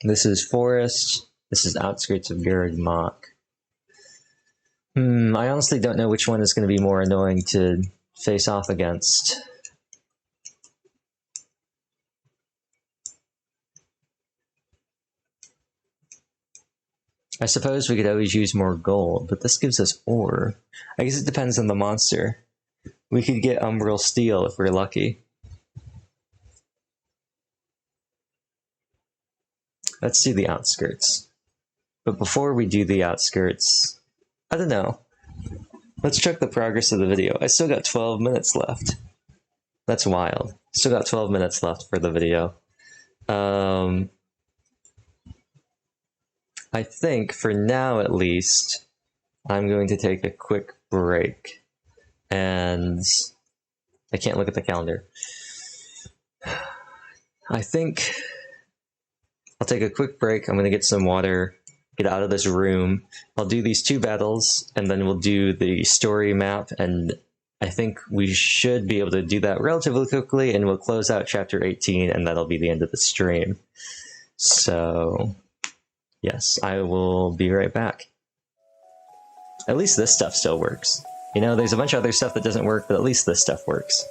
This is Forest. This is Outskirts of Garreg Mach. I honestly don't know which one is going to be more annoying to face off against. I suppose we could always use more gold, but this gives us ore. I guess it depends on the monster. We could get Umbral Steel if we're lucky. Let's do the outskirts. But before we do the outskirts, I don't know. Let's check the progress of the video. I still got 12 minutes left. That's wild. Still got 12 minutes left for the video. I think, for now at least, I'm going to take a quick break. And I can't look at the calendar. I think I'll take a quick break. I'm going to get some water, get out of this room. I'll do these 2 battles, and then we'll do the story map, and I think we should be able to do that relatively quickly, and we'll close out chapter 18, and that'll be the end of the stream. So, yes, I will be right back. At least this stuff still works. You know, there's a bunch of other stuff that doesn't work, but at least this stuff works.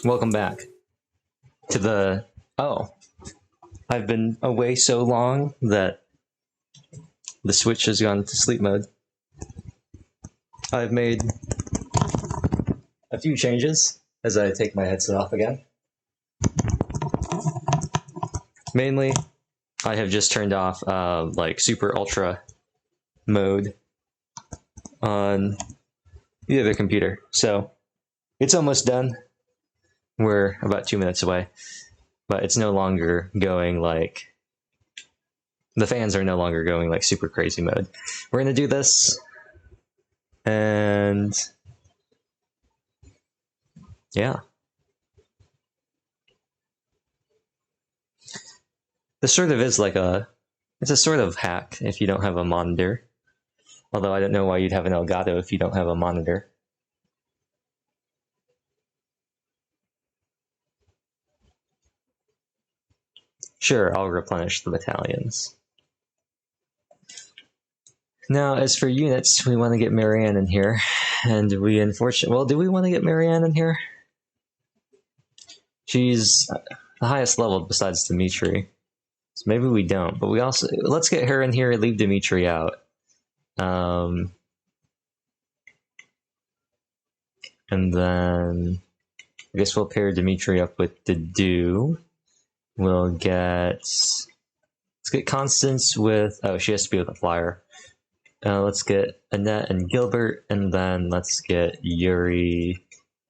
Welcome back to the... Oh, I've been away so long that the Switch has gone to sleep mode. I've made a few changes as I take my headset off again. Mainly, I have just turned off like super ultra mode on the other computer. So it's almost done. We're about 2 minutes away, but it's no longer going like, the fans are no longer going like super crazy mode. We're gonna do this, and yeah. This sort of is like it's a sort of hack if you don't have a monitor. Although I don't know why you'd have an Elgato if you don't have a monitor. Sure, I'll replenish the battalions. Now, as for units, we want to get Marianne in here. And we unfortunately... Well, do we want to get Marianne in here? She's the highest level besides Dimitri. So maybe we don't. But we also... Let's get her in here and leave Dimitri out. And then... I guess we'll pair Dimitri up with Dedu. We'll get... Let's get Constance with... Oh, she has to be with a flyer. Let's get Annette and Gilbert, and then let's get Yuri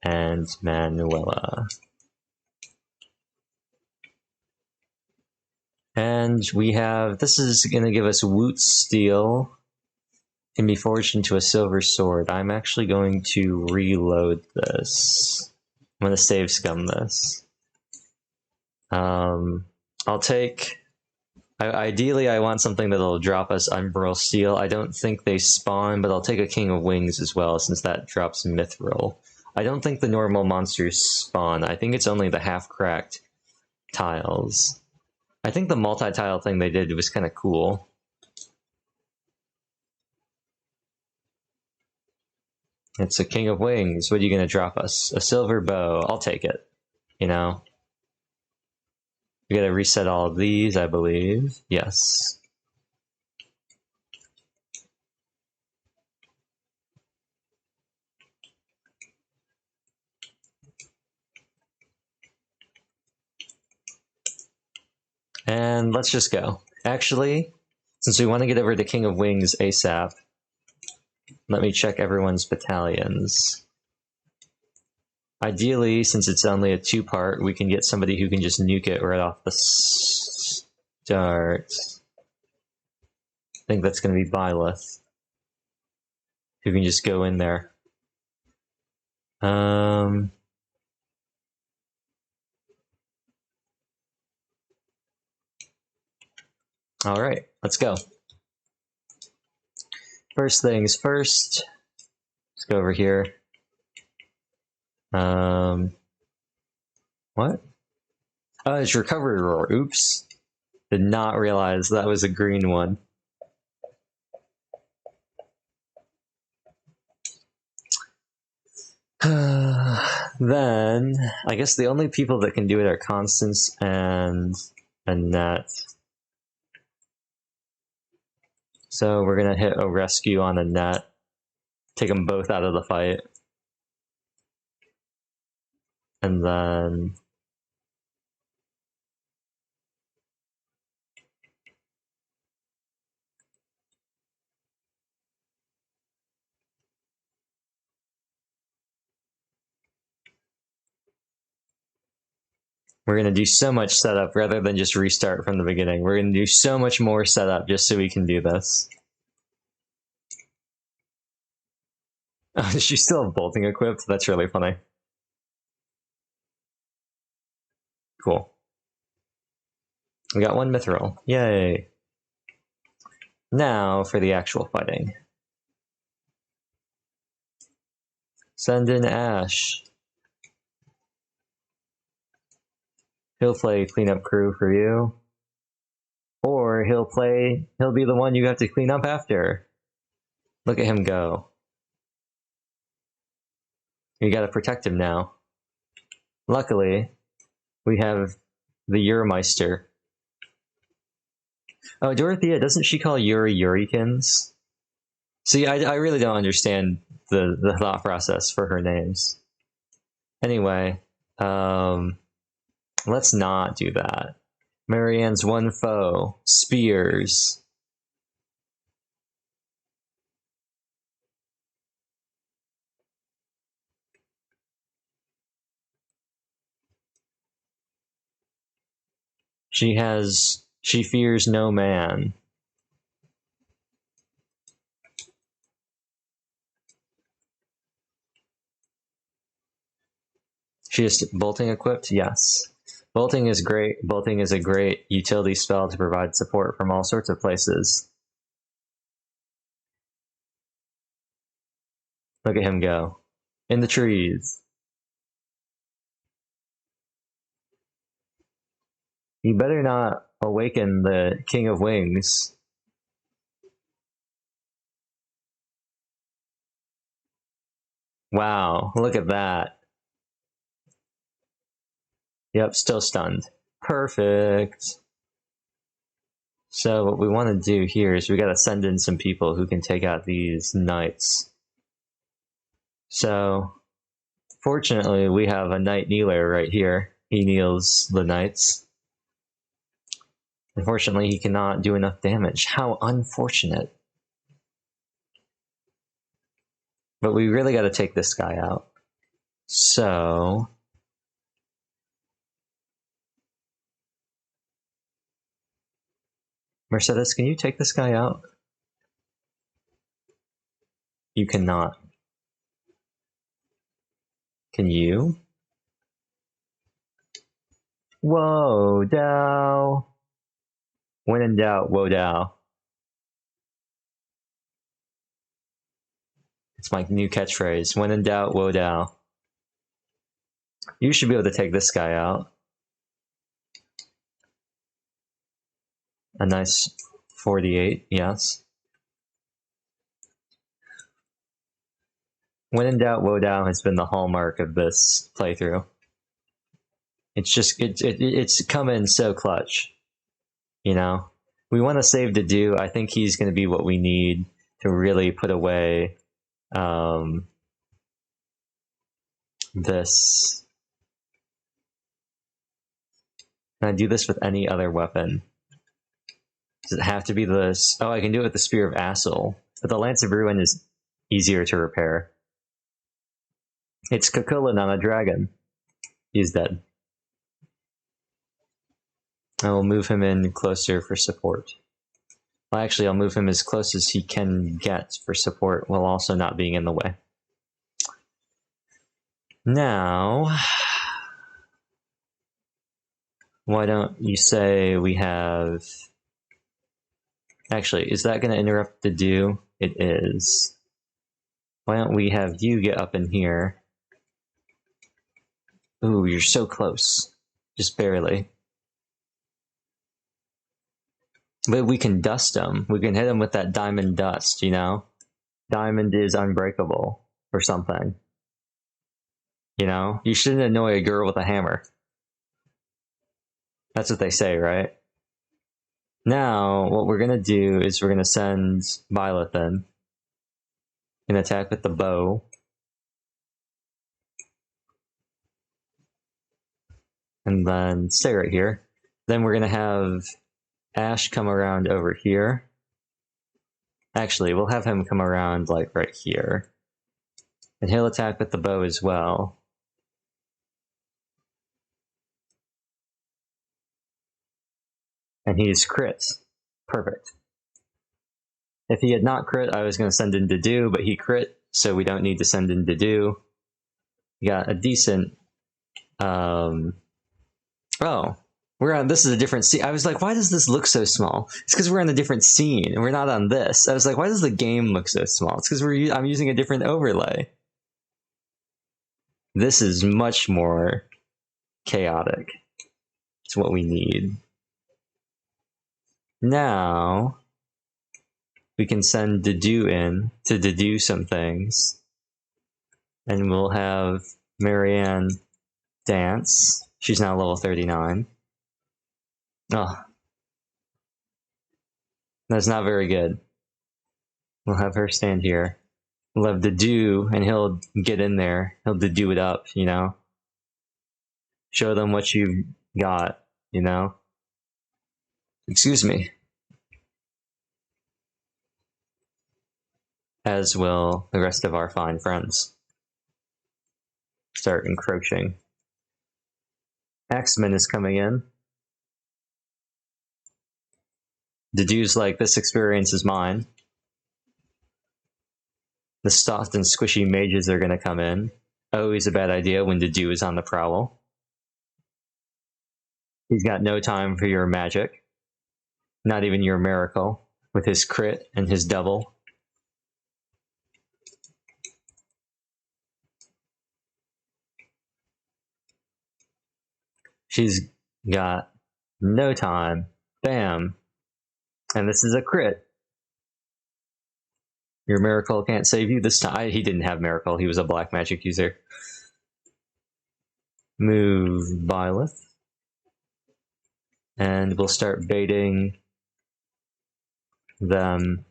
and Manuela. And we have... This is going to give us Woot Steel. Can be forged into a silver sword. I'm actually going to reload this. I'm going to save scum this. I'll take... Ideally, I want something that'll drop us Umbral Steel. I don't think they spawn, but I'll take a King of Wings as well, since that drops Mithril. I don't think the normal monsters spawn. I think it's only the half-cracked tiles. I think the multi-tile thing they did was kind of cool. It's a King of Wings. What are you going to drop us? A silver bow. I'll take it. You know? We gotta reset all of these, I believe. Yes. And let's just go. Actually, since we want to get over to King of Wings ASAP, let me check everyone's battalions. Ideally, since it's only a 2-part, we can get somebody who can just nuke it right off the start. I think that's going to be Byleth, who can just go in there. Alright, let's go. First things first, let's go over here. What? Oh, it's recovery roar. Oops. Did not realize that was a green one. Then, I guess the only people that can do it are Constance and Annette. So we're gonna hit a rescue on Annette. Take them both out of the fight. And then... We're going to do so much setup rather than just restart from the beginning. We're going to do so much more setup just so we can do this. Oh, does she still have bolting equipped? That's really funny. Cool. We got 1 mithril. Yay. Now for the actual fighting. Send in Ash. He'll play cleanup crew for you. Or he'll be the one you have to clean up after. Look at him go. You gotta protect him now. luckily, we have the Euromeister. Oh, Dorothea, doesn't she call Yuri Yurikins? See, I really don't understand the thought process for her names. Anyway, let's not do that. Marianne's one foe, spears. She fears no man. She is bolting equipped? Yes. Bolting is great. Bolting is a great utility spell to provide support from all sorts of places. Look at him go. In the trees. You better not awaken the King of Wings. Wow, look at that. Yep, still stunned. Perfect. So what we want to do here is we got to send in some people who can take out these knights. So, fortunately, we have a knight kneeler right here. He kneels the knights. Unfortunately, he cannot do enough damage. How unfortunate. But we really got to take this guy out. So... Mercedes, can you take this guy out? You cannot. Can you? Whoa, Dow. When in doubt, whoa, Dow. It's my new catchphrase. When in doubt, whoa, Dow. You should be able to take this guy out. A nice 48, yes. When in doubt, woe down has been the hallmark of this playthrough. It's just, it's come in so clutch. You know? We want to save to do. I think he's going to be what we need to really put away this. Can I do this with any other weapon? Does it have to be this? Oh, I can do it with the Spear of Assel. But the Lance of Ruin is easier to repair. It's Cucullin on a dragon. He's dead. I will move him in closer for support. Well, actually, I'll move him as close as he can get for support while also not being in the way. Now, why don't you say we have... Actually, is that going to interrupt the do? It is. Why don't we have you get up in here? Ooh, you're so close. Just barely. But we can dust him. We can hit him with that diamond dust, you know? Diamond is unbreakable, or something. You know? You shouldn't annoy a girl with a hammer. That's what they say, right? Now, what we're going to do is we're going to send Violet in. And attack with the bow. And then stay right here. Then we're going to have Ash come around over here. Actually, we'll have him come around like right here. And he'll attack with the bow as well. And he's crit. Perfect. If he had not crit, I was going to send in Dedu, but he crit, so we don't need to send in Dedu. We got a decent... Oh, we're on... This is a different scene. I was like, why does this look so small? It's because we're on a different scene, and we're not on this. I was like, why does the game look so small? It's because I'm using a different overlay. This is much more chaotic. It's what we need. Now... we can send Dedu in to Dedu some things. And we'll have Marianne Dance. She's now level 39. Oh. That's not very good. We'll have her stand here. We'll have Dedu, and he'll get in there. He'll Dedu it up, you know? Show them what you've got, you know? Excuse me. As will the rest of our fine friends. Start encroaching. Axeman is coming in. Dedu's like, this experience is mine. The soft and squishy mages are going to come in. Always a bad idea when Dedu is on the prowl. He's got no time for your magic. Not even your miracle. With his crit and his double. She's got no time. Bam. And this is a crit. Your miracle can't save you this time. He didn't have miracle. He was a black magic user. Move Byleth. And we'll start baiting them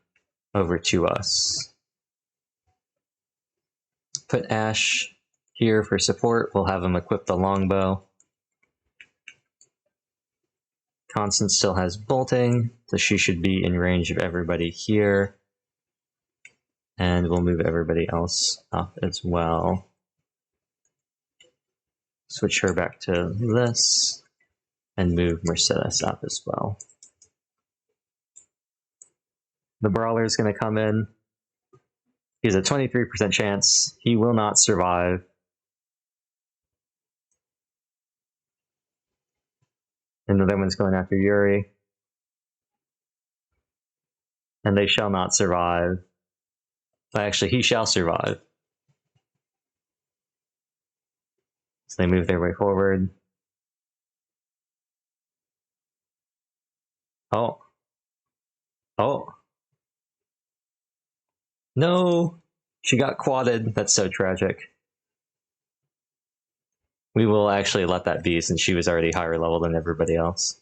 over to us. Put Ash here for support. We'll have him equip the longbow. Constance still has bolting, so she should be in range of everybody here. And we'll move everybody else up as well. Switch her back to this, and move Mercedes up as well. The Brawler is going to come in. He has a 23% chance. He will not survive. And the other one's going after Yuri. And they shall not survive. Actually, he shall survive. So they move their way forward. Oh. Oh. No! She got quadded. That's so tragic. We will actually let that be since she was already higher level than everybody else.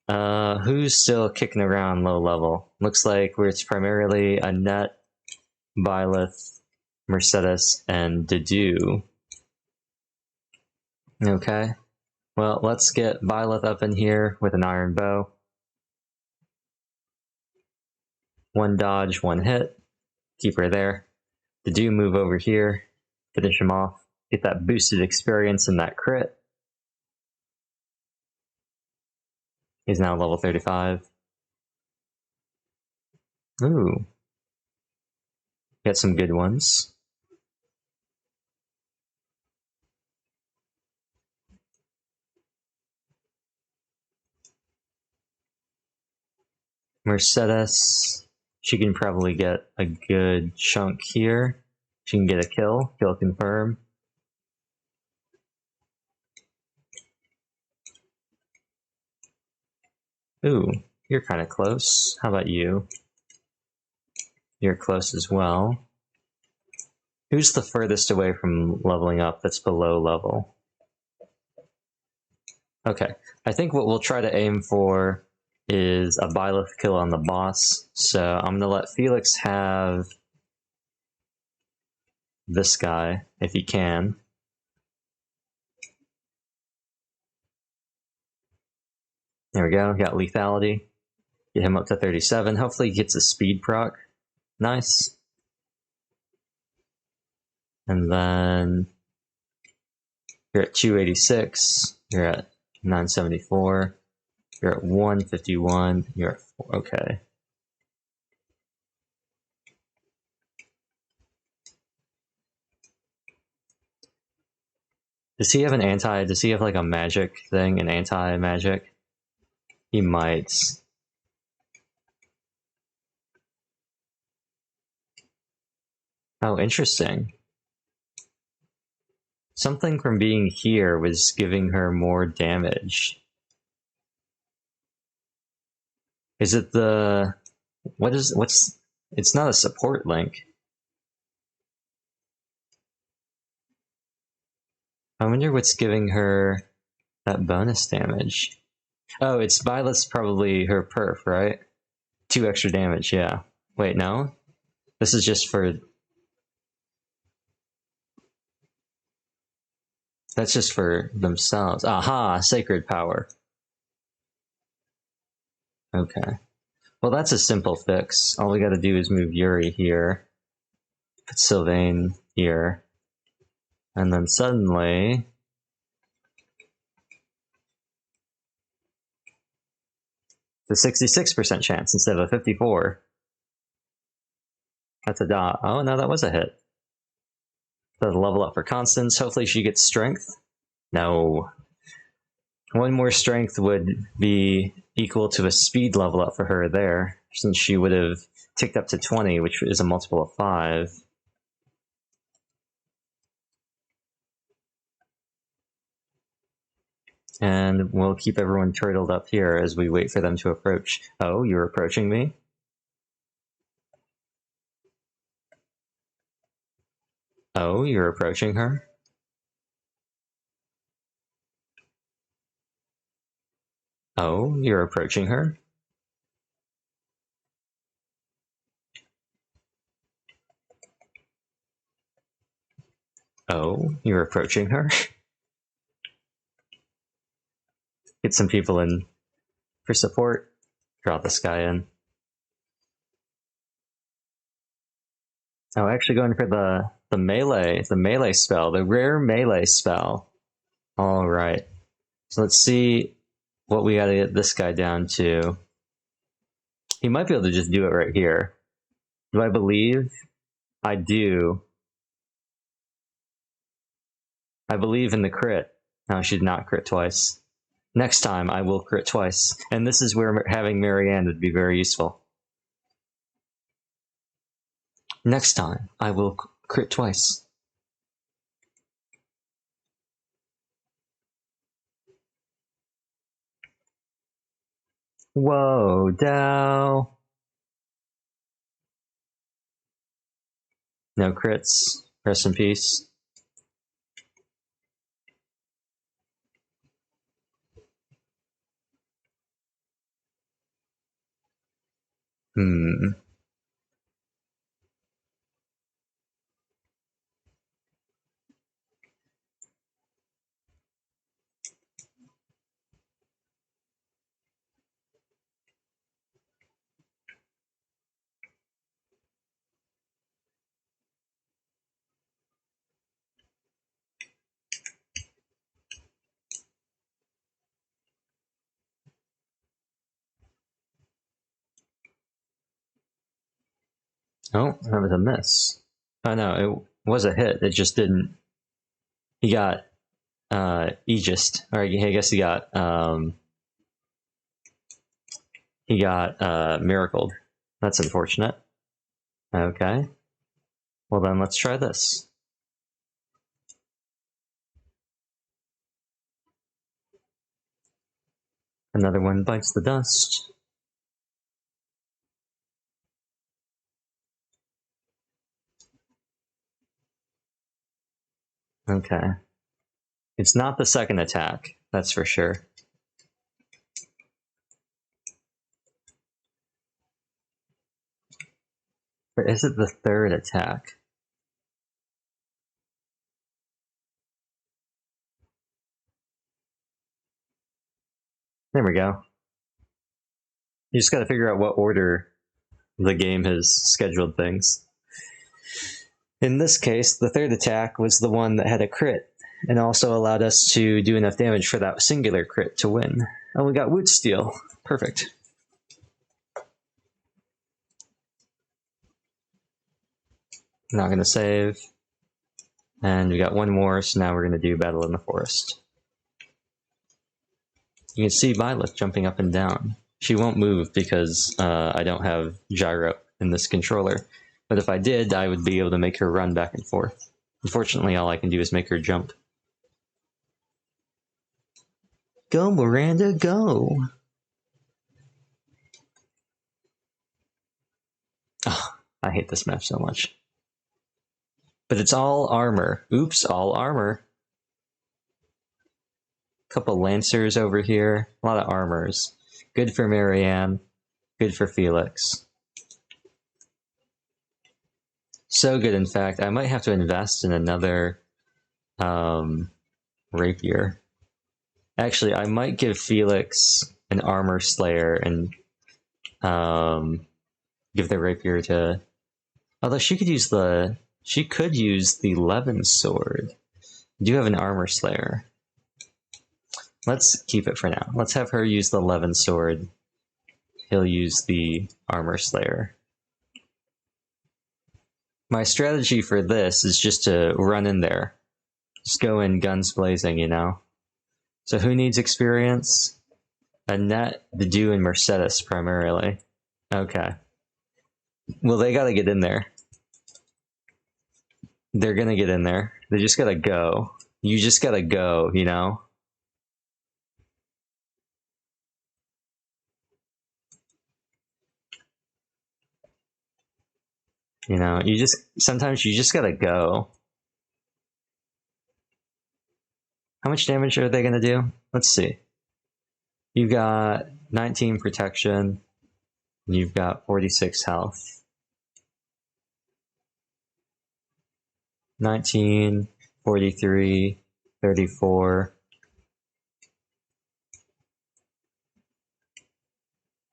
Who's still kicking around low level? Looks like it's primarily Annette, Byleth, Mercedes, and Dedu. Okay. Well, let's get Byleth up in here with an iron bow. One dodge, one hit. Keep her there. Dedu move over here. Finish him off. Get that boosted experience and that crit. He's now level 35. Ooh. Got some good ones. Mercedes, she can probably get a good chunk here. She can get a kill confirm. Ooh, you're kind of close. How about you? You're close as well. Who's the furthest away from leveling up that's below level? Okay, I think what we'll try to aim for is a Byleth kill on the boss. So I'm going to let Felix have this guy, if he can. There we go, got lethality. Get him up to 37. Hopefully he gets a speed proc. Nice. And then you're at 286. You're at 974. You're at 151. You're at 4. Okay. Does he have an anti? Does he have like a magic thing? An anti-magic? He might. Oh, interesting. Something from being here was giving her more damage. Is it the... what's... It's not a support link. I wonder what's giving her that bonus damage. Oh, it's Violet's probably her perf, right? 2 extra damage, yeah. Wait, no? This is just for... That's just for themselves. Aha! Sacred power. Okay. Well, that's a simple fix. All we gotta do is move Yuri here. Put Sylvain here. And then suddenly... It's a 66% chance instead of a 54. That's a dot. Oh, no, that was a hit. So level up for Constance. Hopefully she gets strength. No. 1 more strength would be equal to a speed level up for her there, since she would have ticked up to 20, which is a multiple of 5. And we'll keep everyone turtled up here as we wait for them to approach. Oh, you're approaching me? Oh, you're approaching her? Oh, you're approaching her? Oh, you're approaching her? Get some people in for support. Draw this guy in. Oh, actually going for the melee spell, the rare melee spell. All right. So let's see what we gotta get this guy down to. He might be able to just do it right here. Do I believe? I do. I believe in the crit. No, I should not crit twice. Next time I will crit twice. And this is where having Marianne would be very useful. Next time I will crit twice. Whoa, Dow. No crits. Rest in peace. Oh, that was a miss. Oh no, it was a hit. It just didn't. He got Aegis, or I guess he got miracled. That's unfortunate. Okay. Well then, let's try this. Another one bites the dust. Okay. It's not the second attack, that's for sure. But is it the third attack? There we go. You just gotta figure out what order the game has scheduled things. In this case, the third attack was the one that had a crit, and also allowed us to do enough damage for that singular crit to win. And we got Wood Steel. Perfect. Not gonna save. And we got one more, so now we're gonna do Battle in the Forest. You can see Violet jumping up and down. She won't move because I don't have gyro in this controller. But if I did, I would be able to make her run back and forth. Unfortunately, all I can do is make her jump. Go, Miranda, go! Oh, I hate this map so much. But it's all armor. Oops, all armor. Couple Lancers over here. A lot of armors. Good for Marianne. Good for Felix. So good, in fact, I might have to invest in another rapier. Actually, I might give Felix an armor slayer and give the rapier to... Although she could use the... She could use the Levin sword. I do have an armor slayer. Let's keep it for now. Let's have her use the Levin sword. He'll use the armor slayer. My strategy for this is just to run in there. Just go in guns blazing, you know? So who needs experience? Annette, Dedu, and Mercedes primarily. Okay. Well, they gotta get in there. They're gonna get in there. They just gotta go. You just gotta go, you know? You know, sometimes you just gotta go. How much damage are they gonna do? Let's see. You've got 19 protection. You've got 46 health. 19, 43, 34.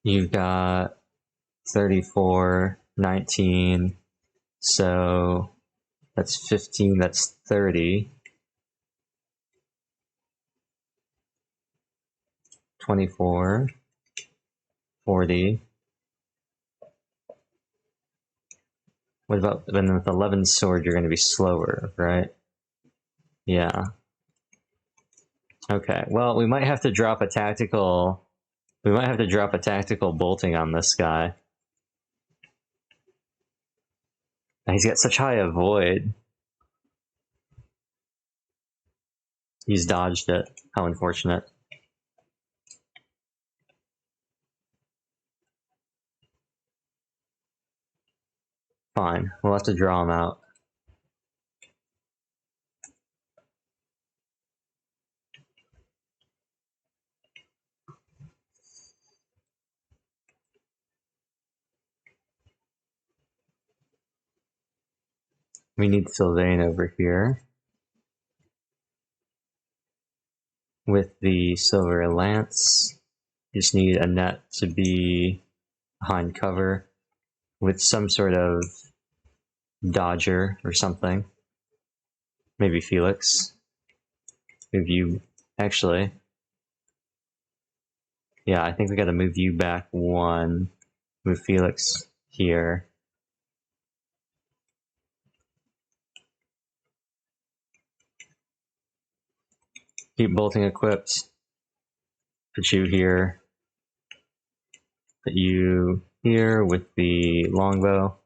You've got 34, 19. So that's 15, that's 30. 24, 40. What about, then with 11 sword, you're going to be slower, right? Yeah. Okay, well, we might have to drop a tactical... We might have to drop a tactical bolting on this guy. He's got such high avoid. He's dodged it. How unfortunate. Fine, we'll have to draw him out. We need Sylvain over here. With the silver lance, you just need Annette to be behind cover with some sort of dodger or something. Maybe Felix. Move you... Actually... Yeah, I think we gotta move you back one. Move Felix here. Keep bolting equipped. Put you here. Put you here with the longbow.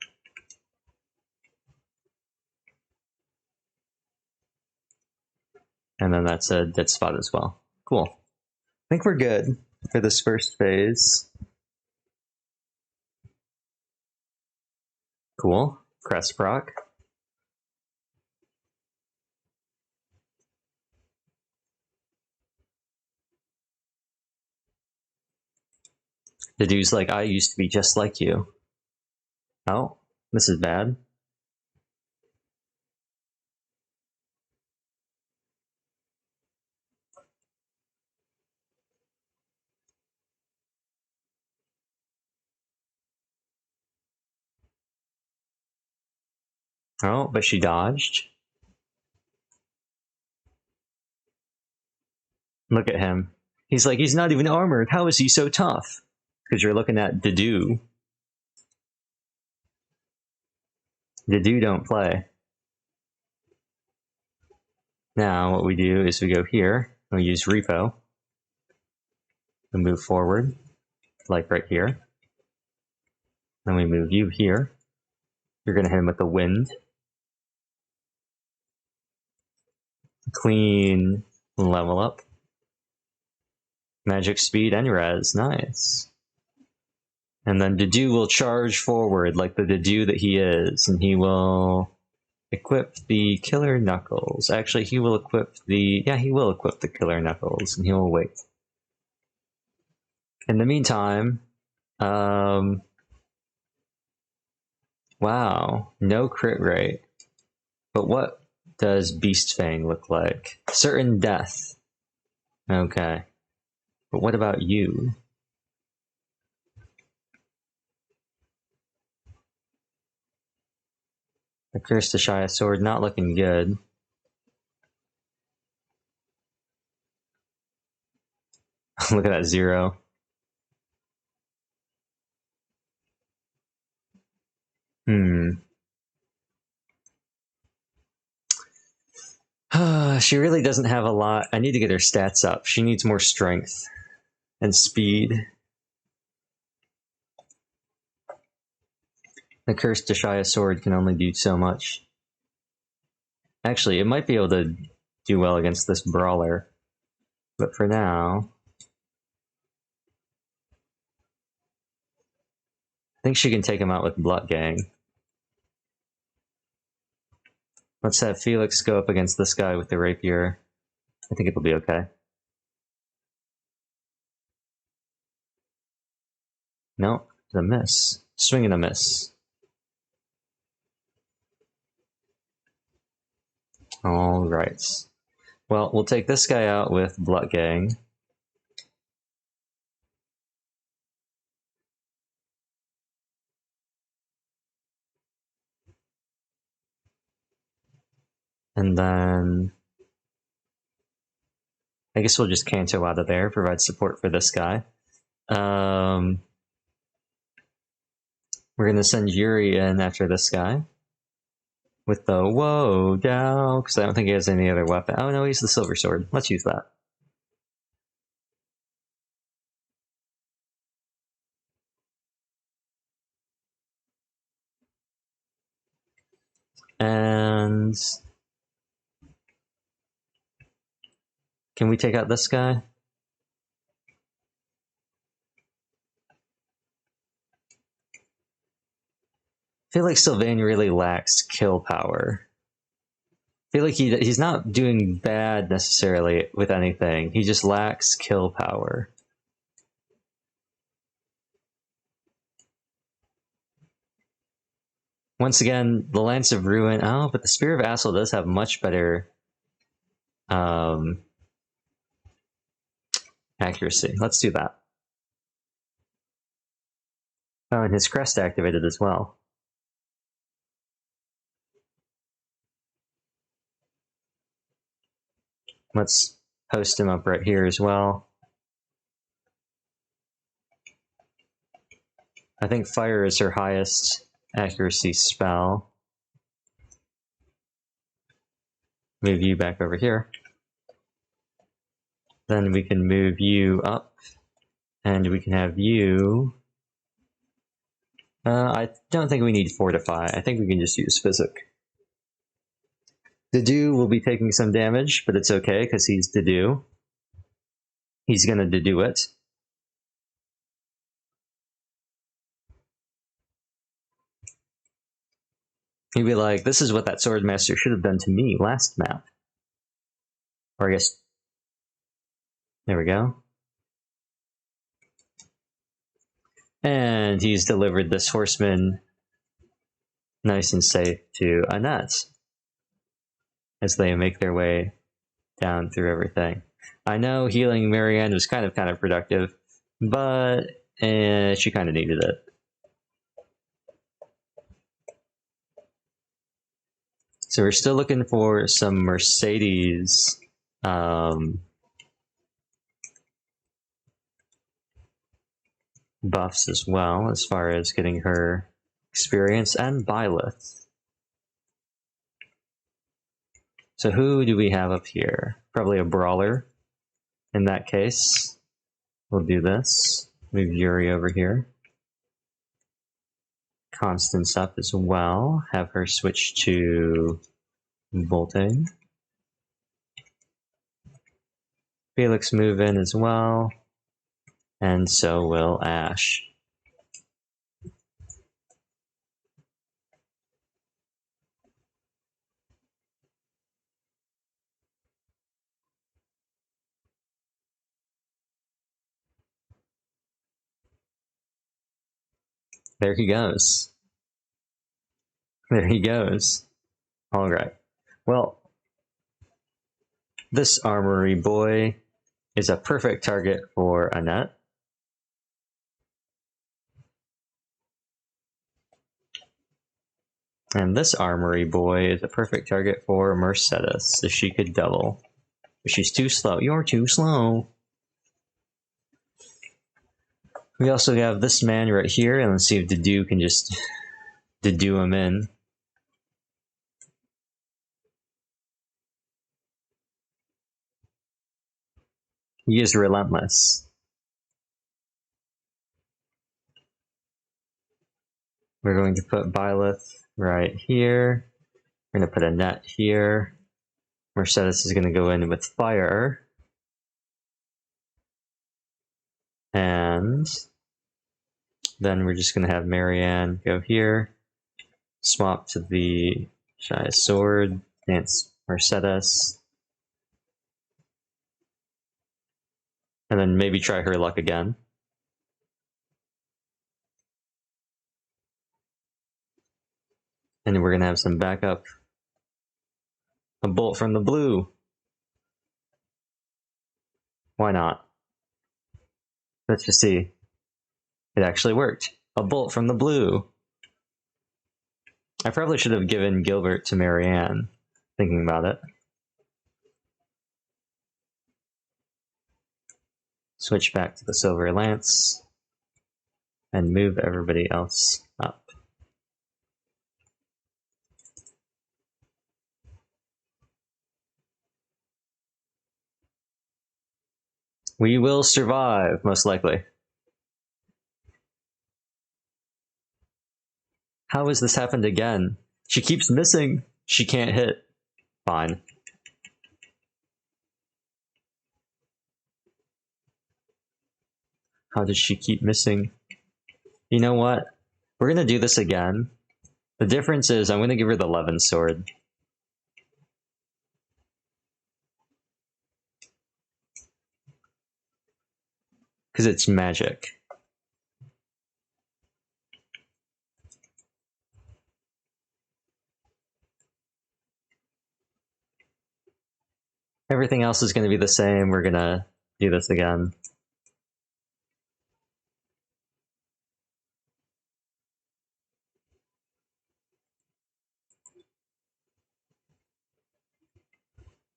And then that's a dead spot as well. Cool. I think we're good for this first phase. Cool. Crest proc. The dude's like, I used to be just like you. Oh, this is bad. Oh, but she dodged. Look at him. He's like, he's not even armored. How is he so tough? Because you're looking at Dedu. Dedu don't play. Now what we do is we go here, we use repo, we move forward, like right here. Then we move you here. You're gonna hit him with the wind. Clean level up. Magic speed and res, nice. And then Dedu will charge forward like the Dedu that he is, and he will Equip the Killer Knuckles. Actually, he will equip the... Yeah, he will equip the Killer Knuckles, and he will wait. In the meantime, wow, no crit rate. But what does Beast Fang look like? Certain death. Okay. But what about you? The Curse to Shia Sword not looking good. Look at that 0. She really doesn't have a lot. I need to get her stats up. She needs more strength and speed. The Curse to Shia Sword can only do so much. Actually, it might be able to do well against this brawler. But for now, I think she can take him out with Blood Gang. Let's have Felix go up against this guy with the rapier. I think it'll be okay. No, the miss. Swing and a miss. Alright. Well, we'll take this guy out with Blood Gang. And then I guess we'll just Kanto out of there, provide support for this guy. We're going to send Yuri in after this guy. With the whoa down, because I don't think he has any other weapon. Oh no, he's the Silver Sword. Let's use that. And can we take out this guy? I feel like Sylvain really lacks kill power. I feel like he's not doing bad necessarily with anything. He just lacks kill power. Once again, the Lance of Ruin. Oh, but the Spear of Assel does have much better accuracy. Let's do that. Oh, and his crest activated as well. Let's post him up right here as well. I think Fire is her highest accuracy spell. Move you back over here. Then we can move you up. And we can have you... I don't think we need Fortify. I think we can just use Physic. Dedue will be taking some damage, but it's okay because he's Dedue. He's gonna Dedue it. He'd be like, this is what that Swordmaster should have done to me last map. Or I guess... There we go. And he's delivered this Horseman nice and safe to Annette as they make their way down through everything. I know healing Marianne was kind of productive, but she kind of needed it. So we're still looking for some Mercedes buffs as well, as far as getting her experience and Byleth. So who do we have up here? Probably a Brawler. In that case, we'll do this. Move Yuri over here. Constance up as well. Have her switch to Bolting. Felix move in as well. And so will Ash. There he goes. There he goes. Alright. Well, this armory boy is a perfect target for Annette. And this armory boy is a perfect target for Mercedes, if she could double. But she's too slow. You're too slow. We also have this man right here, and let's see if Dedu can just Dedu him in. He is relentless. We're going to put Byleth right here. We're going to put Annette here. Mercedes is going to go in with fire. And then we're just going to have Marianne go here. Swap to the Shy Sword. Dance Mercedes. And then maybe try her luck again. And we're going to have some backup. A bolt from the blue. Why not? Let's just see. It actually worked. A bolt from the blue. I probably should have given Gilbert to Marianne, thinking about it. Switch back to the Silver Lance. And move everybody else up. We will survive, most likely. How has this happened again? She keeps missing. She can't hit. Fine. How does she keep missing? You know what? We're going to do this again. The difference is I'm going to give her the Levin sword. Because it's magic. Everything else is going to be the same. We're going to do this again.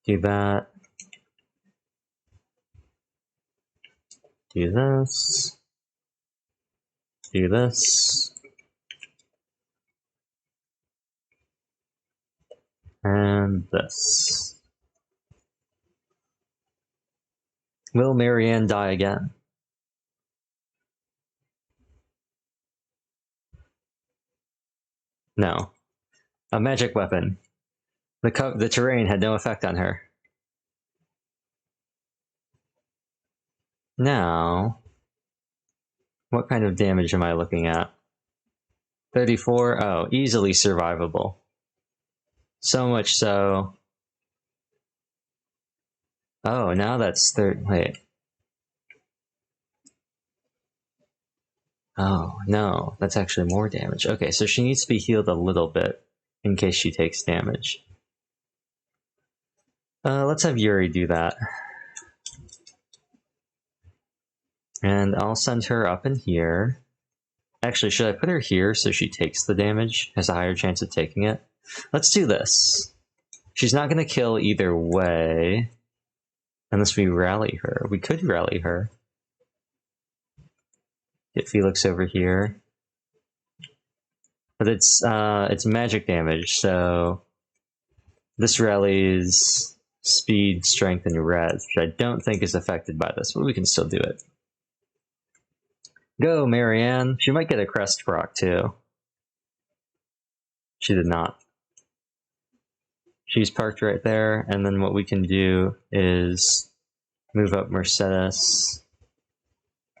Do that. Do this. Do this. And this. Will Marianne die again? No. A magic weapon. The terrain had no effect on her. Now, what kind of damage am I looking at? 34? Oh, easily survivable. So much so. Oh, now that's wait. Oh, no, that's actually more damage. Okay, so she needs to be healed a little bit in case she takes damage. Let's have Yuri do that. And I'll send her up in here. Actually, should I put her here so she takes the damage? Has a higher chance of taking it? Let's do this. She's not going to kill either way. Unless we rally her. We could rally her. Get Felix over here. But it's magic damage, so this rallies speed, strength, and res, which I don't think is affected by this, but we can still do it. Go, Marianne. She might get a crest proc too. She did not. She's parked right there, and then what we can do is move up Mercedes.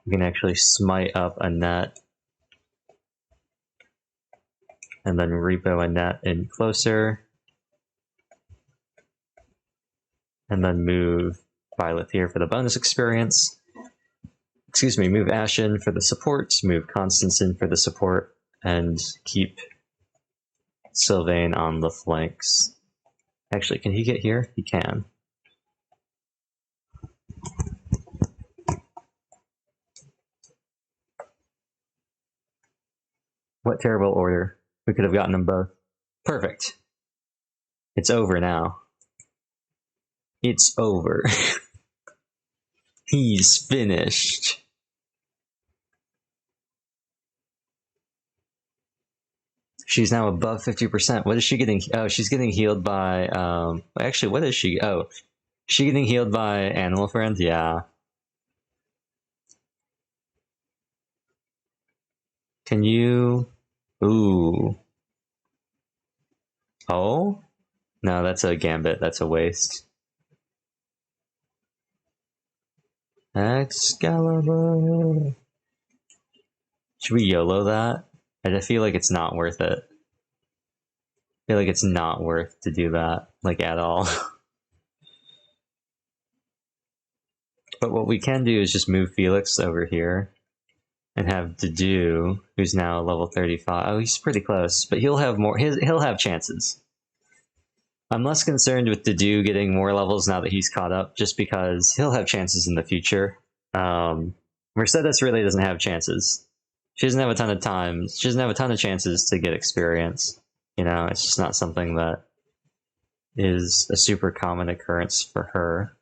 We can actually smite up Annette. And then repo Annette in closer. And then move Violet here for the bonus experience. excuse me, move Ashen for the support, move Constance in for the support, and keep Sylvain on the flanks. Actually, can he get here? He can. What terrible order. We could have gotten them both. Perfect. It's over now. It's over. He's finished. She's now above 50%. What is she getting? Oh, she's getting healed by, actually, what is she? Oh, she getting healed by Animal Friend? Yeah. Can you... Ooh. Oh? No, that's a gambit. That's a waste. Excalibur. Should we YOLO that? I just feel like it's not worth it. I feel like it's not worth to do that, like, at all. But what we can do is just move Felix over here and have Dedu, who's now level 35. Oh, he's pretty close, but he'll have more. He'll have chances. I'm less concerned with Dedu getting more levels now that he's caught up, just because he'll have chances in the future. Mercedes really doesn't have chances. She doesn't have a ton of time. She doesn't have a ton of chances to get experience. You know, it's just not something that is a super common occurrence for her.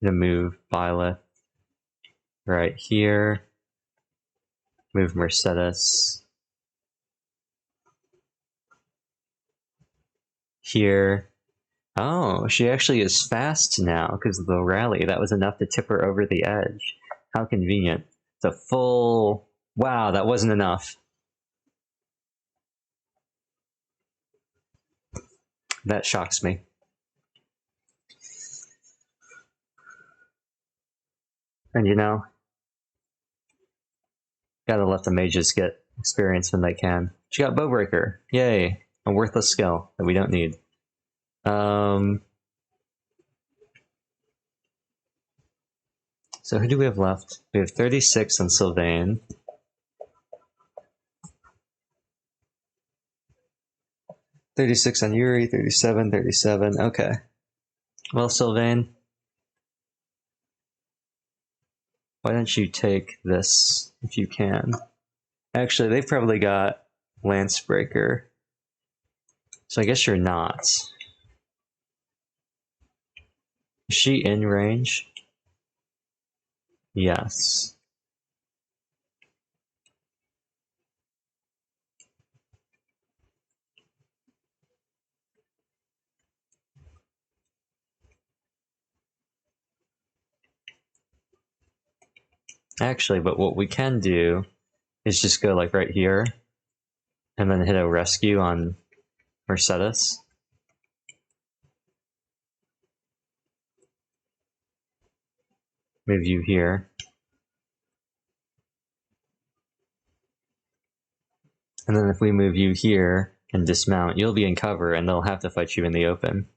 I'm gonna move Violet right here. Move Mercedes here. Oh, she actually is fast now because of the rally. That was enough to tip her over the edge. How convenient. It's a full... Wow, that wasn't enough. That shocks me. And you know, gotta let the mages get experience when they can. She got Bowbreaker. Yay. A worthless skill that we don't need. So who do we have left? We have 36 on Sylvain. 36 on Yuri, 37, 37. Okay. Well, Sylvain, why don't you take this if you can? Actually, they've probably got Lancebreaker. So I guess you're not. Is she in range? Yes. Actually, but what we can do is just go like right here and then hit a rescue on Mercedes. Move you here. And then if we move you here and dismount, you'll be in cover and they'll have to fight you in the open.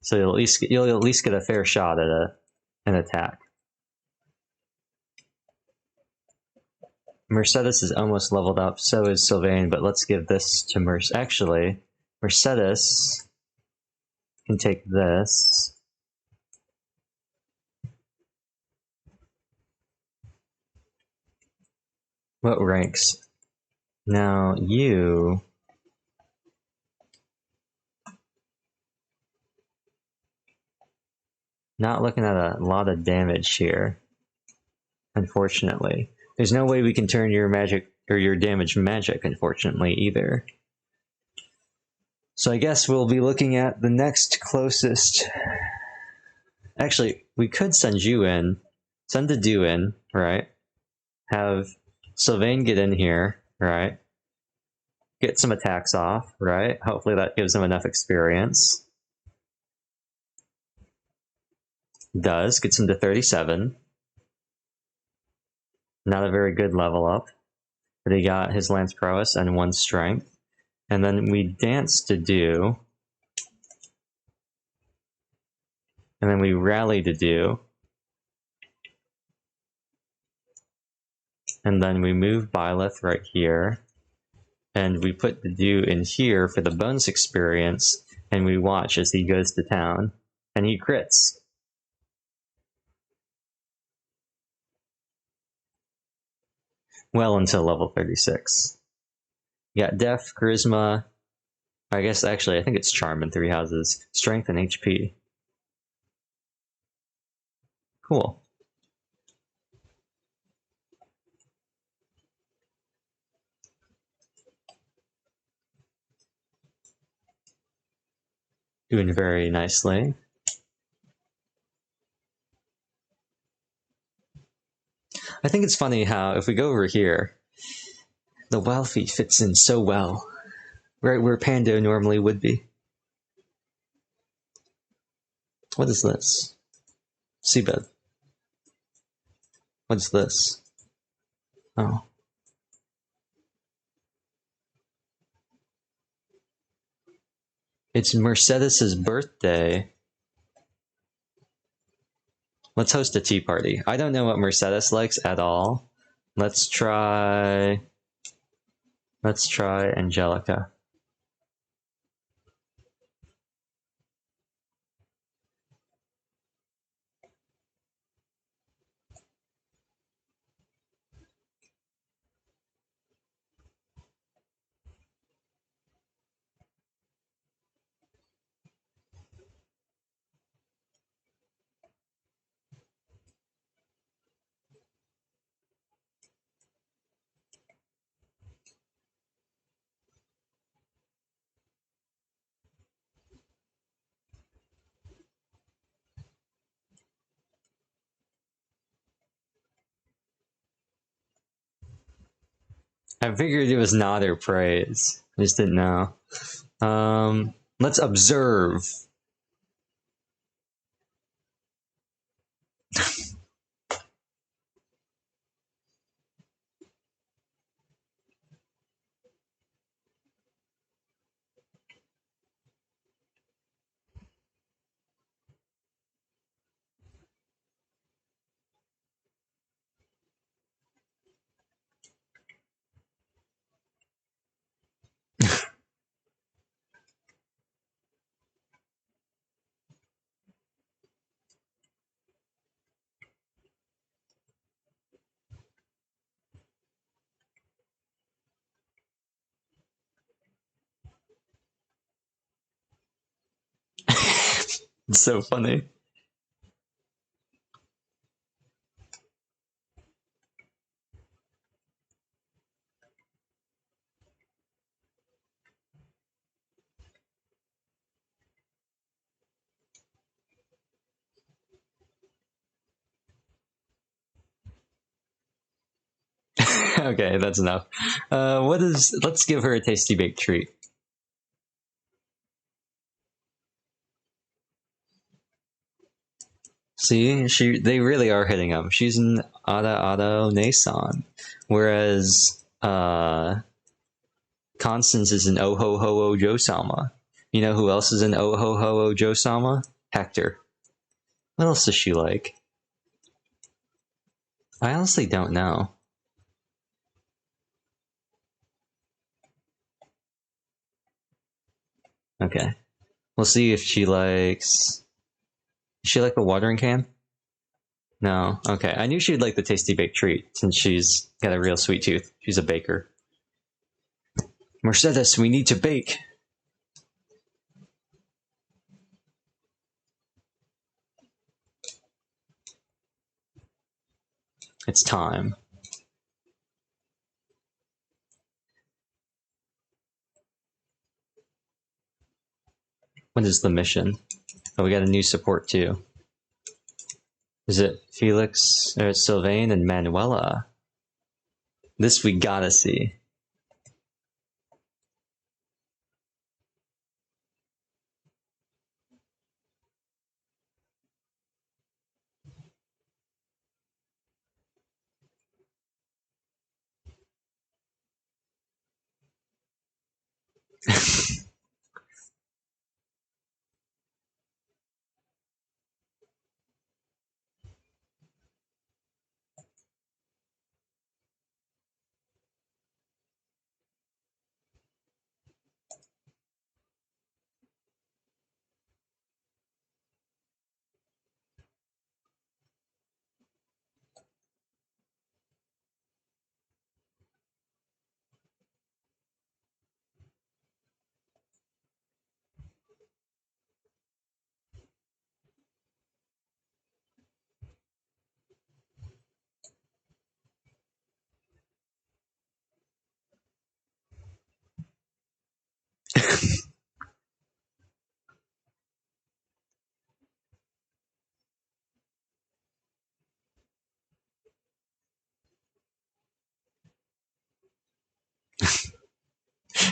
So you'll at least get a fair shot at an attack. Mercedes is almost leveled up, so is Sylvain, but let's give this to Mercedes. Actually, Mercedes can take this. What ranks? Now you... Not looking at a lot of damage here, unfortunately. There's no way we can turn your magic, or your damage magic, unfortunately, either. So I guess we'll be looking at the next closest... Actually, we could send you in, send Dedu in, right? Have Sylvain get in here, right? Get some attacks off, right? Hopefully that gives him enough experience. Does, gets him to 37. Not a very good level up, but he got his lance prowess and 1 strength. And then we dance to do, and then we rally to do, and then we move Byleth right here, and we put the do in here for the bonus experience, and we watch as he goes to town, and he crits. Well until level 36. You got Def, Charisma, I guess actually I think it's Charm in 3 houses, Strength and HP. Cool. Doing very nicely. I think it's funny how if we go over here, the Wildfeet fits in so well, right where Pando normally would be. What is this? Seabed. What's this? Oh. It's Mercedes's birthday. Let's host a tea party. I don't know what Mercedes likes at all. Let's try Angelica. I figured it was nod or praise. I just didn't know. Let's observe. It's so funny. Okay, that's enough. Let's give her a tasty baked treat. See, they really are hitting him. She's an Ada Nason, whereas Constance is an Oho Ho Joe Sama. You know who else is an Oho Ho Joe Sama? Hector. What else does she like? I honestly don't know. Okay, we'll see if she likes. Does she like the watering can? No. Okay, I knew she'd like the tasty baked treat since she's got a real sweet tooth. She's a baker. Mercedes, we need to bake. It's time. What is the mission? Oh, we got a new support too. Is it Felix, or Sylvain, and Manuela? This we gotta see.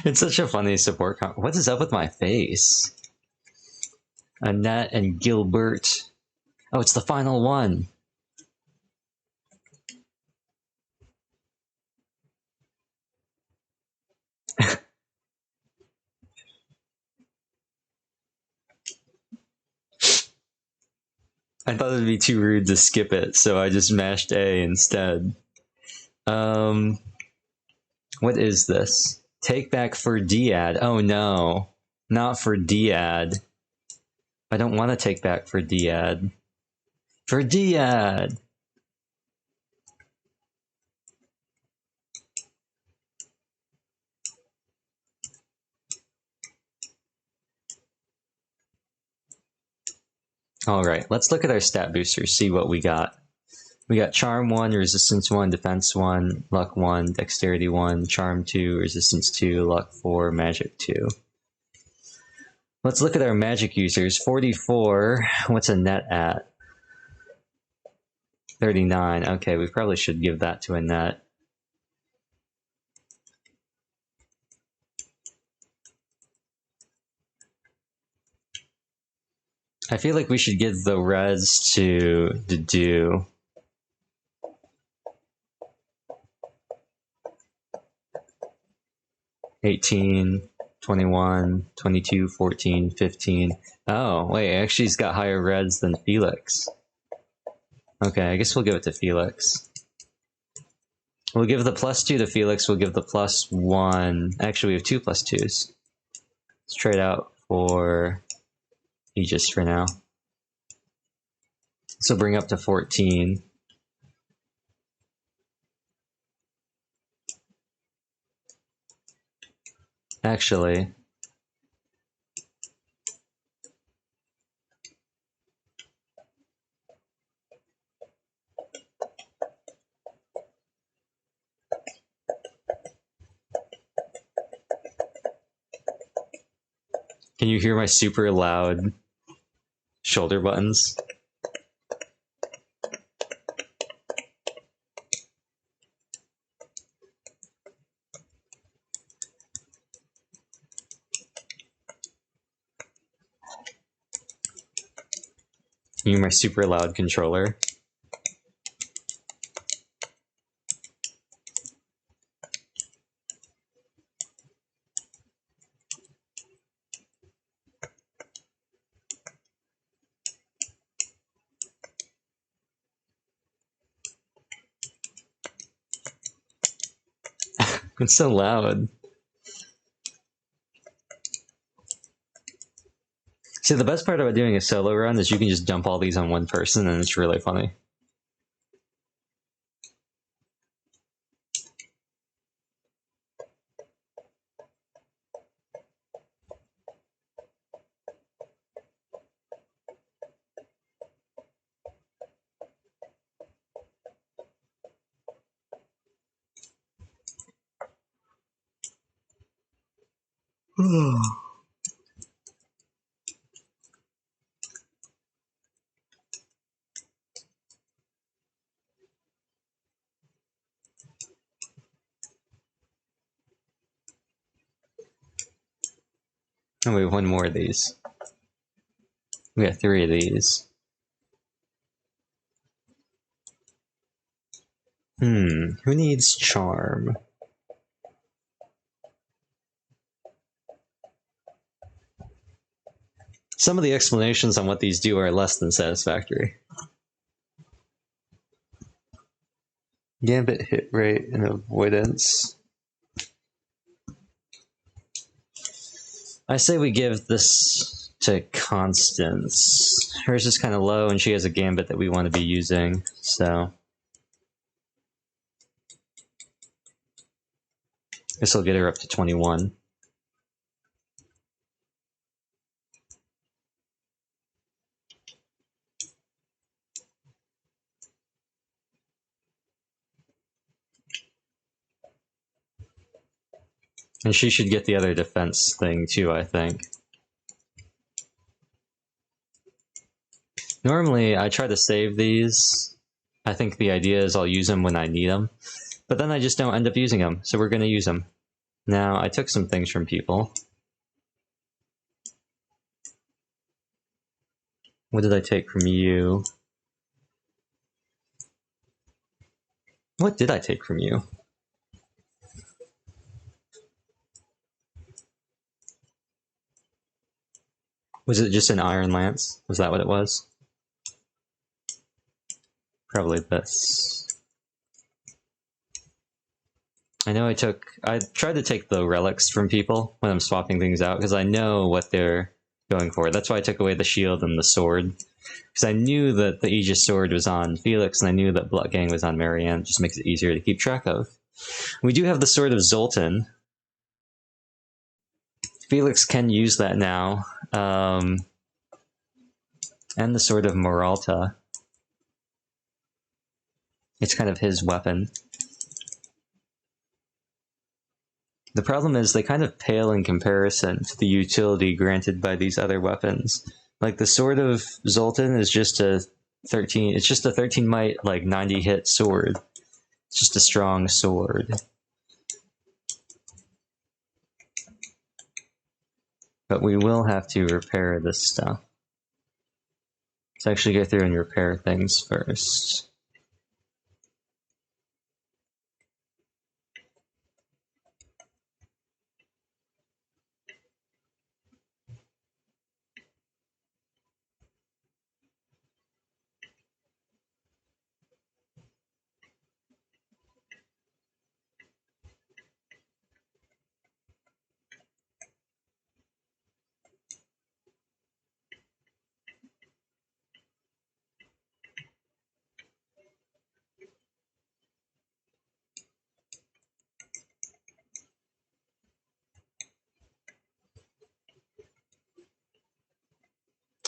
It's such a funny support. What is up with my face? Annette and Gilbert. Oh, it's the final one. I thought it'd be too rude to skip it, so I just mashed A instead. What is this? Take back for Diad. Oh no, not for Diad. I don't want to take back for Diad. For Diad! Alright, let's look at our stat boosters, see what we got. We got Charm 1, Resistance 1, Defense 1, Luck 1, Dexterity 1, Charm 2, Resistance 2, Luck 4, Magic 2. Let's look at our magic users. 44, what's Annette at? 39, okay, we probably should give that to Annette. I feel like we should give the res to do 18, 21, 22, 14, 15. Oh, wait, actually he's got higher reds than Felix. Okay, I guess we'll give it to Felix. We'll give the +2 to Felix, we'll give the +1. Actually, we have 2 +2s. Let's trade out for Aegis for now. So bring up to 14. Actually, can you hear my super loud shoulder buttons? Can you hear my super loud controller? It's so loud. See, the best part about doing a solo run is you can just dump all these on one person and it's really funny. And we have one more of these. We got 3 of these. Who needs charm? Some of the explanations on what these do are less than satisfactory. Gambit hit rate and avoidance. I say we give this to Constance. Hers is kind of low, and she has a gambit that we want to be using, so this will get her up to 21. And she should get the other defense thing too, I think. Normally, I try to save these. I think the idea is I'll use them when I need them. But then I just don't end up using them, so we're going to use them. Now, I took some things from people. What did I take from you? What did I take from you? Was it just an iron lance? Was that what it was? Probably this. I know I tried to take the relics from people when I'm swapping things out, because I know what they're going for. That's why I took away the shield and the sword. Because I knew that the Aegis sword was on Felix, and I knew that Bloodgang was on Marianne. It just makes it easier to keep track of. We do have the Sword of Zoltan. Felix can use that now. And the Sword of Moralta. It's kind of his weapon. The problem is they kind of pale in comparison to the utility granted by these other weapons. Like the Sword of Zoltan is just a 13. It's just a 13 might, like 90 hit sword. It's just a strong sword. But we will have to repair this stuff. Let's actually go through and repair things first.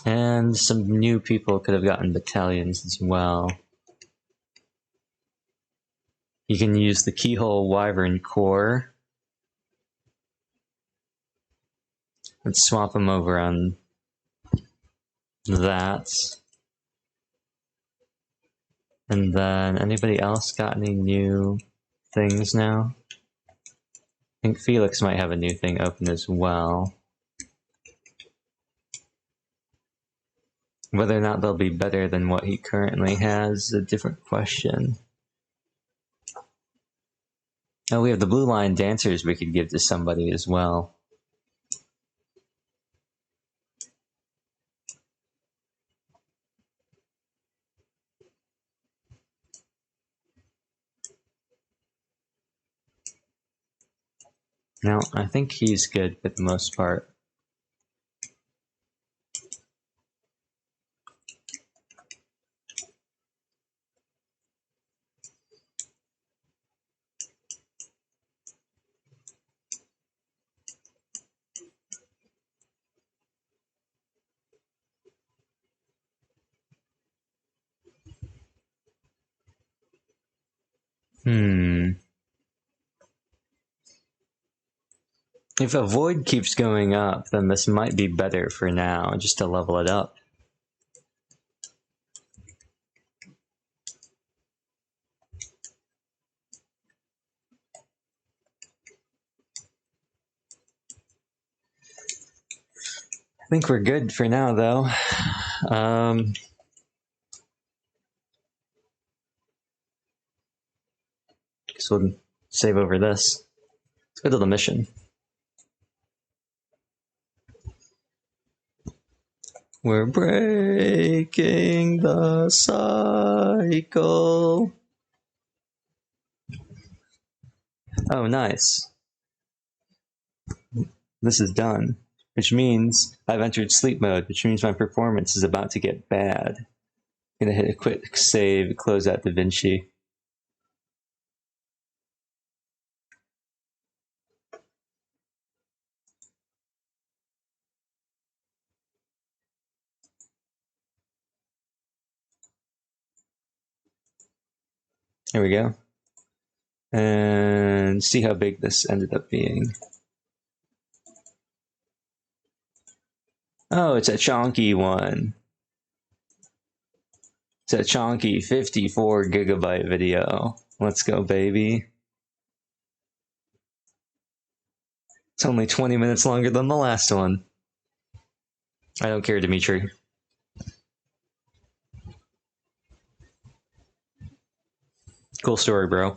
And some new people could have gotten battalions as well. You can use the Keyhole Wyvern Core. Let's swap them over on that. And then, anybody else got any new things now? I think Felix might have a new thing open as well. Whether or not they'll be better than what he currently has is a different question. Oh, we have the Blue Line Dancers we could give to somebody as well. No, I think he's good for the most part. If a void keeps going up, then this might be better for now, just to level it up. I think we're good for now, though. Guess we'll save over this. Let's go to the mission. We're breaking the cycle. Oh, nice. This is done, which means I've entered sleep mode, which means my performance is about to get bad. I'm gonna hit a quick save, close out DaVinci. There we go. And see how big this ended up being. Oh, it's a chunky one. It's a chunky 54 gigabyte video. Let's go, baby. It's only 20 minutes longer than the last one. I don't care, Dimitri. Cool story, bro.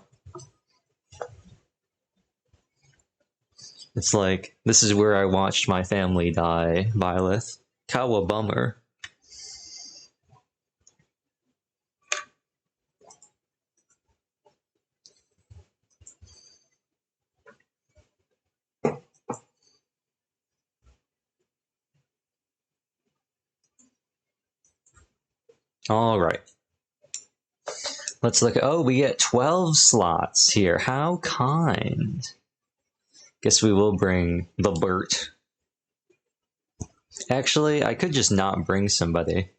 It's like, this is where I watched my family die, Byleth. Kawa bummer. All right. Let's look at, oh, we get 12 slots here. How kind. Guess we will bring the Bert. Actually, I could just not bring somebody.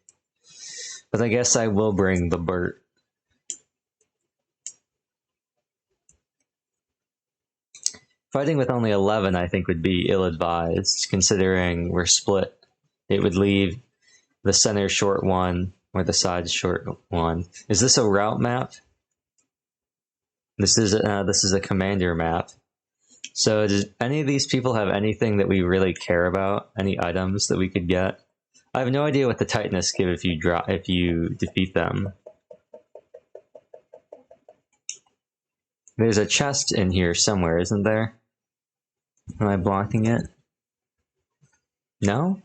But I guess I will bring the Bert. Fighting with only 11, I think, would be ill-advised, considering we're split. It would leave the center short one, or the side short one. Is this a route map? This is a commander map. So does any of these people have anything that we really care about? Any items that we could get? I have no idea what the tightness give if you defeat them. There's a chest in here somewhere, isn't there? Am I blocking it? No?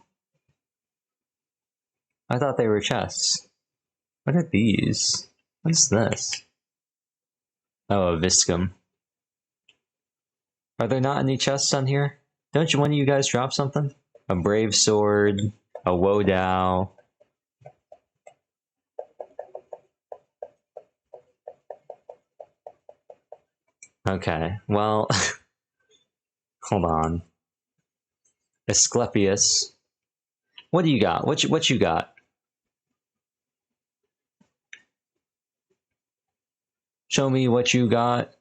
I thought they were chests. What are these? What is this? Oh, a Viscum. Are there not any chests on here? Don't you, one of you guys drop something? A Brave Sword, a Wodao. Okay, well, hold on. Asclepius. What do you got? What you got? Show me what you got.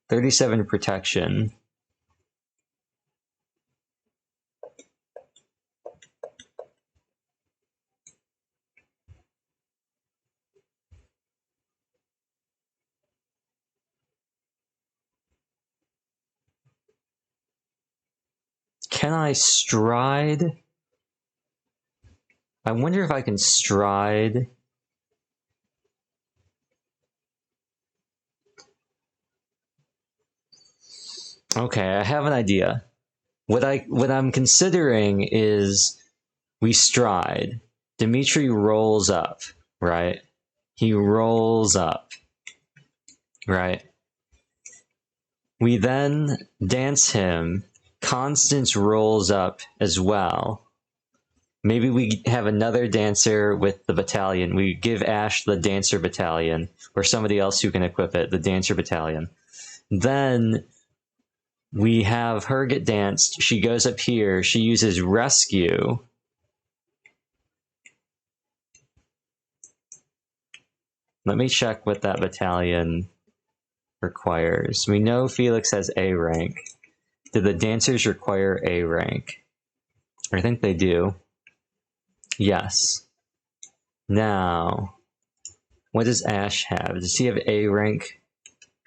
37 protection. Can I stride? I wonder if I can stride. Okay, I have an idea. What I'm considering is we stride. Dimitri rolls up, right? He rolls up, right? We then dance him. Constance rolls up as well. Maybe we have another dancer with the battalion. We give Ash the dancer battalion, or somebody else who can equip it, the dancer battalion. Then we have her get danced. She goes up here. She uses rescue. Let me check what that battalion requires. We know Felix has A rank. Do the dancers require A rank? I think they do. Yes. Now, what does Ash have? Does he have A rank?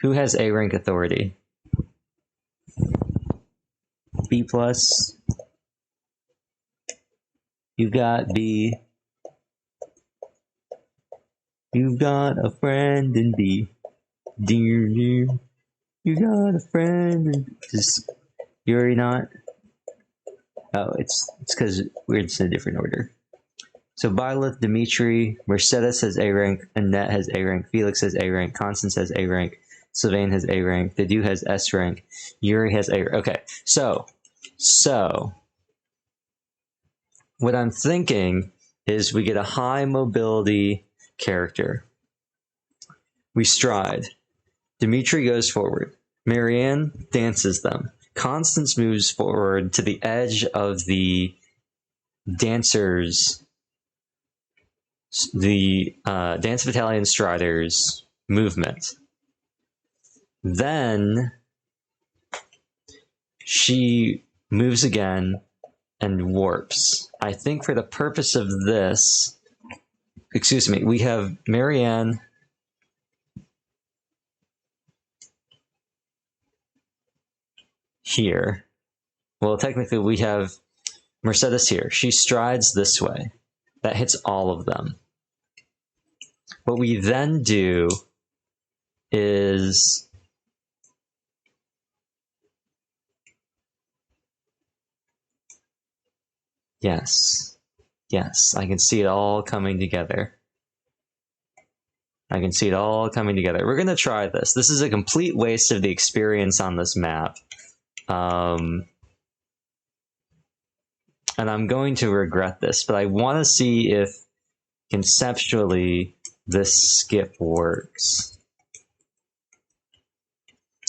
Who has A rank authority? B plus. You got B. You've got a friend in B. Dear, dear. You got a friend in... Just, you're not... Oh, it's because we're just in a different order. So Byleth, Dimitri, Mercedes has A rank, Annette has A rank, Felix has A rank, Constance has A rank, Sylvain has A rank, Dedu has S rank, Yuri has A rank. Okay, so what I'm thinking is we get a high mobility character. We stride. Dimitri goes forward. Marianne dances them. Constance moves forward to the edge of the dancers, the Dance Battalion Striders movement. Then she moves again and warps. I think for the purpose of this, excuse me, we have Marianne here. Well, technically we have Mercedes here. She strides this way. That hits all of them. What we then do is yes, I can see it all coming together. I can see it all coming together. We're going to try this. This is a complete waste of the experience on this map. And I'm going to regret this, but I want to see if conceptually this skip works.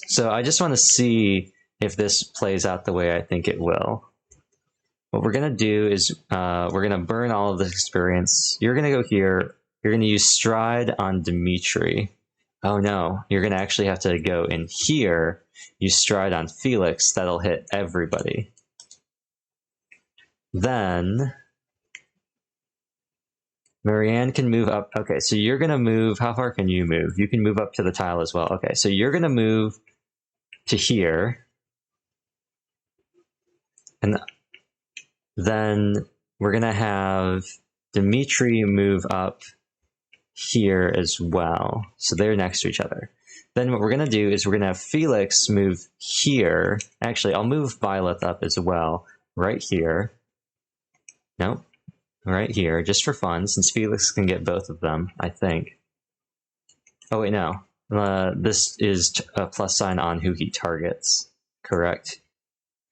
So I just want to see if this plays out the way I think it will. What we're going to do is we're going to burn all of this experience. You're going to go here. You're going to use stride on Dimitri. Oh no, you're going to actually have to go in here. Use stride on Felix. That'll hit everybody. Then Marianne can move up. Okay, so you're going to move. How far can you move? You can move up to the tile as well. Okay, so you're going to move to here. And then we're going to have Dimitri move up here as well. So they're next to each other. Then what we're going to do is we're going to have Felix move here. Actually, I'll move Violet up as well. Right here. Nope. Right here, just for fun, since Felix can get both of them, I think. Oh, wait, no. This is a plus sign on who he targets. Correct.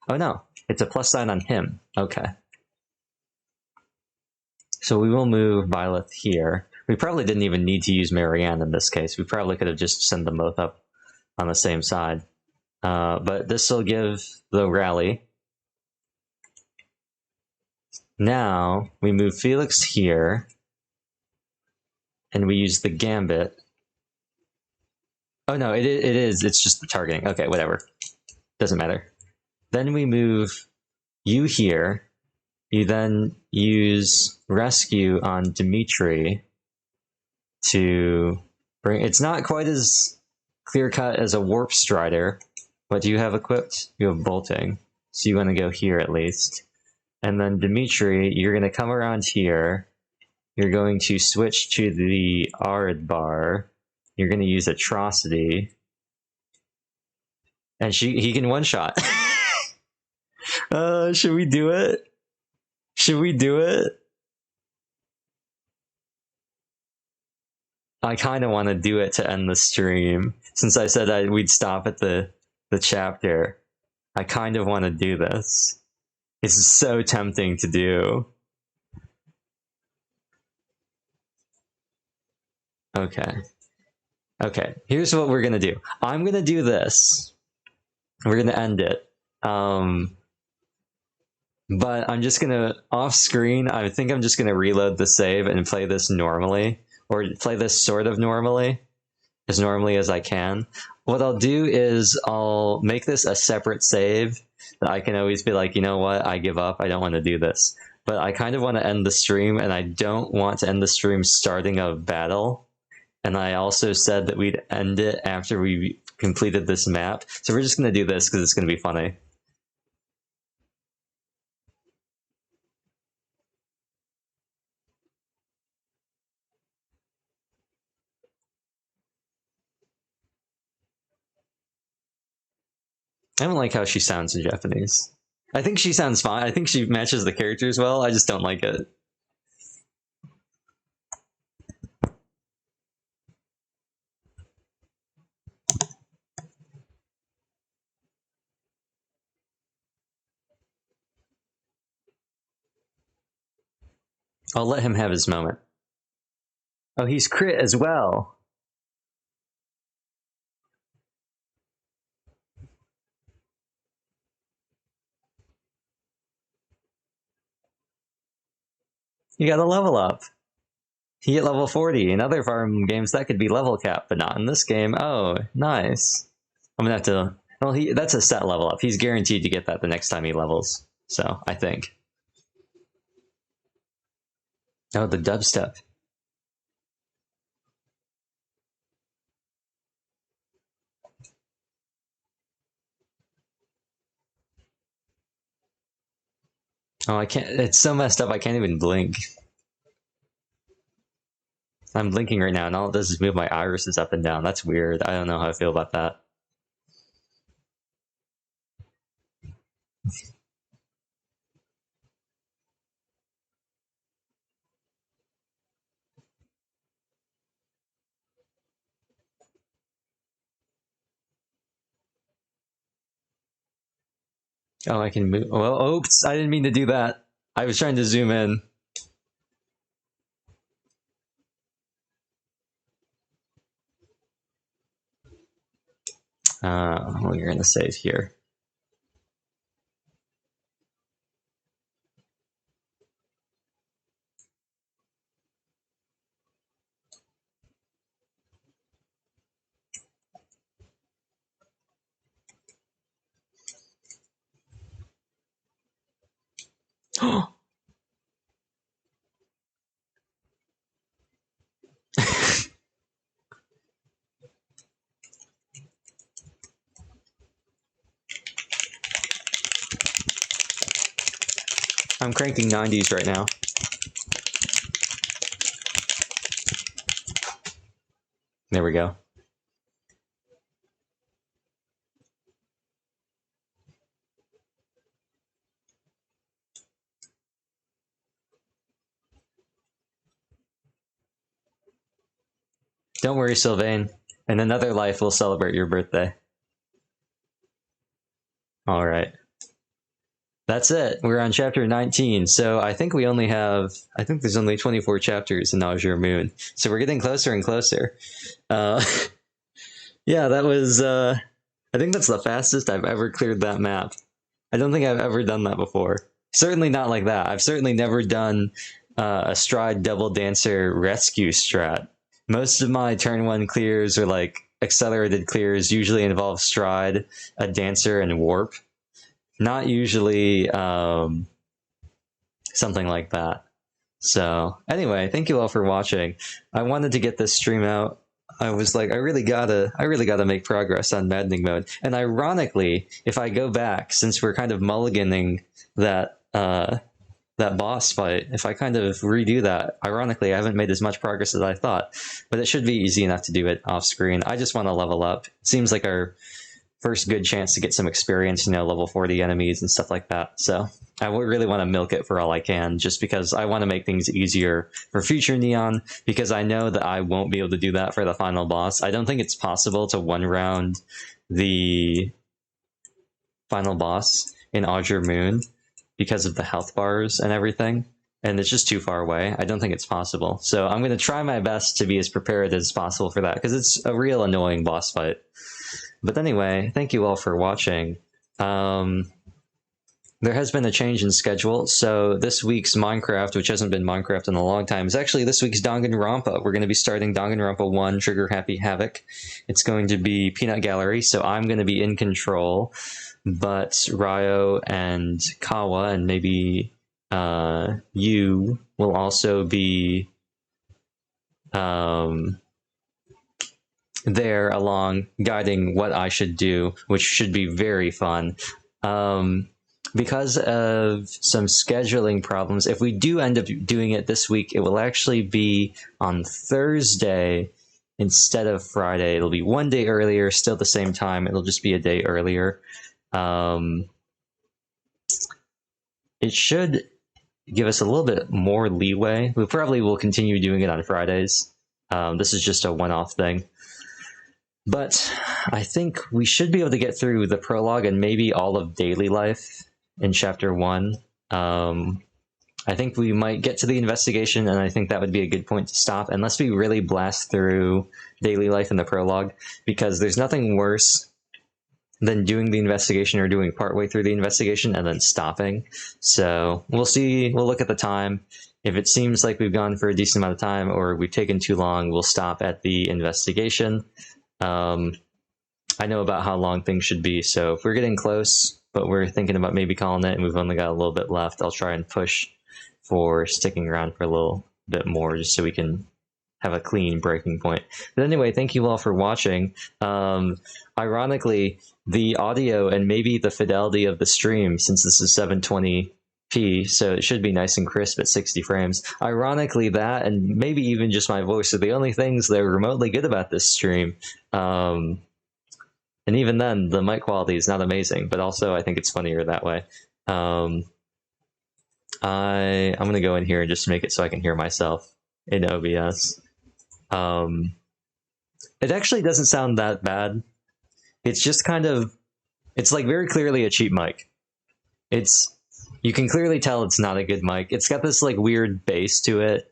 Oh, no. It's a plus sign on him. Okay. So we will move Violet here. We probably didn't even need to use Marianne in this case. We probably could have just sent them both up on the same side. But this will give the rally. Now we move Felix here. And we use the gambit. Oh no, it is. It's just the targeting. Okay, whatever. Doesn't matter. Then we move you here. You then use rescue on Dimitri to bring. It's not quite as clear cut as a warp strider. What do you have equipped? You have bolting. So you want to go here at least. And then Dimitri, you're going to come around here. You're going to switch to the Ard bar. You're going to use atrocity. And he can one-shot. Should we do it? Should we do it? I kind of want to do it to end the stream. Since I said we'd stop at the chapter. I kind of want to do this. It's so tempting to do. Okay. Okay, here's what we're going to do. I'm going to do this. We're going to end it. But I'm just going to, off screen, I think I'm just going to reload the save and play this normally. Or play this sort of normally. As normally as I can. What I'll do is I'll make this a separate save. That I can always be like, you know what, I give up. I don't want to do this. But I kind of want to end the stream, and I don't want to end the stream starting a battle. And I also said that we'd end it after we completed this map. So we're just going to do this because it's going to be funny. I don't like how she sounds in Japanese. I think she sounds fine. I think she matches the characters well. I just don't like it. I'll let him have his moment. Oh, he's crit as well. You gotta level up. He hit level 40. In other farm games, that could be level cap, but not in this game. Oh, nice. I'm gonna have to... Well, that's a set level up. He's guaranteed to get that the next time he levels. So, I think. Oh, the dubstep. Oh, I can't... It's so messed up, I can't even blink. I'm blinking right now, and all it does is move my irises up and down. That's weird. I don't know how I feel about that. Oh, I can move... Well, oops, I didn't mean to do that. I was trying to zoom in. Well, you're gonna save here. I'm cranking 90s right now. There we go. Don't worry, Sylvain. In another life, we'll celebrate your birthday. All right. That's it. We're on chapter 19. So I think we only have... I think there's only 24 chapters in Azure Moon. So we're getting closer and closer. Yeah, that was... I think that's the fastest I've ever cleared that map. I don't think I've ever done that before. Certainly not like that. I've certainly never done a Stride Double Dancer rescue strat. Most of my turn 1 clears or like accelerated clears usually involve Stride, a Dancer, and Warp. Not usually something like that. So anyway, thank you all for watching. I wanted to get this stream out. I was like, I really gotta make progress on Maddening mode. And ironically, if I go back, since we're kind of mulliganing that that boss fight, if I kind of redo that, ironically, I haven't made as much progress as I thought. But it should be easy enough to do it off screen. I just want to level up. It seems like our first good chance to get some experience, you know, level 40 enemies and stuff like that. So I really want to milk it for all I can, just because I want to make things easier for future Neon, because I know that I won't be able to do that for the final boss. I don't think it's possible to one round the final boss in Azure Moon because of the health bars and everything, and it's just too far away. I don't think it's possible. So I'm going to try my best to be as prepared as possible for that, because it's a real annoying boss fight. But anyway, thank you all for watching. There has been a change in schedule, so this week's Minecraft, which hasn't been Minecraft in a long time, is actually this week's Danganronpa. We're going to be starting Danganronpa 1, Trigger Happy Havoc. It's going to be Peanut Gallery, so I'm going to be in control, but Ryo and Kawa and maybe you will also be there along, guiding what I should do, which should be very fun. Because of some scheduling problems, if we do end up doing it this week, it will actually be on Thursday instead of Friday. It'll be one day earlier, still the same time. It'll just be a day earlier. it should give us a little bit more leeway. We probably will continue doing it on Fridays. This is just a one-off thing. But I think we should be able to get through the prologue and maybe all of daily life in chapter 1. I think we might get to the investigation, and I think that would be a good point to stop, unless we really blast through daily life in the prologue, because there's nothing worse than doing the investigation or doing partway through the investigation and then stopping. So we'll see. We'll look at the time. If it seems like we've gone for a decent amount of time or we've taken too long, we'll stop at the investigation. I know about how long things should be, so if we're getting close, but we're thinking about maybe calling it and we've only got a little bit left, I'll try and push for sticking around for a little bit more just so we can have a clean breaking point. But anyway, thank you all for watching. Ironically, the audio and maybe the fidelity of the stream, since this is 720p, so it should be nice and crisp at 60 frames. Ironically, that and maybe even just my voice are the only things that are remotely good about this stream. And even then, the mic quality is not amazing, but also I think it's funnier that way. I'm going to go in here and just make it so I can hear myself in OBS. It actually doesn't sound that bad. It's just kind of, it's like very clearly a cheap mic. You can clearly tell it's not a good mic. It's got this like weird bass to it.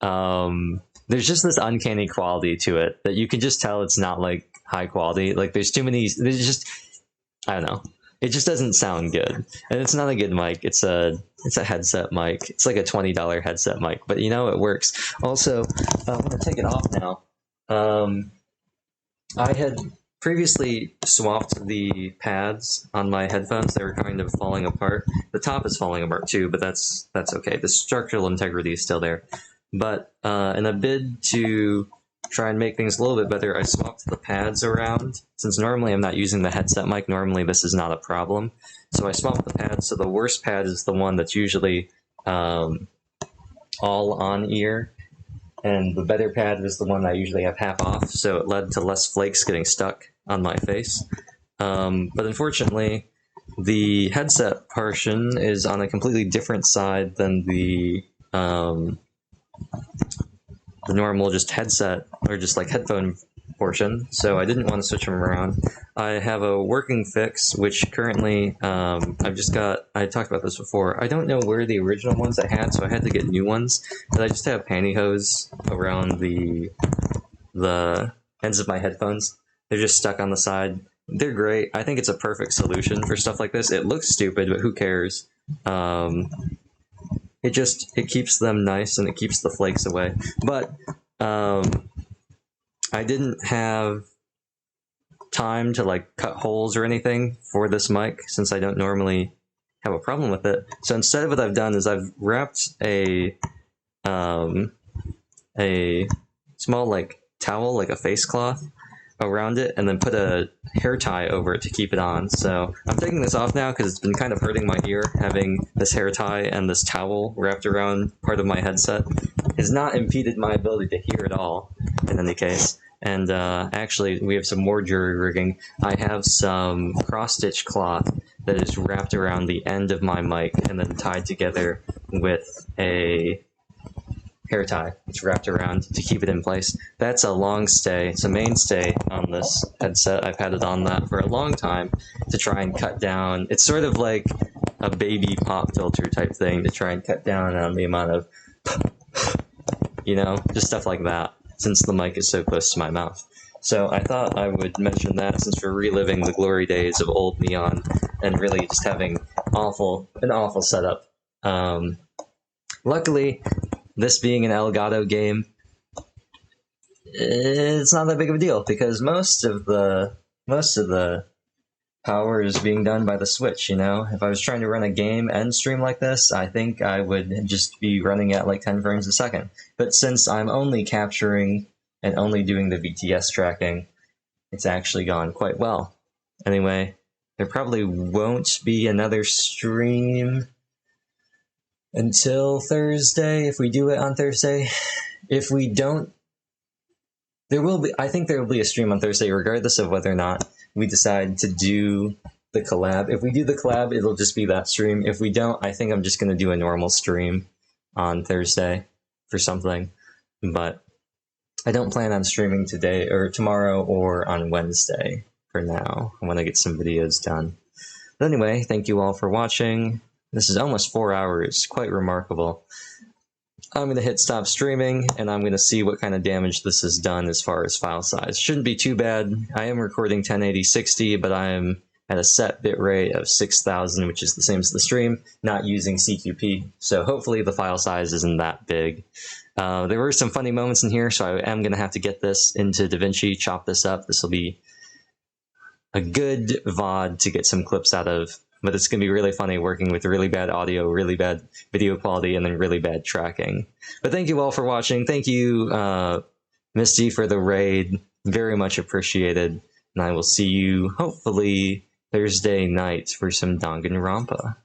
There's just this uncanny quality to it that you can just tell it's not like high quality. Like there's just, I don't know. It just doesn't sound good. And it's not a good mic. It's a headset mic. It's like a $20 headset mic, but you know, it works. Also, I'm going to take it off now. I had previously swapped the pads on my headphones. They were kind of falling apart. The top is falling apart too, but that's okay. The structural integrity is still there. But in a bid to try and make things a little bit better, I swapped the pads around. Since normally I'm not using the headset mic, normally this is not a problem. So I swapped the pads, so the worst pad is the one that's usually all on ear, and the better pad is the one I usually have half off, so it led to less flakes getting stuck on my face. But unfortunately, the headset portion is on a completely different side than the normal just headset or just like headphone portion, so I didn't want to switch them around. I have a working fix, which currently I talked about this before. I don't know where the original ones I had, so I had to get new ones, but I just have pantyhose around the ends of my headphones. They're just stuck on the side. They're great. I think it's a perfect solution for stuff like this. It looks stupid, but who cares? It keeps them nice and it keeps the flakes away. But I didn't have time to like cut holes or anything for this mic since I don't normally have a problem with it. So instead, what I've done is I've wrapped a small like towel, like a face cloth, around it, and then put a hair tie over it to keep it on. So I'm taking this off now because it's been kind of hurting my ear. Having this hair tie and this towel wrapped around part of my headset has not impeded my ability to hear at all, in any case. And actually, we have some more jury rigging. I have some cross-stitch cloth that is wrapped around the end of my mic and then tied together with a hair tie. It's wrapped around to keep it in place. That's a long stay. It's a mainstay on this headset. I've had it on that for a long time to try and cut down. It's sort of like a baby pop filter type thing to try and cut down on the amount of, just stuff like that, since the mic is so close to my mouth. So I thought I would mention that since we're reliving the glory days of old Neon and really just having an awful setup. Luckily, this being an Elgato game, it's not that big of a deal because most of the power is being done by the Switch. If I was trying to run a game and stream like this, I think I would just be running at like 10 frames a second. But since I'm only capturing and only doing the VTS tracking, it's actually gone quite well. Anyway, there probably won't be another stream until Thursday, if we do it on Thursday. If we don't, I think there will be a stream on Thursday, regardless of whether or not we decide to do the collab. If we do the collab, it'll just be that stream. If we don't, I think I'm just going to do a normal stream on Thursday for something. But I don't plan on streaming today or tomorrow or on Wednesday for now. I want to get some videos done. But anyway, thank you all for watching. This is almost 4 hours, quite remarkable. I'm going to hit stop streaming, and I'm going to see what kind of damage this has done as far as file size. Shouldn't be too bad. I am recording 1080-60, but I am at a set bitrate of 6000, which is the same as the stream, not using CQP. So hopefully the file size isn't that big. There were some funny moments in here, so I am going to have to get this into DaVinci, chop this up. This will be a good VOD to get some clips out of, but it's going to be really funny working with really bad audio, really bad video quality, and then really bad tracking. But thank you all for watching. Thank you, Misty, for the raid. Very much appreciated. And I will see you, hopefully, Thursday night for some Danganronpa.